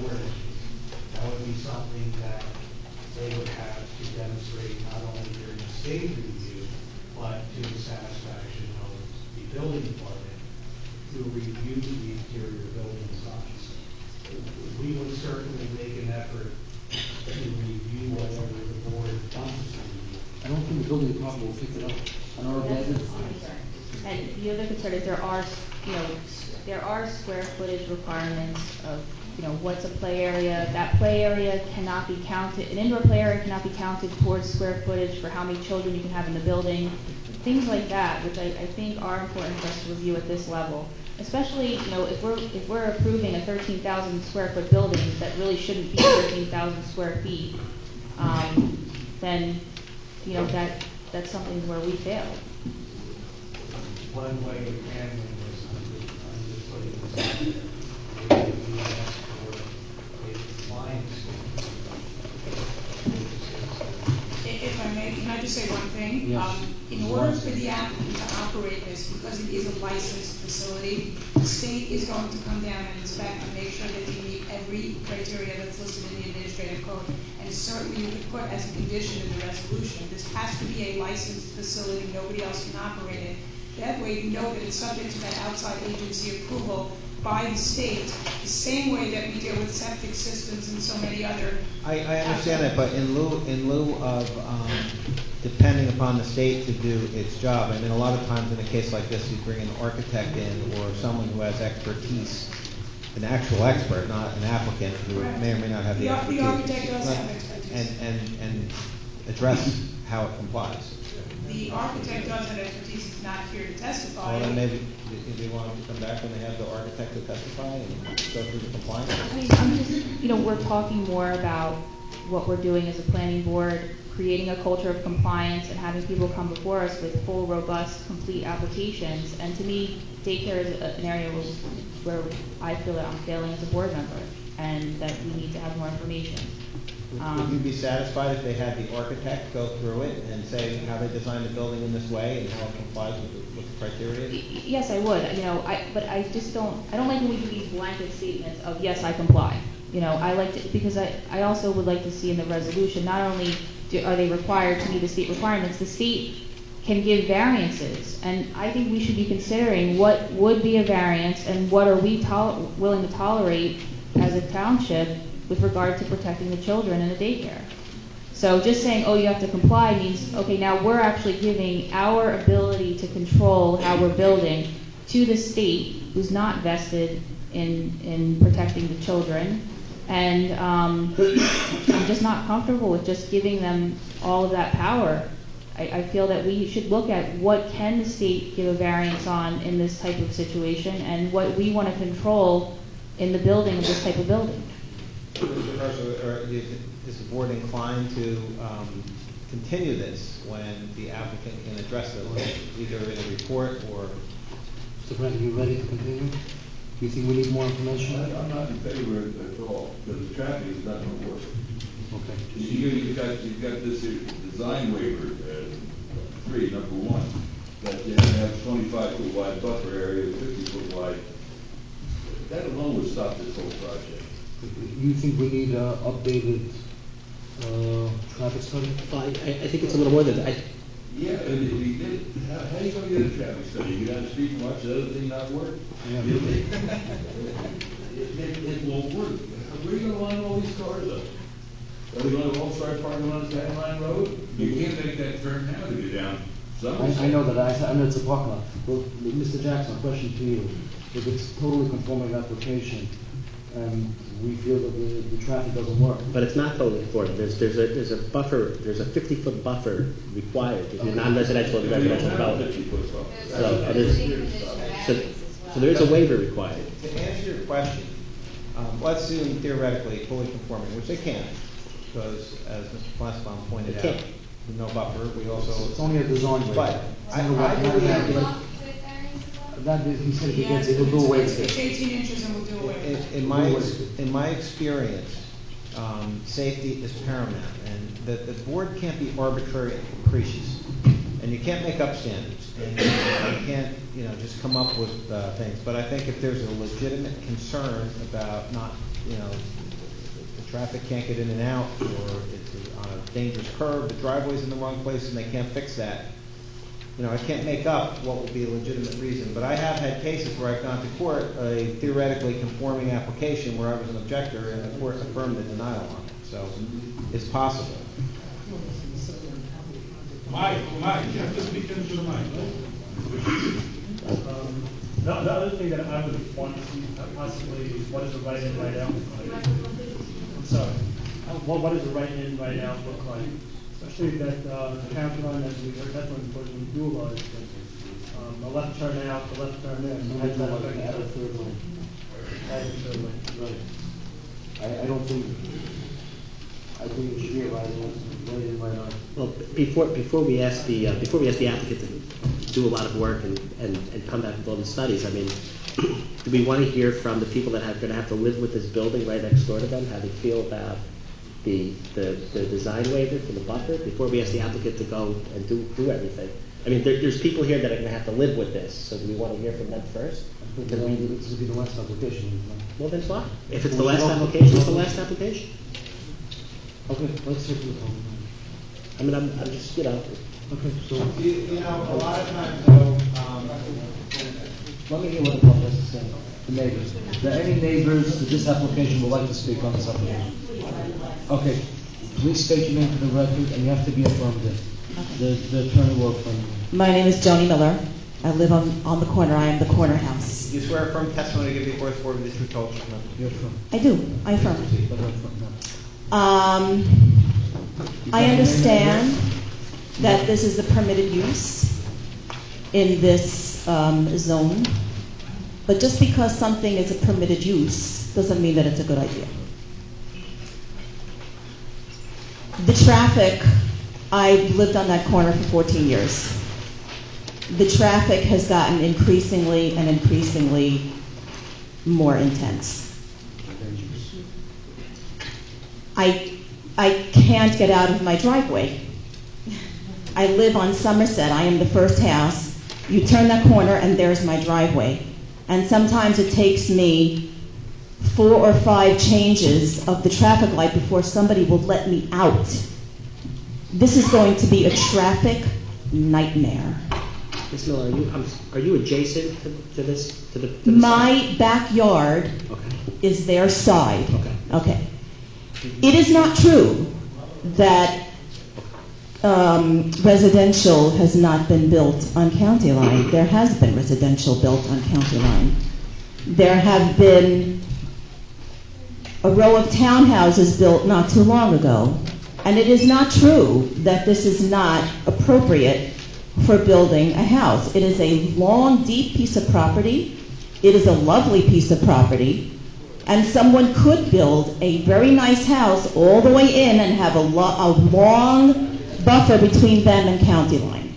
That would be something that they would have to demonstrate not only during the stage review, but to the satisfaction of the building department to review the interior building designs. We would certainly make an effort to review whatever the board wants us to review. I don't think the building department will pick it up. And the other concern is there are square footage requirements of what's a play area. That play area cannot be counted. An indoor play area cannot be counted towards square footage for how many children you can have in the building. Things like that, which I think are important for us to review at this level. Especially, if we're approving a 13,000 square foot building that really shouldn't be 13,000 square feet, then that's something where we fail. One way of handling this, I'm just putting this out there. Maybe we ask for a compliance. If I may, can I just say one thing? Yes. In order for the applicant to operate this, because it is a licensed facility, the state is going to come down and inspect and make sure that they meet every criteria that's listed in the administrative code. And certainly you could put as a condition in the resolution, this has to be a licensed facility, nobody else can operate it. That way you know that it's subject to that outside agency approval by the state, the same way that we deal with septic systems and so many other. I understand that, but in lieu of depending upon the state to do its job, I mean, a lot of times in a case like this, you bring an architect in or someone who has expertise, an actual expert, not an applicant who may or may not have the expertise. The architect does have expertise. And address how it complies. The architect does have expertise, he's not here to testify. Well, then maybe they want them to come back when they have the architect to testify and go through the compliance. I mean, I'm just, we're talking more about what we're doing as a planning board, creating a culture of compliance and having people come before us with full, robust, complete applications. And to me, daycare is an area where I feel that I'm failing as a board member and that we need to have more information. Would you be satisfied if they had the architect go through it and say how they designed the building in this way and how it complies with the criteria? Yes, I would. But I just don't like when we do these blanket statements of yes, I comply. I like to, because I also would like to see in the resolution not only are they required to meet the state requirements, the state can give variances, and I think we should be considering what would be a variance and what are we willing to tolerate as a township with regard to protecting the children in the daycare. So just saying, oh, you have to comply means, okay, now we're actually giving our ability to control how we're building to the state, who's not vested in protecting the children. And I'm just not comfortable with just giving them all of that power. I feel that we should look at what can the state give a variance on in this type of situation and what we want to control in the building of this type of building. Is the board inclined to continue this when the applicant can address those, either in a report or? Mr. President, you ready to continue? Do you think we need more information? I'm not in favor of it at all, because the traffic is not going to work. Okay. You've got this design waiver, number one, that you have to have 25-foot wide buffer area, 50-foot wide. That alone would stop this whole project. You think we need an updated traffic study? I think it's a little more than that. Yeah, and if we did, how are you going to get a traffic study? You got to speak much, the other thing not work? Yeah. It won't work. Where are you going to line all these cars up? Are they going to all start parking on Sand Line Road? You can't make that turn now to get down. I know that. I know it's a parking lot. Well, Mr. Jackson, question to you. If it's totally conforming application, and we feel that the traffic doesn't work. But it's not totally conforming. There's a buffer. There's a 50-foot buffer required if you're non-residential and residential development. So there is a waiver required. To answer your question, let's assume theoretically fully conforming, which they can, because as Mr. Flassbaum pointed out, with no buffer, we also. It's only a design waiver. But I believe. That he said he will do away with it. It's 18 inches and we'll do away with it. In my experience, safety is paramount, and the board can't be arbitrary and capricious, and you can't make up standards, and you can't just come up with things. But I think if there's a legitimate concern about not the traffic can't get in and out, or it's on a dangerous curve, the driveway's in the wrong place, and they can't fix that. I can't make up what would be a legitimate reason, but I have had cases where I've gone to court, a theoretically conforming application where I was an objector, and the court affirmed the denial on it. So it's possible. Mike, you have to speak into the mic. The other thing that I would want to see possibly is what is the right in, right out look like? I'm sorry. What does the right in, right out look like? Especially that county line, as we heard, that's one important we do a lot of things. A left turn out, the left turn in. Add a third lane. Add a third lane. Right. I think it should be a right in, right out. Well, before we ask the applicant to do a lot of work and come back with all these studies, I mean, do we want to hear from the people that are going to have to live with this building right next door to them, how they feel about the design waiver for the buffer before we ask the applicant to go and do everything? I mean, there's people here that are gonna have to live with this, so do we wanna hear from them first? This will be the last application. Well, then fine. If it's the last application, it's the last application. Okay, let's take the public. I mean, I'm just, you know. Okay, so. You know, a lot of times though, Let me hear what the public has to say. The neighbors. Are there any neighbors to this application would like to speak on this application? Okay, please state your name for the record, and you have to be affirmative. The attorney will affirm you. My name is Joni Miller. I live on the corner. I am the corner house. you swear affirm testimony to give before this board with the truth, whole truth, nothing. You affirm. I do. I affirm. No. I understand that this is the permitted use in this zone, but just because something is a permitted use doesn't mean that it's a good idea. The traffic, I've lived on that corner for 14 years. The traffic has gotten increasingly and increasingly more intense. I can't get out of my driveway. I live on Somerset. I am the first house. You turn that corner and there's my driveway. And sometimes it takes me 4 or 5 changes of the traffic light before somebody will let me out. This is going to be a traffic nightmare. Ms. Miller, are you adjacent to this? To the My side? backyard Okay. is their side. Okay. Okay. It is not true that residential has not been built on County Line. There has been residential built on County Line. There have been a row of townhouses built not too long ago. And it is not true that this is not appropriate for building a house. It is a long, deep piece of property. It is a lovely piece of property. And someone could build a very nice house all the way in and have a long buffer between them and County Line.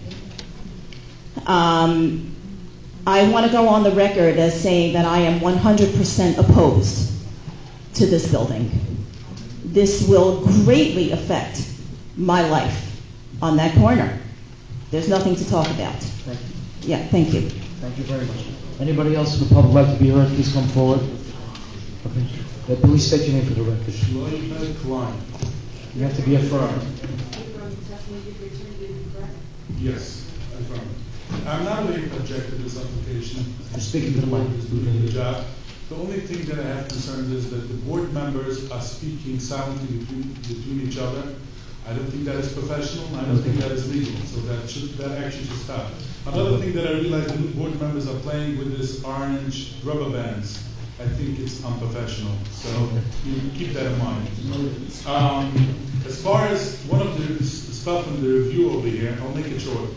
I want to go on the record as saying that I am 100% opposed to this building. This will greatly affect my life on that corner. There's nothing to talk about. Thank you. Yeah, thank you. Thank you very much. Anybody else in the public like to be heard, please come forward. Okay. Please state your name for the record. Shloimeh Klein. You have to be affirmed. Yes, affirm. I'm not going to object to this application. You're speaking to the mic. Is doing the job. The only thing that I have concerns is that the board members are speaking silently between each other. I don't think that is professional. I don't think that is legal. So that actually should stop. Another thing that I realize the new board members are playing with this orange rubber bands. I think it's unprofessional. So you keep that in mind. As far as one of the stuff in the review over here, I'll make it short.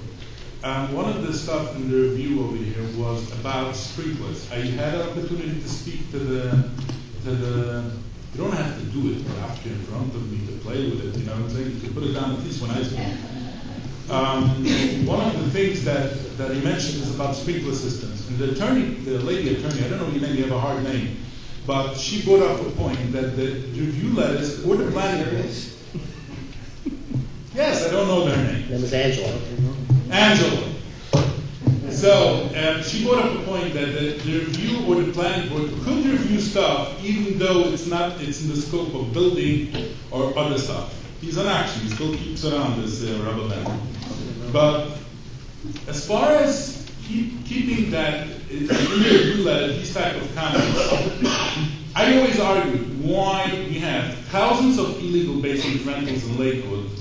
One of the stuff in the review over here was about sprinklers. I had an opportunity to speak to the. You don't have to do it after in front of me to play with it. You know what I'm saying? You can put it down at least when I speak. One of the things that he mentioned is about sprinkler systems. And the lady attorney, I don't know your name, you have a hard name, but she brought up a point that the review letters or the planning board. Yes, I don't know their name. Her name is Angela. Angela. So she brought up a point that the review or the planning board could review stuff even though it's in the scope of building or other stuff. He's an action, he still keeps around this rubber band. But as far as keeping that in the review letter, these type of comments, I always argue why we have thousands of illegal basement rentals in Lakewood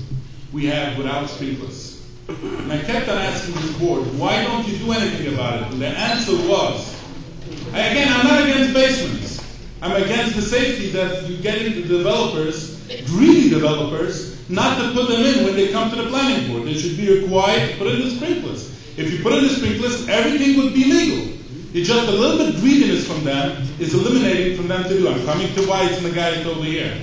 we have without sprinklers. And I kept on asking the board, why don't you do anything about it? And the answer was, again, I'm not against basements. I'm against the safety that you get into developers, greedy developers, not to put them in when they come to the planning board. They should be required to put in the sprinklers. If you put in the sprinklers, everything would be legal. It's just a little bit greediness from them is eliminating from them to do. I'm coming to why it's in the guidance over here.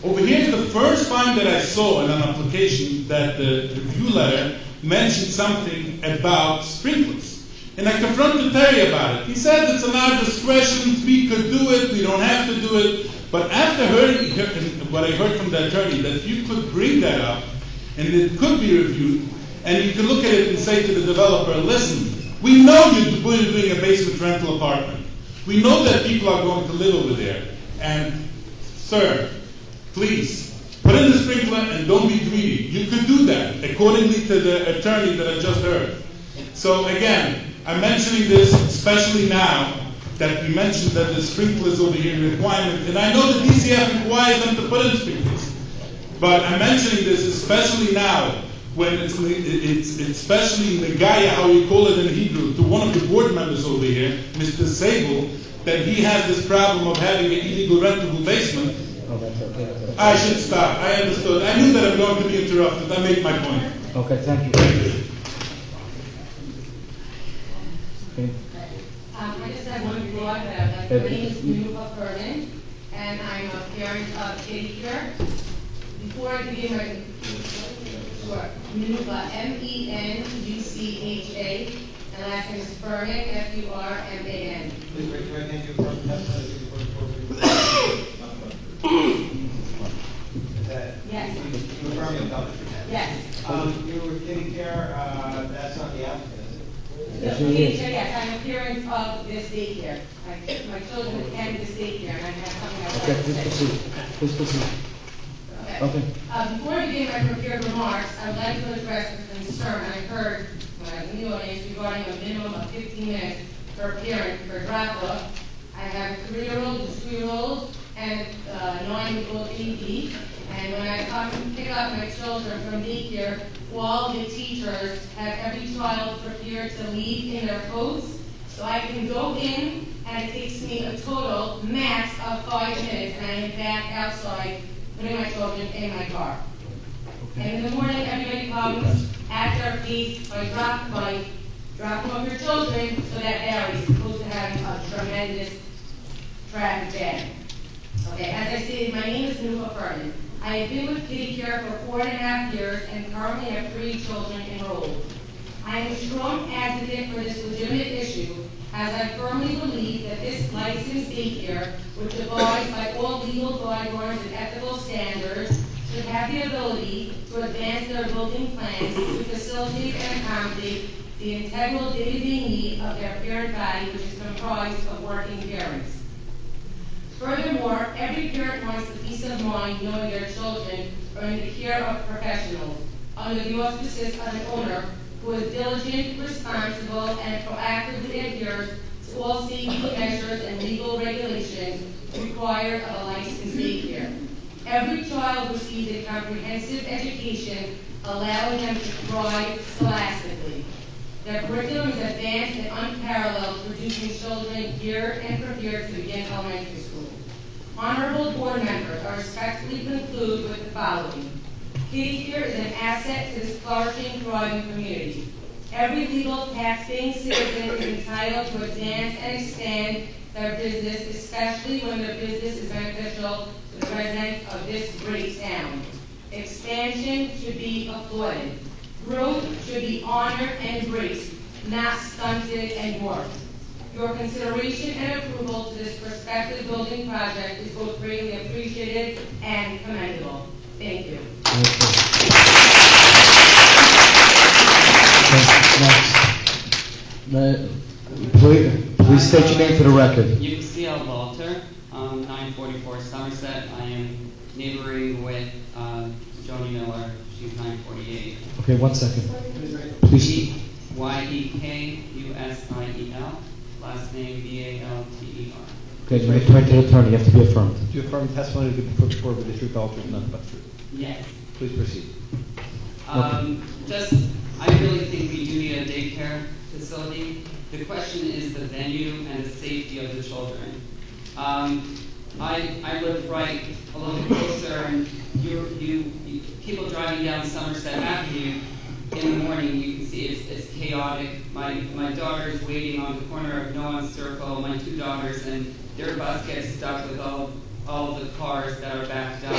Over here is the first time that I saw in an application that the review letter mentioned something about sprinklers. And I confronted Terry about it. He said it's in our discretion, we could do it, we don't have to do it. But after hearing what I heard from the attorney, that you could bring that up and it could be reviewed, And you can look at it and say to the developer, listen, we know you're doing a basement rental apartment. We know that people are going to live over there. And, sir, please, put in the sprinkler and don't be greedy. You could do that, accordingly to the attorney that I just heard. So again, I'm mentioning this especially now that we mentioned that the sprinklers over here are requirement, and I know the DCF requires them to put in sprinklers. But I'm mentioning this especially now when it's especially Negaya, how you call it in Hebrew, to one of the board members over here, Mr. Sable, that he has this problem of having an illegal rentable basement. Oh, that's okay. I should stop. I understood. I knew that I'm going to be interrupted. I made my point. Okay, thank you. Okay. I just have one thought about that. My name is Nuva Furman, and I'm a parent of Kitty here. Before I begin my Menucha, M-E-N-U-C-H-A, and last name is Furman, F-U-R-M-A-N. Please raise your right hand. You affirm the testimony you Yes. You affirm you'll tell the truth? Yes. You were Kitty Care, that's not the applicant, is it? Yes, I'm a parent of this daycare. My children attend this daycare, and I have something I would like to say. Please proceed. Okay. Before I begin my prepared remarks, I would like to address the concern I heard when I was in the audience regarding a minimum of 15 minutes per parent per drop-off. I have a 3-year-old, a 2-year-old, and a 9-year-old AD. And when I come to pick up my children from daycare, all the teachers have every child prepared to leave in their coats. So I can go in, and it takes me a total max of 5 minutes, and I am back outside putting my children in my car. And in the morning, everybody comes at their pace by dropping off your children, so that varies. It's supposed to have a tremendous traffic jam. Okay, as I stated, my name is Nuva Furman. I have been with Kitty Care for 4.5 years and currently have 3 children enrolled. I am a strong advocate for this legitimate issue, as I firmly believe that this licensed daycare, which abides by all legal guidelines and ethical standards, should have the ability to advance their building plans to facilitate and accommodate the integral day-to-day need of their parent body, which is comprised of working parents. Furthermore, every parent wants the peace of mind knowing their children are in the care of professionals, under the auspices of an owner who is diligent, responsible, and proactively adheres to all safety measures and legal regulations required of a licensed daycare. Every child receives a comprehensive education, allowing them to thrive scholastically. Their curriculum is advanced and unparalleled, producing children geared and prepared to begin elementary school. Honorable board members, I respectfully conclude with the following. Kitty Care is an asset to this flourishing, thriving community. Every legal tax-paying citizen is entitled to advance and expand their business, especially when their business is beneficial to the residents of this great town. Expansion should be applauded. Growth should be honored and embraced, not stunted and dwarfed. Your consideration and approval to this prospective building project is both greatly appreciated and commendable. Thank you. Please state your name for the record. UCL Walter, 944 Somerset. I am neighboring with Joni Miller. She's 948. Okay, 1 second. Please. YEKUSIEL. Last name BALTER. Okay, you're referring to the attorney. You have to be affirmed. Do you affirm the testimony to be put forward with the truth, the whole truth, nothing but the truth? Yes. Please proceed. I really think we do need a daycare facility. The question is the venue and the safety of the children. I live right a little closer, and people driving down Somerset Avenue in the morning, you can see it's chaotic. My daughter's waiting on the corner of Noah's Circle, my 2 daughters, and their bus gets stuck with all the cars that are backed up.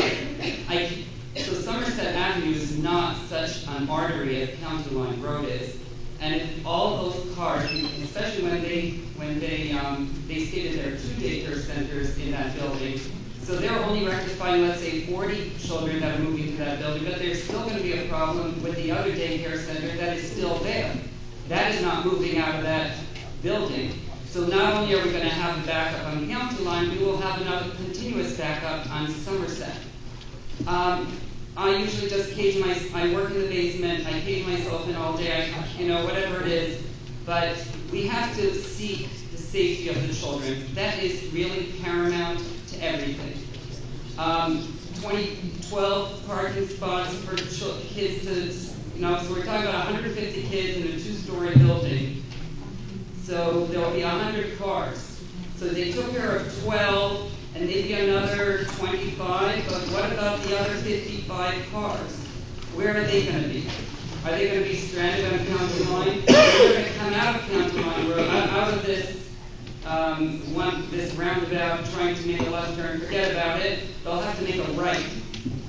So Somerset Avenue is not such an artery as County Line Road is. And if all those cars, especially when they stated there are 2 daycare centers in that building, So they're only rectifying, let's say, 40 children that are moving to that building, but there's still going to be a problem with the other daycare center that is still there. That is not moving out of that building. So not only are we going to have a backup on the county line, we will have another continuous backup on Somerset. I usually just I work in the basement, I cage myself in all day, whatever it is, but we have to seek the safety of the children. That is really paramount to everything. 12 parking spots for kids to, so we're talking about 150 kids in a 2-story building. So there will be 100 cars. So they took care of 12 and maybe another 25, but what about the other 55 cars? Where are they going to be? Are they going to be stranded on County Line? They're going to come out of County Line Road, out of this this roundabout, trying to make a left turn, forget about it. They'll have to make a right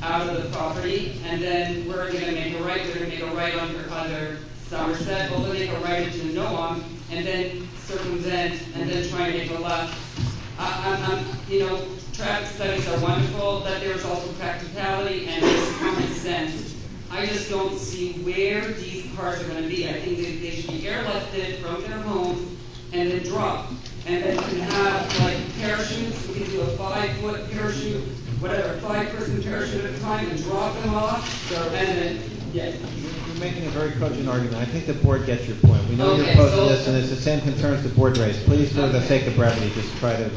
out of the property, and then where are they going to make a right? They're going to make a right on either Somerset, or they'll make a right into Noam, and then circumvent, and then try and make a left. Traffic studies are wonderful, but there is also practicality and there's common sense. I just don't see where these cars are going to be. I think they should be airlifted from their homes and then dropped. And then you can have like parachutes. We can do a 5-foot parachute, whatever, 5-person parachute at a time, and drop them off. And then, yes. You're making a very cogent argument. I think the board gets your point. We know you're opposed to this, and it's the same concerns the board raised. Please, for the sake of brevity, just try to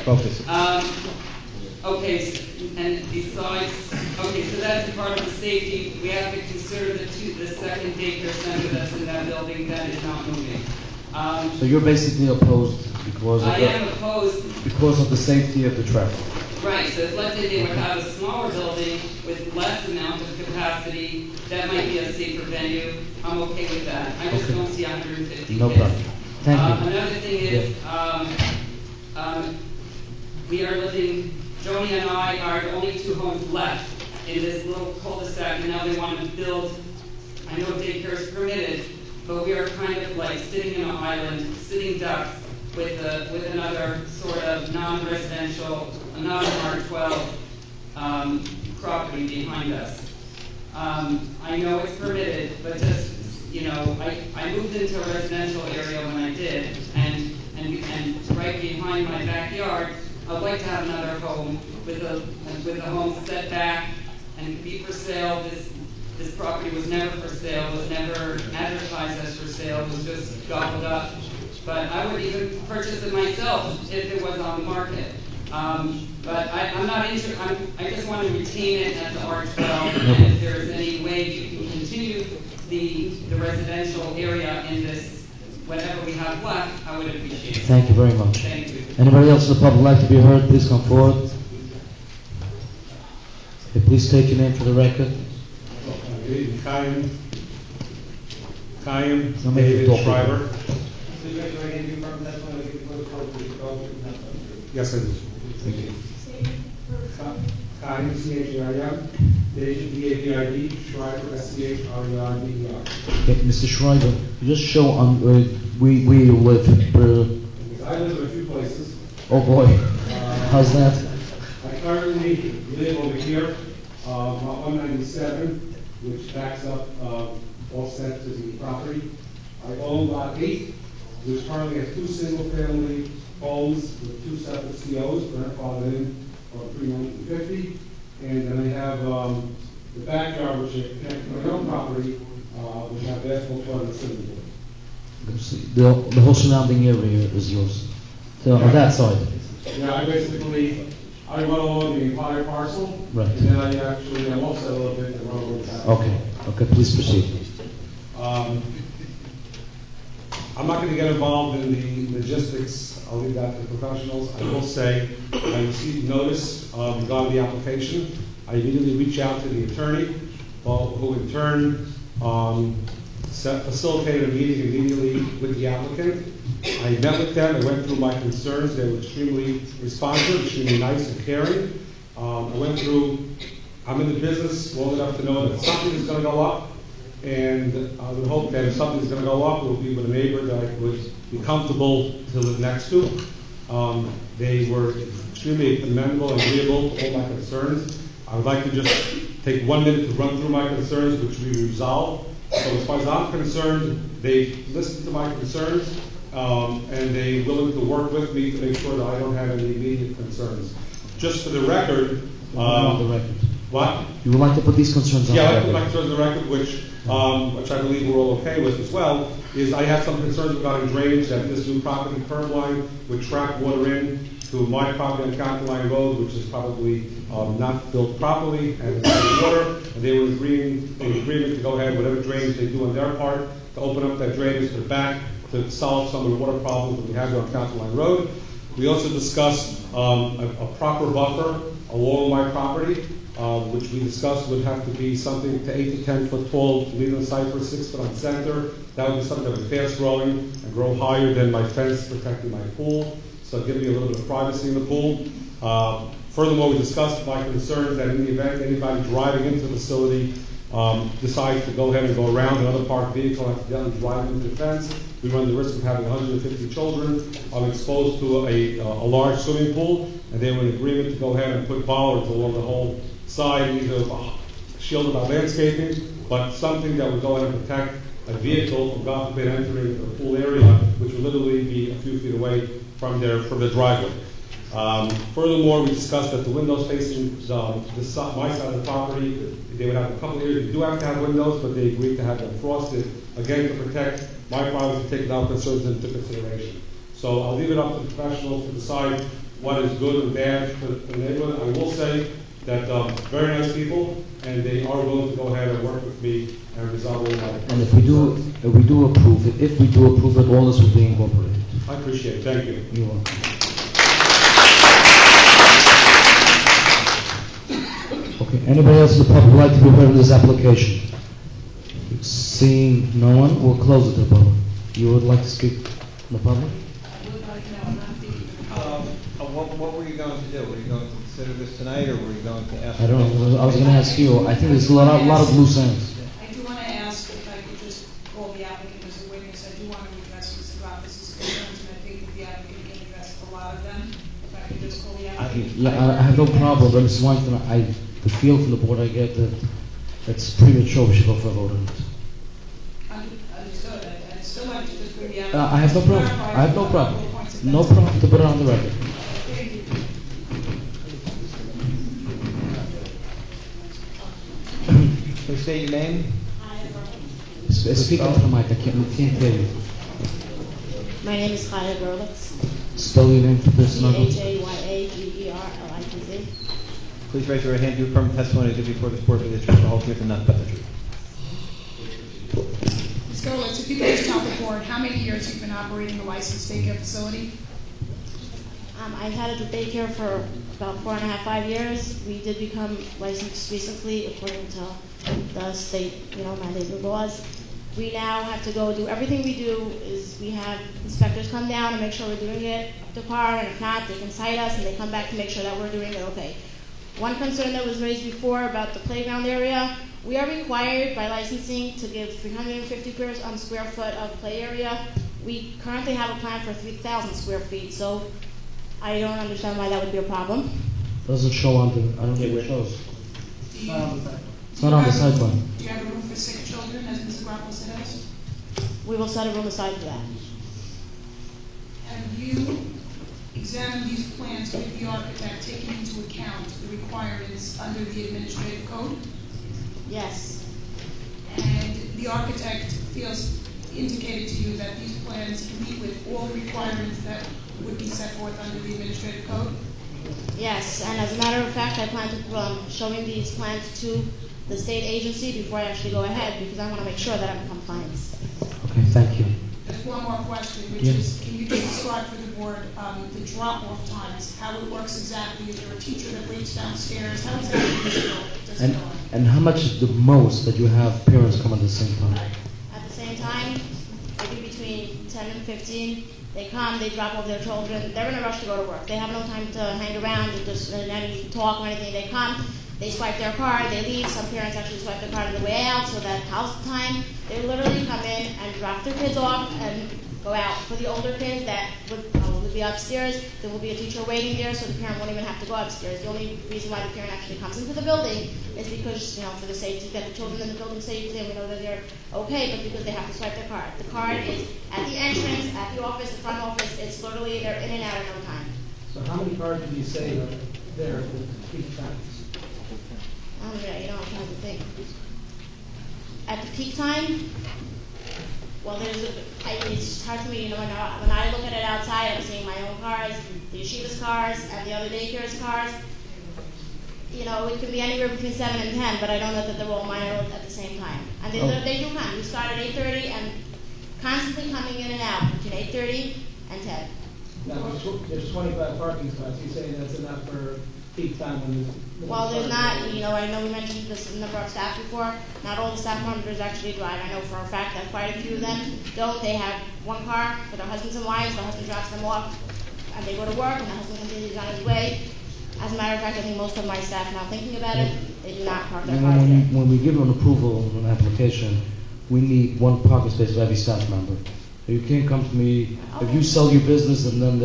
focus. And besides, so that's part of the safety. We have to consider the second daycare center that's in that building that is not moving. So you're basically opposed because of the safety of the traffic. Right, so if let's say they would have a smaller building with less amount of capacity, that might be a safer venue. I'm okay with that. I just don't see 150 No kids. problem. Thank you. Another thing is, we are living, Joni and I are the only 2 homes left in this little cul-de-sac, and now they want to build, I know daycare is permitted, but we are kind of like sitting in an island, sitting ducks, with another sort of non-residential, non-R12 property behind us. I know it's permitted, but just, I moved into a residential area when I did, and right behind my backyard, I'd like to have another home with a home set back and be for sale. This property was never for sale, was never advertised as for sale, was just gobbled up. But I would even purchase it myself if it was on the market. But I'm not interested. I just want to retain it as the R12. And if there is any way you can continue the residential area in this, whatever we have left, I would appreciate it. Thank you very much. Thank you. Anybody else in the public like to be heard? Please come forward. Okay, please take your name for the record. Chaim David Schreiber. Yes, I do. Chaim, C-H-A-I-M, David, D-A-V-I-D, Schreiber, S-C-H-R-E-R-B-E-R. Okay, Mr. Schreiber, you just show on where you live. I live in a few places. Oh boy, how's that? I currently live over here, 197, which backs up offset to the property. I own lot 8, which currently has 2 single-family homes with 2 separate COs, grandfathered in from pre-1950. And then I have the backyard, which is connected to my own property, which have asphalt flood and cement. The whole surrounding area is yours. So on that side. Yeah, I run along the entire parcel. Right. And then I'm offset a little bit and run over the back. Okay, please proceed. I'm not going to get involved in the logistics. I'll leave that to the professionals. I will say I received notice regarding the application. I immediately reached out to the attorney, who in turn facilitated a meeting immediately with the applicant. I met with them. I went through my concerns. They were extremely responsive, extremely nice and caring. I'm in the business long enough to know that something is going to go up. And I would hope that if something's going to go up, it will be with a neighbor that I would be comfortable to live next to. They were extremely amenable and agreeable to all my concerns. I would like to just take 1 minute to run through my concerns, which we resolved. So as far as I'm concerned, they listened to my concerns, and they're willing to work with me to make sure that I don't have any immediate concerns. Just for the record, on the record. what? You would like to put these concerns on the Yeah, I record? put my concerns on the record, which I believe we're all okay with as well, is I have some concerns regarding drainage, that this new property curb line would trap water in to my property on County Line Road, which is probably not built properly, and it's water, and they were in agreement to go ahead, whatever drainage they do on their part, to open up that drainage to the back, to solve some of the water problems that we have here on County Line Road. We also discussed a proper buffer along my property, which we discussed would have to be something to 8 to 10 foot tall, leaving the site for 6 foot on center. That would be something that would be fast growing and grow higher than my fence protecting my pool. So give me a little bit of privacy in the pool. Furthermore, we discussed my concerns that in the event anybody driving into the facility decides to go ahead and go around another parked vehicle and accidentally drive into the fence, we run the risk of having 150 children exposed to a large swimming pool, and they were in agreement to go ahead and put bollards along the whole side, either shielded by landscaping, but something that would go ahead and protect a vehicle from, God forbid, entering the pool area, which would literally be a few feet away from their driveway. Furthermore, we discussed that the windows facing my side of the property, they would have a couple of areas. They do have to have windows, but they agreed to have them frosted, again, to protect my privacy, taking our concerns into consideration. So I'll leave it up to the professionals to decide what is good and bad for the neighborhood. I will say that very nice people, and they are willing to go ahead and work with me and resolve all my problems. And if we do approve it, all this will be incorporated. I appreciate it. Thank you. You're welcome. Okay, anybody else in the public would like to be heard in this application? Seeing no one, we'll close it to the public. You would like to speak in the public? What were you going to do? Were you going to consider this tonight, or were you going to ask? I don't know. I was going to ask you. I think there's a lot of loose ends. I do want to ask if I could just call the applicant as a witness. I do want to address Mr. Roberts' concerns, and I think that the applicant can address a lot of them. If I could just call the applicant. I have no problem, but Mrs. Weinstein, the feel from the board I get that it's premature. We should go for a vote on it. Understood. I'd still like to just bring the applicant. I have no problem. I have no problem. No problem to put it on the record. Thank you. Please state your name. Speak into the mic. I can't hear you. My name is Chaya Gerlitz. Spell your name for this number. CHAYAGERLITZ. Please raise your hand. Do you affirm testimony to give before this board with the truth, the whole truth, and nothing but the truth? Ms. Gerlitz, if you could just tell the board how many years you've been operating a licensed daycare facility? I've had a daycare for about 4.5, 5 years. We did become licensed recently according to the state, mandated laws. We now have to go do everything we do is we have inspectors come down and make sure we're doing it up to par, and if not, they can cite us and they come back to make sure that we're doing it okay. One concern that was raised before about the playground area, we are required by licensing to give 350 square foot of play area. We currently have a plan for 3,000 square feet, so I don't understand why that would be a problem. Doesn't show on the. I don't think it shows. It's not on the side plan. Do you have a room for 6 children, as Mr. Grappler said? We will set a room aside for that. Have you examined these plans with the architect, taking into account the requirements under the administrative code? Yes. And the architect indicated to you that these plans meet with all the requirements that would be set forth under the administrative code? Yes, and as a matter of fact, I plan to showing these plans to the state agency before I actually go ahead, because I want to make sure that I'm in compliance. Okay, thank you. There's one more question, which is, can you just describe for the board the drop-off times, how it works exactly? Is there a teacher that waits downstairs? How exactly does it go? And how much is the most that you have parents come at the same time? At the same time, maybe between 10 and 15. They come, they drop off their children. They're in a rush to go to work. They have no time to hang around and just any talk or anything. They come, they swipe their card, they leave. Some parents actually swipe their card on the way out, so that house time, they literally come in and drop their kids off and go out. For the older kids that would will be upstairs, there will be a teacher waiting there, so the parent won't even have to go upstairs. The only reason why the parent actually comes into the building is because, for the safety, that the children in the building safely, and we know that they're okay, but because they have to swipe their card. The card is at the entrance, at the office, the front office, it's literally, they're in and out in no time. So how many cards would you say are there at the peak times? I'm trying to think. At the peak time, well, it's hard for me, when I look at it outside, I'm seeing my own cars, the yeshiva's cars, and the other daycare's cars. It could be anywhere between 7 and 10, but I don't know that they're all minor at the same time. And they do come. We start at 8:30 and constantly coming in and out between 8:30 and 10. Now, there's 25 parking spots. You say that's enough for peak time when there's... Well, there's not, I know we mentioned this number of staff before. Not all the staff members actually drive. I know for a fact that quite a few of them don't. They have one car for their husbands and wives. The husband drops them off, and they go to work, and the husband continues on his way. As a matter of fact, I think most of my staff, now thinking about it, they do not park their cars there. When we give an approval on an application, we need one parking space for every staff member. So you can't come to me, if you sell your business and then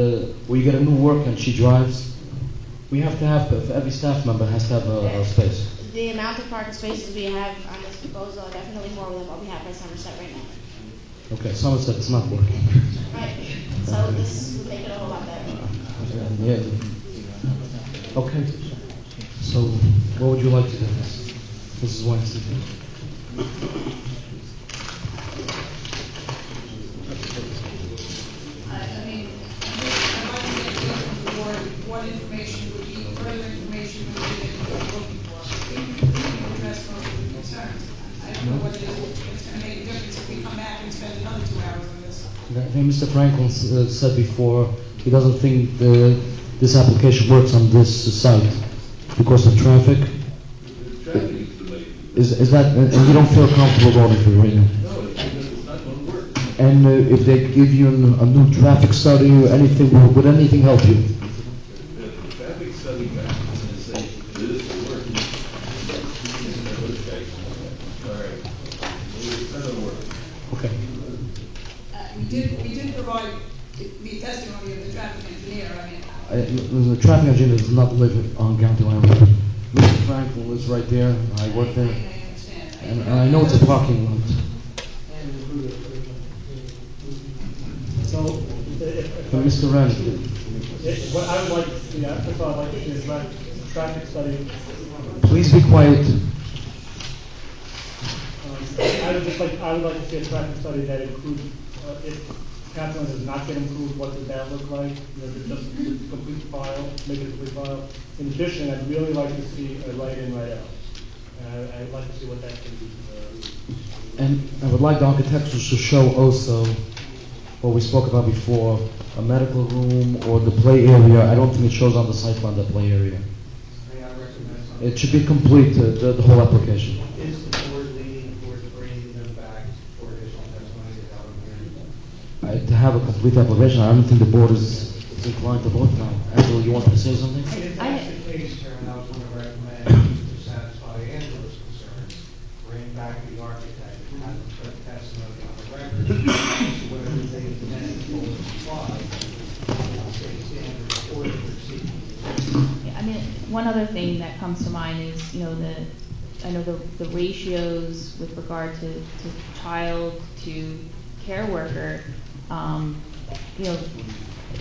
you get a new worker and she drives, we have to have, every staff member has to have a space. The amount of parking spaces we have on this proposal are definitely more than what we have by Somerset right now. Okay, Somerset is not working. Right, so this would make it a whole lot better. Yeah. Okay, so what would you like to do? Mrs. Weinstein. What information would be, further information would be that you're looking for, to address most of the concerns. I don't know what it is, it's going to make a difference if we come back and spend another 2 hours on this. I think Mr. Franklin said before, he doesn't think this application works on this site because of traffic. Is that, and you don't feel comfortable voting for it right now? No, it's not going to work. And if they give you a new traffic study or anything, would anything help you? The traffic study back and say, this is working. All right. It's not going to work. Okay. We did provide the testimony of the traffic engineer, The traffic engineer does not live on County Line Road. Mr. Franklin lives right there, I work there. And I know it's a parking lot. So, Mr. Wren. What I would like to see, first of all, I'd like to see a traffic study. Please be quiet. I would like to see a traffic study that includes, if Councilman does not get improved, what does that look like? Just complete the file, make it a complete file. In addition, I'd really like to see a write-in, write-out. I'd like to see what that's going to be. And I would like the architects to show also what we spoke about before, a medical room or the play area. I don't think it shows on the site plan, the play area. May I recommend something? It should be complete, the whole application. Is the board leaning towards bringing them back for additional testimony without a hearing? To have a complete application, I don't think the board is inclined to vote now. Angela, you want to say something? If that's the case, Chairman, I was going to recommend to satisfy Angela's concerns, bring back the architect and have them put testimony on the record as to whether they intend to fully comply with state standards for the procedure. Yeah, one other thing that comes to mind is, I know the ratios with regard to child to care worker.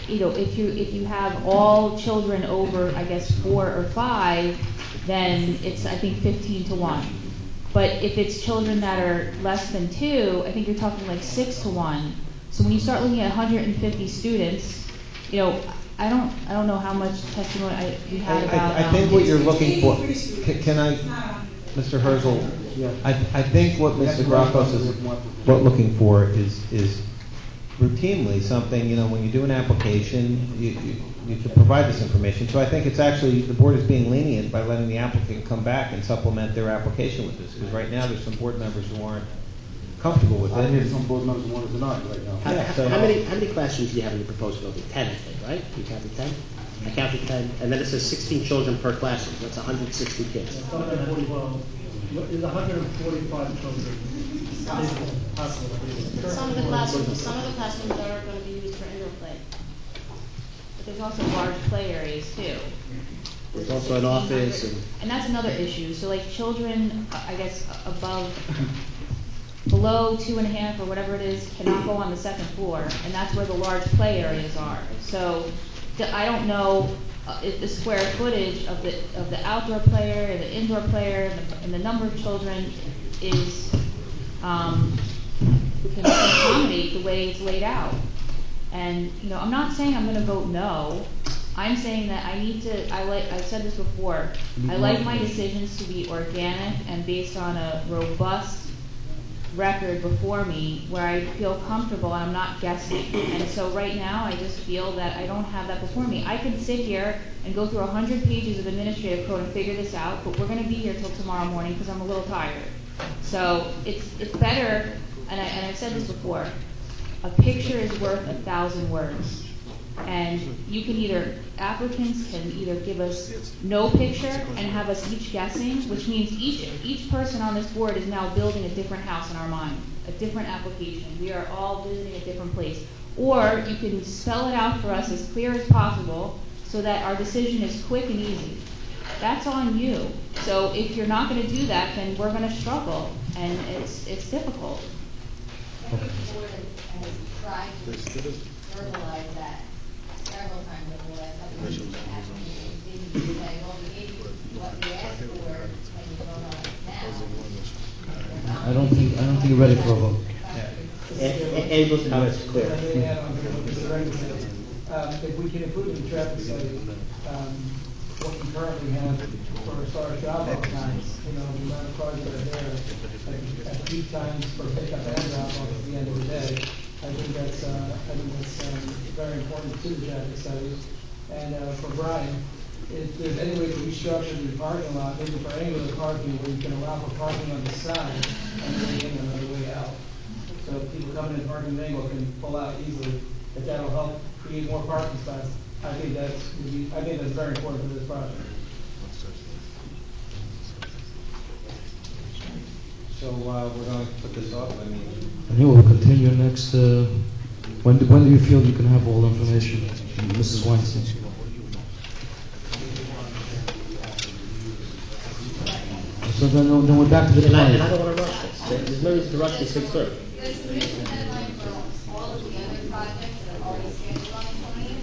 If you have all children over, I guess 4 or 5, then it's, I think, 15 to 1. But if it's children that are less than 2, I think you're talking like 6 to 1. So when you start looking at 150 students, I don't know how much testimony we had about. I think what you're looking for. Can I, Mr. Herzl? I think what Mr. Grafos is looking for is routinely something. When you do an application, you can provide this information. So I think it's actually the board is being lenient by letting the applicant come back and supplement their application with this. Because right now there's some board members who aren't comfortable with it. I hear some board members want to deny it right now. How many classrooms do you have in your proposed building? 10, I think, right? You counted 10? I counted 10. And then it says 16 children per classroom. That's 160 kids. It's 145 children. Some of the classrooms are going to be used for indoor play. there's also large play areas too. There's also an office And that's another issue, so like children, I guess, below 2.5 or whatever it is, cannot go on the second floor, and that's where the large play areas are. So, I don't know if the square footage of the outdoor player, and the indoor player, and the number of children is, can accommodate the way it's laid out. And, I'm not saying I'm gonna vote no. I'm saying that I've said this before, I like my decisions to be organic and based on a robust record before me where I feel comfortable and I'm not guessing. And so right now, I just feel that I don't have that before me. I could sit here and go through 100 pages of administrative code and figure this out, but we're gonna be here till tomorrow morning because I'm a little tired. So it's better, and I've said this before, a picture is worth 1,000 words. And applicants can either give us no picture and have us each guessing, which means each person on this board is now building a different house in our mind, a different application. We are all visiting a different place. Or you can spell it out for us as clear as possible so that our decision is quick and easy. That's on you. So if you're not gonna do that, then we're gonna struggle, and it's difficult. I think the board has tried to verbalize that several times over the last couple of years. Didn't say, well, we gave you what we asked for, and you vote on it now. I don't think you're ready for a vote. Abel's comments are clear. If we can improve the traffic study, what we currently have for as far as drop-off times, the amount of cars that are there at peak times for pickup and drop-off at the end of the day, I think that's very important to the traffic study. And for Brian, if there's any way to restructure the parking lot, maybe for angular parking, where you can allow for parking on the side and way in and on the way out. So people coming in parking angle can pull out easily. If that'll help create more parking spots, I think that's very important for this project. So we're going to put this off. And you will continue next. When do you feel you can have all the information, Mrs. Weinstein? So then we're back to the plan. And I don't want to rush this. There's no reason to rush this thing through. The submission deadline for all of the other projects that are already scheduled on the 20th,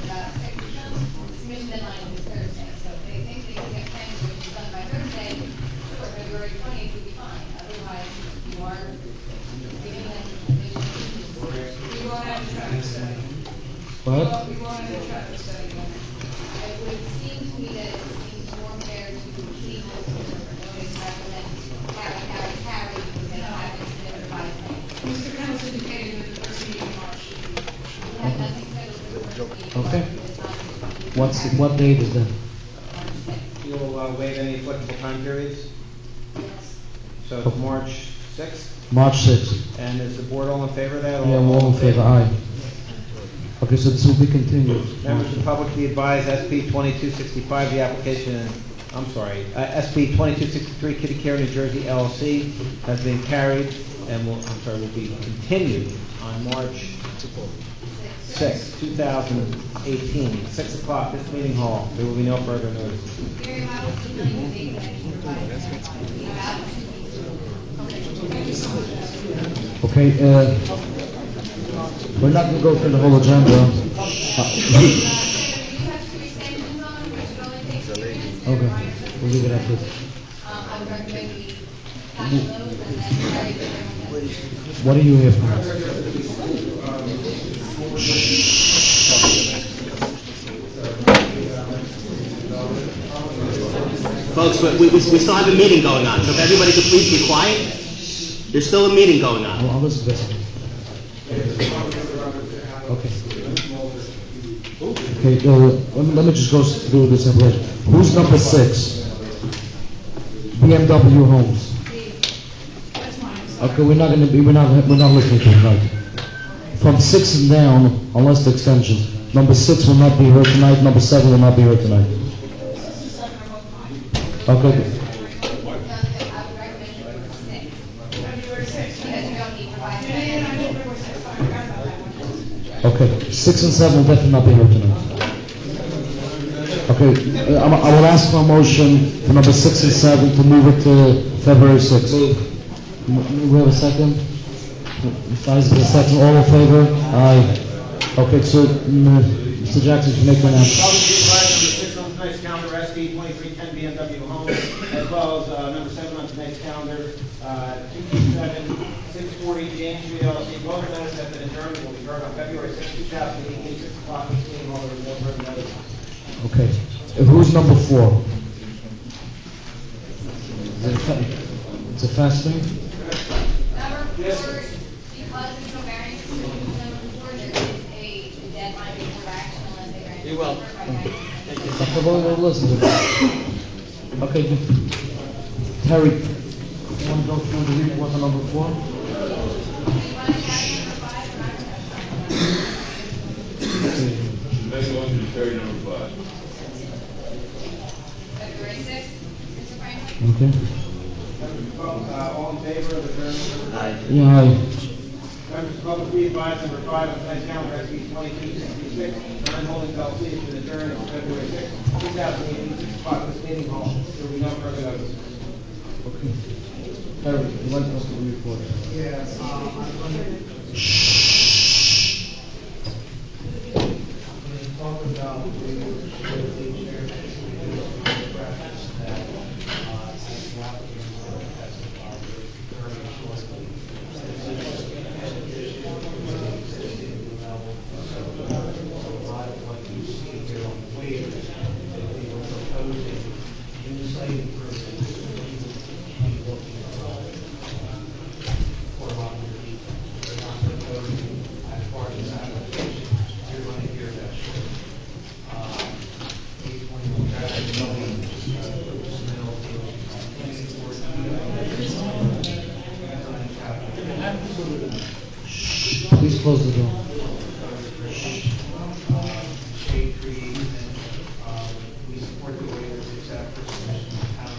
about 6 of them, the submission deadline is Thursday. So if they think they can get plans which is done by Thursday, sure, February 20th would be fine. Otherwise, you are giving them additional. We won't have a traffic study. What? We won't have a traffic study. It would seem to me that it seems more fair to keep this for notice rather than carry, because they don't have it in their advisement. Mr. Reynolds indicated that the first meeting in March should be. We have nothing scheduled for the first meeting. Okay. What date is that? You'll waive any applicable time periods? So it's March 6th? March 6th. And is the board all in favor of that? Yeah, we're all in favor, aye. Okay, so this will be continued. Members of the public be advised, SP 2265, the application, SP 2263, Kitty Care, New Jersey LLC, has been carried and will be continued on March 6, 2018, 6 o'clock, this meeting hall. There will be no further notice. Okay, we're not going to go through the whole agenda. Okay, we'll leave it at this. What are you here for? Folks, we still have a meeting going on, so if everybody could please be quiet. There's still a meeting going on. I'll listen to this. Okay, let me just go through this information. Who's number 6? BMW Homes. Okay, we're not listening to tonight. From 6 and down, unless the extension. Number 6 will not be heard tonight. Number 7 will not be heard tonight. Okay. Okay, 6 and 7 will definitely not be heard tonight. Okay, I will ask for a motion for number 6 and 7 to move it to February 6th. We have a second? Five a second, all in favor? Aye. Okay, so, Mr. Jackson, you make an announcement. Number 6 on tonight's calendar, SD 2310 BMW home, as well as number 7 on tonight's calendar, 227 640 James Street LLC. Both notice have been adjourned and will be heard on February 6, 2018, 6 o'clock. This meeting hall. There is no further notice. Okay, who's number 4? It's a fast thing? Number 4, because there's no variance, number 4, there is a deadline before action unless they grant. You will. Okay, well, listen to this. Okay, Terry, you want to go through the report on number 4? Let's go to Terry number 5. February 6th, Mr. Franklin? Okay. All in favor of adjournment? Aye. Yeah, aye. Members of the public, be advised, number 5 on tonight's calendar, SB 2266, Nine Holdings LLC, has been adjourned on February 6, 2018, 6 o'clock. This meeting hall. There will be no further notice. Okay. Terry, you want us to report? Yeah, I'm going to talk about the chair practice that as the applicant has very shortly. So a lot of what you see here on the waivers that they were proposing in the site improvements, be looking for a lot of relief. They're not proposing as part of this application. You're going to hear that shortly. 821 traffic zoning, smell, planning board, Please close the door. Shade trees, and we support the waivers except for submission of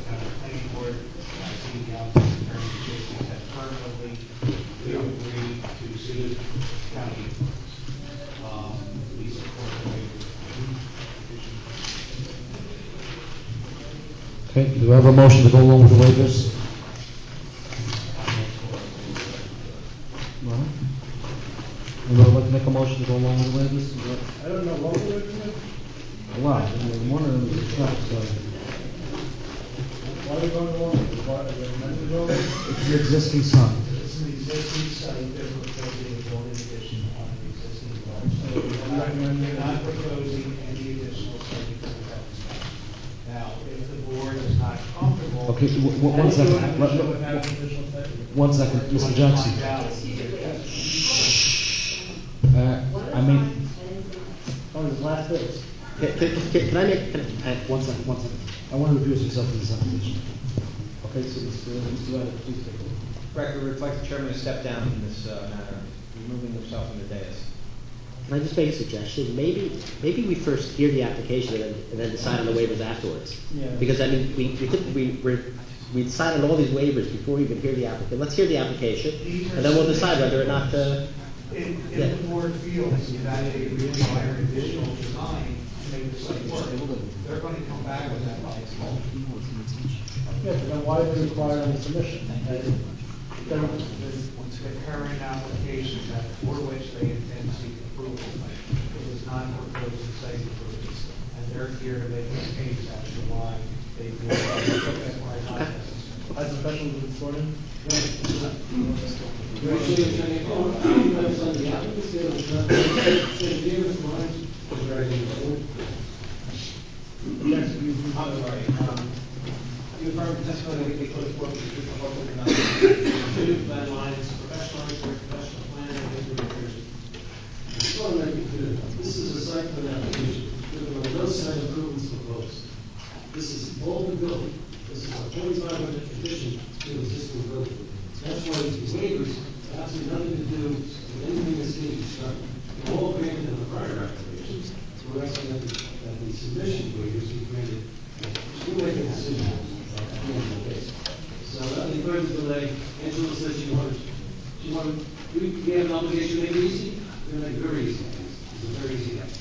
county planning board. I see the applicant attorney J.C. said permanently, we agree to sue county. We support the waivers. Okay, do we have a motion to go along with the waivers? No? Anybody like to make a motion to go along with the waivers? I don't know what we're doing. Wow, one of them is a truck, so. Why are we going along with the water, the amendment road? It's the existing sign. It's an existing site, they're proposing a building addition on the existing road. So they're not proposing any additional site improvement. Now, if the board is not comfortable. Okay, one second. One second, Mr. Jackson. I mean. Oh, his last bit. Can I make, one second. I want to recuse myself from this application. Okay, so Mr. Reddick, please take over. Record reflects the chairman has stepped down from this matter, removing himself from the dais. Can I just make a suggestion? Maybe we first hear the application and then decide on the waivers afterwards. Yeah. Because I mean, we decide on all these waivers before we even hear the applicant. Let's hear the application, and then we'll decide whether or not to. If the board feels that they require additional design to make the site work, they're going to come back with that by itself. Yeah, but then why do they require a submission? The current application that for which they intend to seek approval, it was not proposed to site improvements, and they're here to make a case as to why they feel why it's not necessary. As a special recording? Yes, I'm sorry. You affirm testimony that we put forth the local economic plan lines, professional expert, professional planner, and history of I just want to make it clear, this is a site plan application. There are no site improvements proposed. This is all the building. This is a 2,500 addition to the existing building. That's why these waivers have absolutely nothing to do with anything that's being constructed. They're all granted in the prior applications. So we're asking that the submission waivers be granted. We'll make a decision at the end of the case. So that any further delay, Angela said she wanted We have an obligation to make it easy. We're going to make it very easy. It's a very easy act.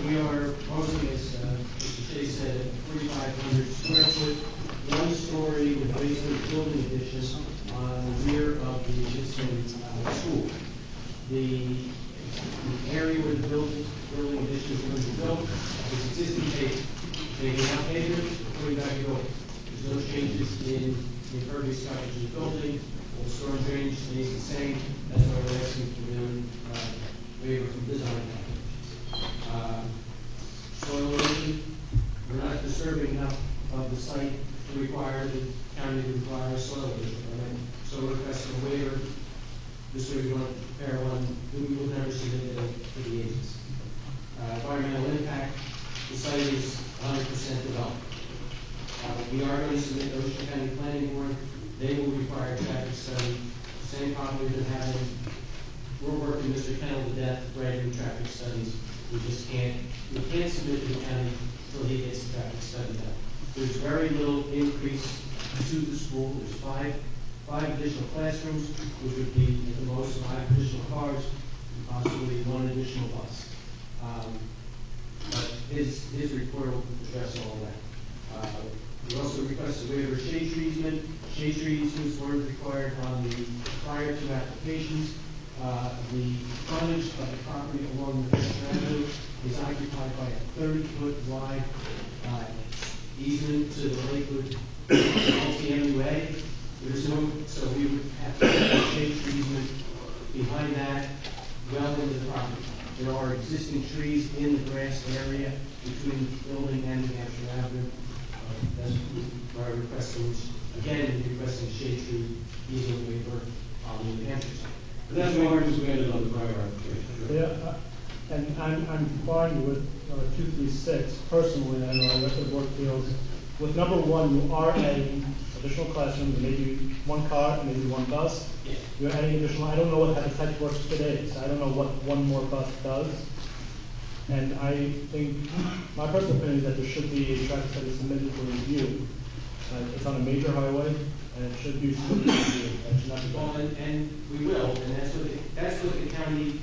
We are proposing, as Mr. Shea said, a 4,500 square foot, one-story with basement building addition on the rear of the existing school. The area where the building addition is going to be built is existing pavement. Taking out pavement, putting back a building. There's no changes in the impervious coverage of the building. The storm drainage stays the same. That's why we're asking for the waiver from design. Soil erosion, we're not disturbing enough of the site to require the county to require a soil erosion permit. So we're requesting a waiver. This way we want to prepare one that we will never submit to the agency. Environmental impact, the site is 100% developed. We are going to submit to Ocean County Planning Board. They will require a traffic study. Same problem we've been having. We're working Mr. Kennel to death, writing traffic studies. We can't submit to the county until he gets the traffic study done. There's very little increase to the school. There's five additional classrooms, which would be at the most 5 additional cars, and possibly 1 additional bus. But his report will address all of that. We also request a waiver of shade tree easement. Shade tree easements weren't required on the prior 2 applications. The frontage of the property along the First Avenue is occupied by a 30-foot wide easement to the Lakewood multi-MUA. So we would have to have a shade tree easement behind that, well into the property. There are existing trees in the grass area between the building and New Hampshire Avenue. That's why we're requesting, again, we're requesting shade tree easement waiver on the New Hampshire side. But that's why we're submitted on the prior application. Yeah, and I'm fine with 236 personally. I know the rest of the board feels with number 1, you are adding additional classrooms, maybe 1 car, maybe 1 bus. Yeah. You're adding additional. I don't know how the site works today, so I don't know what 1 more bus does. And I think my personal opinion is that there should be a traffic study submitted for review. It's on a major highway, and it should be submitted for review. That should not be Well, and we will, and that's what the county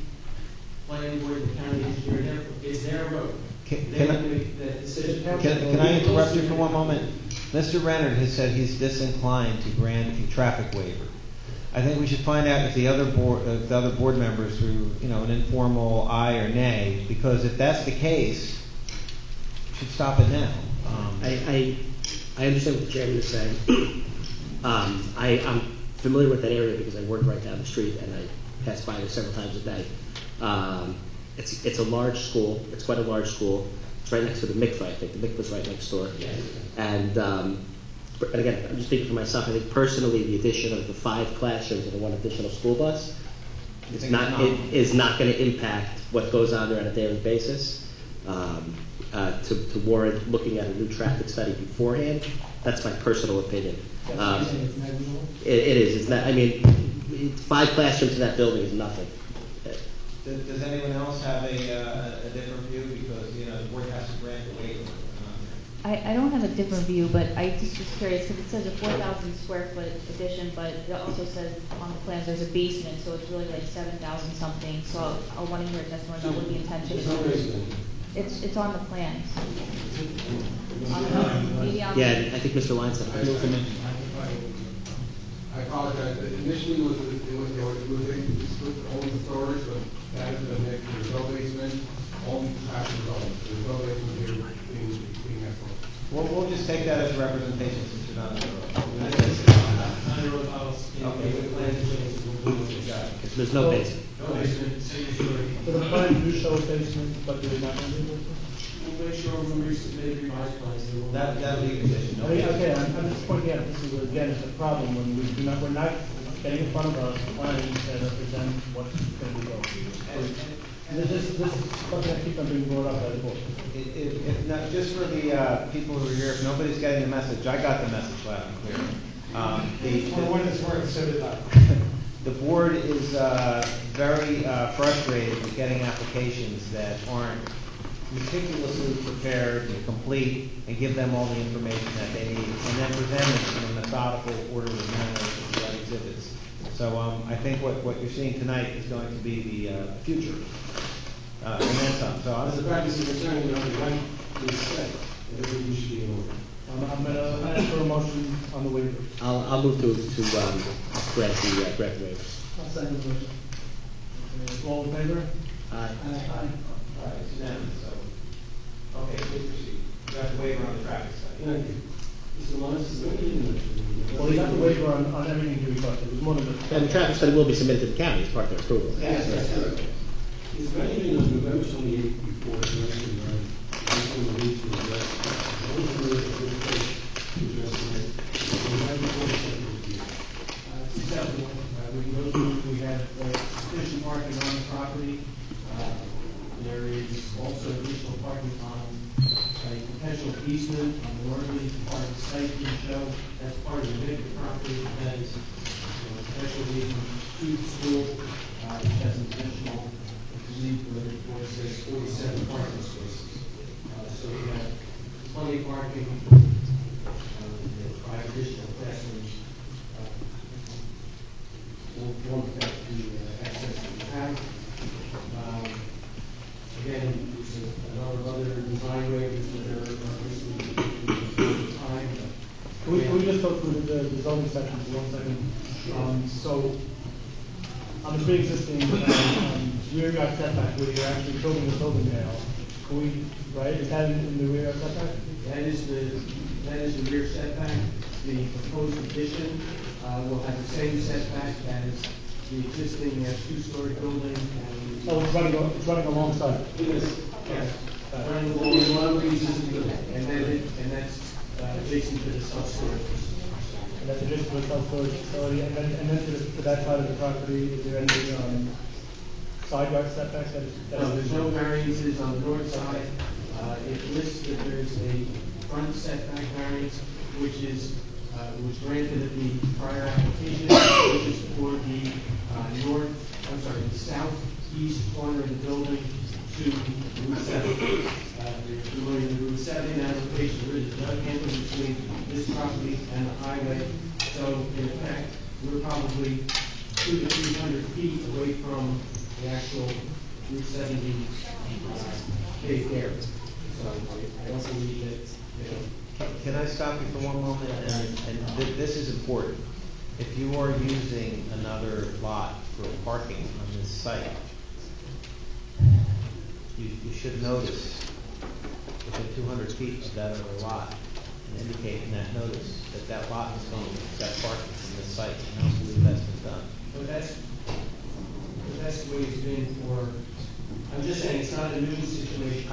planning board, the county engineer, it's their road. Can I interrupt you for 1 moment? Mr. Renner has said he's disinclined to grant a traffic waiver. I think we should find out if the other board members through an informal aye or nay, because if that's the case, we should stop it now. I understand what the chairman is saying. I'm familiar with that area because I work right down the street and I pass by there several times a day. It's a large school. It's quite a large school. It's right next to the mikveh, I think. The mikveh's right next door. And again, I'm just speaking for myself. I think personally the addition of the 5 classrooms and the 1 additional school bus is not going to impact what goes on there on a daily basis. To warrant looking at a new traffic study beforehand. That's my personal opinion. It is. It's not. I mean, 5 classrooms in that building is nothing. Does anyone else have a different view? Because the board has to grant the waiver. I don't have a different view, but I just was curious because it says a 4,000 square foot addition, but it also says on the plans there's a basement, so it's really like 7,000 something. So I want to hear a testimony about what the intention is. It's on the plans. Yeah, I think Mr. Lyons said that. I apologize. Initially, it was only storage, but that has been made. There's no basement, only traffic development. There's no basement here being excellent. Well, we'll just take that as a representation since you're not on the road. So there's no basement. No basement, same story. So the plan do show a basement, but there's not going to be a basement? We'll make sure when we submit revised plans, they will. That'll be a condition. Okay, I'm just pointing out this is again it's a problem when we're not getting in front of us plans that represent what's going to be built. And this is something that keeps on being brought up by the board. If not, just for the people who are here, if nobody's getting the message, I got the message loud and clear. The board is very frustrated with getting applications that aren't meticulously prepared and complete, and give them all the information that they need, and then present it in a methodical, orderly manner to the exhibits. So I think what you're seeing tonight is going to be the future. And then some. So As a practice of attorney, you know, the right is set, and everything should be in order. I'm gonna ask for a motion on the waiver. I'll move to grant the waivers. I'll second the motion. All in favor? Aye. All right, it's unanimous, so, okay, please proceed. You have to waiver on the traffic study. Thank you. Mr. Lawrence, is there anything? Well, he got the waiver on everything he requested. It was more than the. And the traffic study will be submitted to the county as part of their approval. Yes, that's correct. Is there anything on November 28th before the election, based on the need to address, what is the place to address tonight? Right before the second review. It's acceptable. We have sufficient parking on the property. There is also additional parking on a potential easement on the northerly part of the site to show that's part of the vacant property that is potential easement to the school, which has an additional, I believe, the report says 47 parking spaces. So we have plenty of parking, 5 additional classrooms. Won't affect the access to the town. Again, there's a number of other design waivers that are recently time. Can we just go through the zoning section for 1 second? So, on the pre-existing rear yard setback, where you're actually building the building now, can we, right, is that in the rear yard setback? That is the rear setback. The proposed addition will have the same setback as the existing 2-story building. And Oh, it's running alongside. Yes. Running along one of the existing building, and that's adjacent to the self-storage. And that's adjacent to the self-storage facility, and then to that side of the property, is there any side yard setbacks that is? No, there's no variances on the north side. It lists that there's a front setback variance, which was granted at the prior application, which is for the the southeast corner of the building to Route 7. If you're familiar with Route 7 application, there is a jug handle between this property and the highway. So in effect, we're probably 200 to 300 feet away from the actual Route 70 paved area. So I don't believe that, Can I stop you for one moment? And this is important. If you are using another lot for parking on this site, you should notice within 200 feet of that other lot and indicate in that notice that that lot is going to accept parking from this site. And I don't believe that's been done. but that's the way it's been for, I'm just saying, it's not a new situation.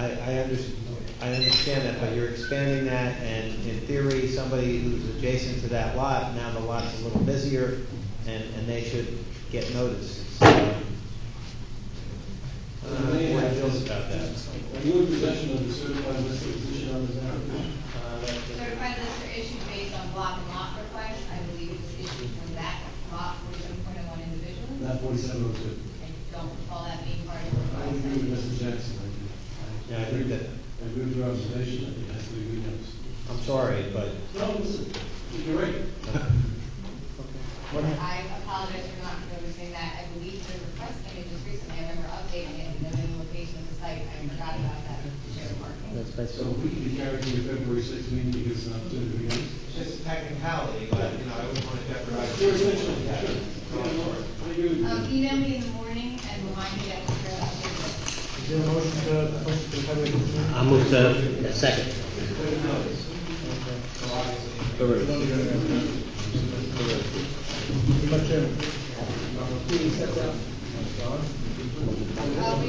I understand that, but you're expanding that, and in theory, somebody who's adjacent to that lot, now the lot's a little busier, and they should get notice. I don't know how the board feels about that. Are you in possession of the certified list of position on this application? Certified lists are issued based on block and lot requests. I believe it was issued from that lot 47.01 individually. Not 4702. I don't recall that being part of the I request. agree with Mr. Jackson. Yeah, I think that, I agree with your observation, I think it has to be renounced. I'm sorry, but No, listen, you're right. I apologize for not noticing that. I believe the request came in just recently. I remember updating it and noting the location of the site. I forgot about that shared parking. So we can be carried to your February 6th meeting because it's an opportunity to renounced. It's just a technicality, but, I wouldn't want to jeopardize. Jurisdiction, sure. I agree with you. Email me in the morning and remind me that we're updated. Is there a motion to post the February 15th? I'll move to second. We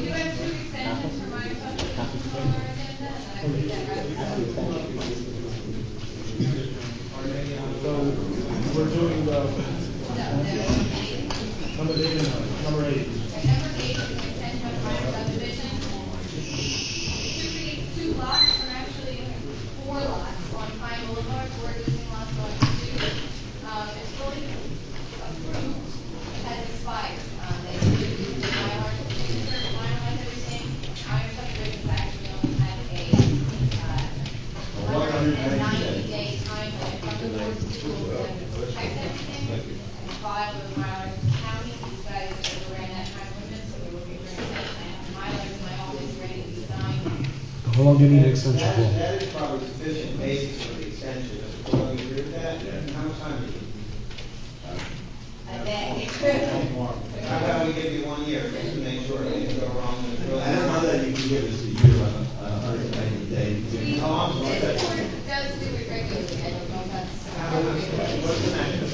do have 2 extensions for minor subdivisions on our agenda, and I believe that So, we're doing the number 8 and 9. Number 8. Number 8 is an extension of minor subdivision. It should be 2 lots, or actually 4 lots on Pine Boulevard, 4 existing lots on 2. It's fully approved, it has expired. They did do the Mylar signature, finalize How long do you need an extension for? That is probably sufficient basis for the extension. Mr. Cole, you agree with that? How much time do you need? A day. How about we give you 1 year, just to make sure things go wrong in the building? I don't know that you can give us a year on a 190 day. Oh, I'm sorry. This board does do it regularly, I don't know if that's. What's the next?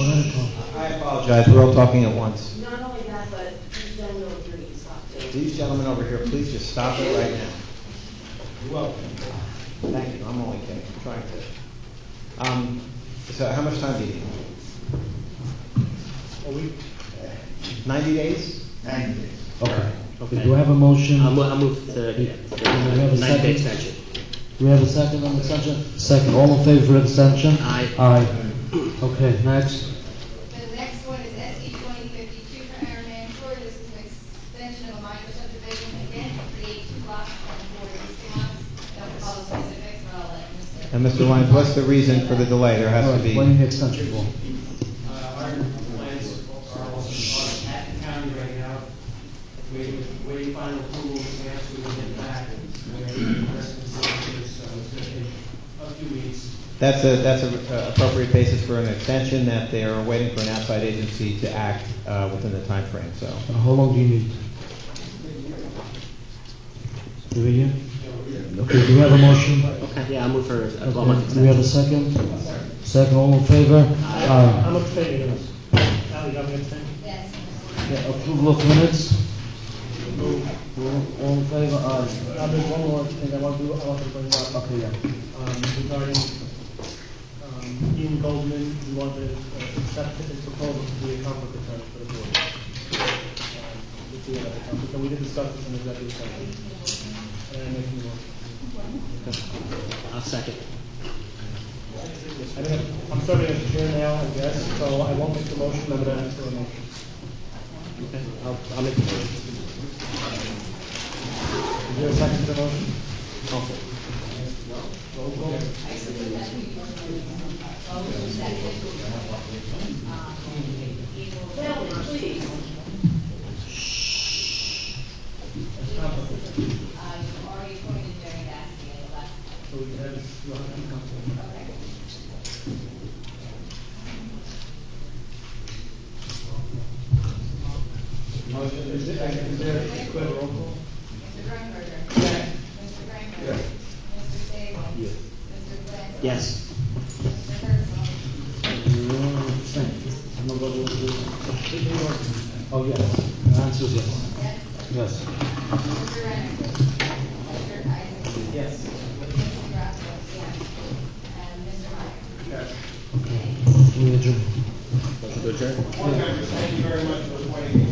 One at a time. I apologize, we're all talking at once. Not only that, but these gentlemen over here need to stop too. These gentlemen over here, please just stop it right now. You're welcome. Thank you, I'm only kidding, I'm trying to. So how much time do you need? A week. 90 days? 90 days. Okay. Okay, do I have a motion? I'll move to, Do we have a 9-day second? extension. Do we have a second on the extension? Second, all in favor for extension? Aye. Aye. Okay, next. The next one is SE 2052 for Aaron Mansour. This is an extension of a minor subdivision, again, to create 2 lots on 4 existing lots. Don't recall the specifics, but I'll let Mr. And Mr. Lyons, what's the reason for the delay? There has to be. What do you need extension for? Our plans are also at the county right now, waiting final approval, so we'll get back. We're in the rest of the signatures, so it's going to take a few weeks. That's a appropriate basis for an extension, that they are waiting for an outside agency to act within the time frame. So. And how long do you need? Do we, okay, do we have a motion? Okay, yeah, I'll move for a 12-month Okay, extension. do we have a second? Second, all in favor? Aye. I'm abstaining on this. Al, you got me abstaining? Yes. Yeah, approval of minutes? All in favor? Aye. There's one more thing I want to bring up. Okay, yeah. Regarding, Ian Goldman, we want to accept his proposal to be a conflict attorney for the board. And we did discuss this in executive session. And I'm making a motion. I'll second. I'm serving as chair now, I guess, so I won't make the motion, I'm going to ask for a motion. Okay, I'll make the motion. Is there a second to the motion? Okay. Roll call. Well, please. You've already appointed Jerry Dasty and left. So we have, you'll have to come to. Okay. Motion Is there a roll call? Mr. Grunberger. Yes. Mr. Grunberger. Yes. Mr. Sable. Yes. Mr. Glenn. Yes. Mr. Herzl. Oh, yes. The answer is yes. Yes. Yes. Mr. Renner. Mr. Isaac. Yes. Mr. Grasso. Yes. And Mr. Meyer. Yes. We adjourn. Motion to adjourn? Board members, thank you very much for appointing me.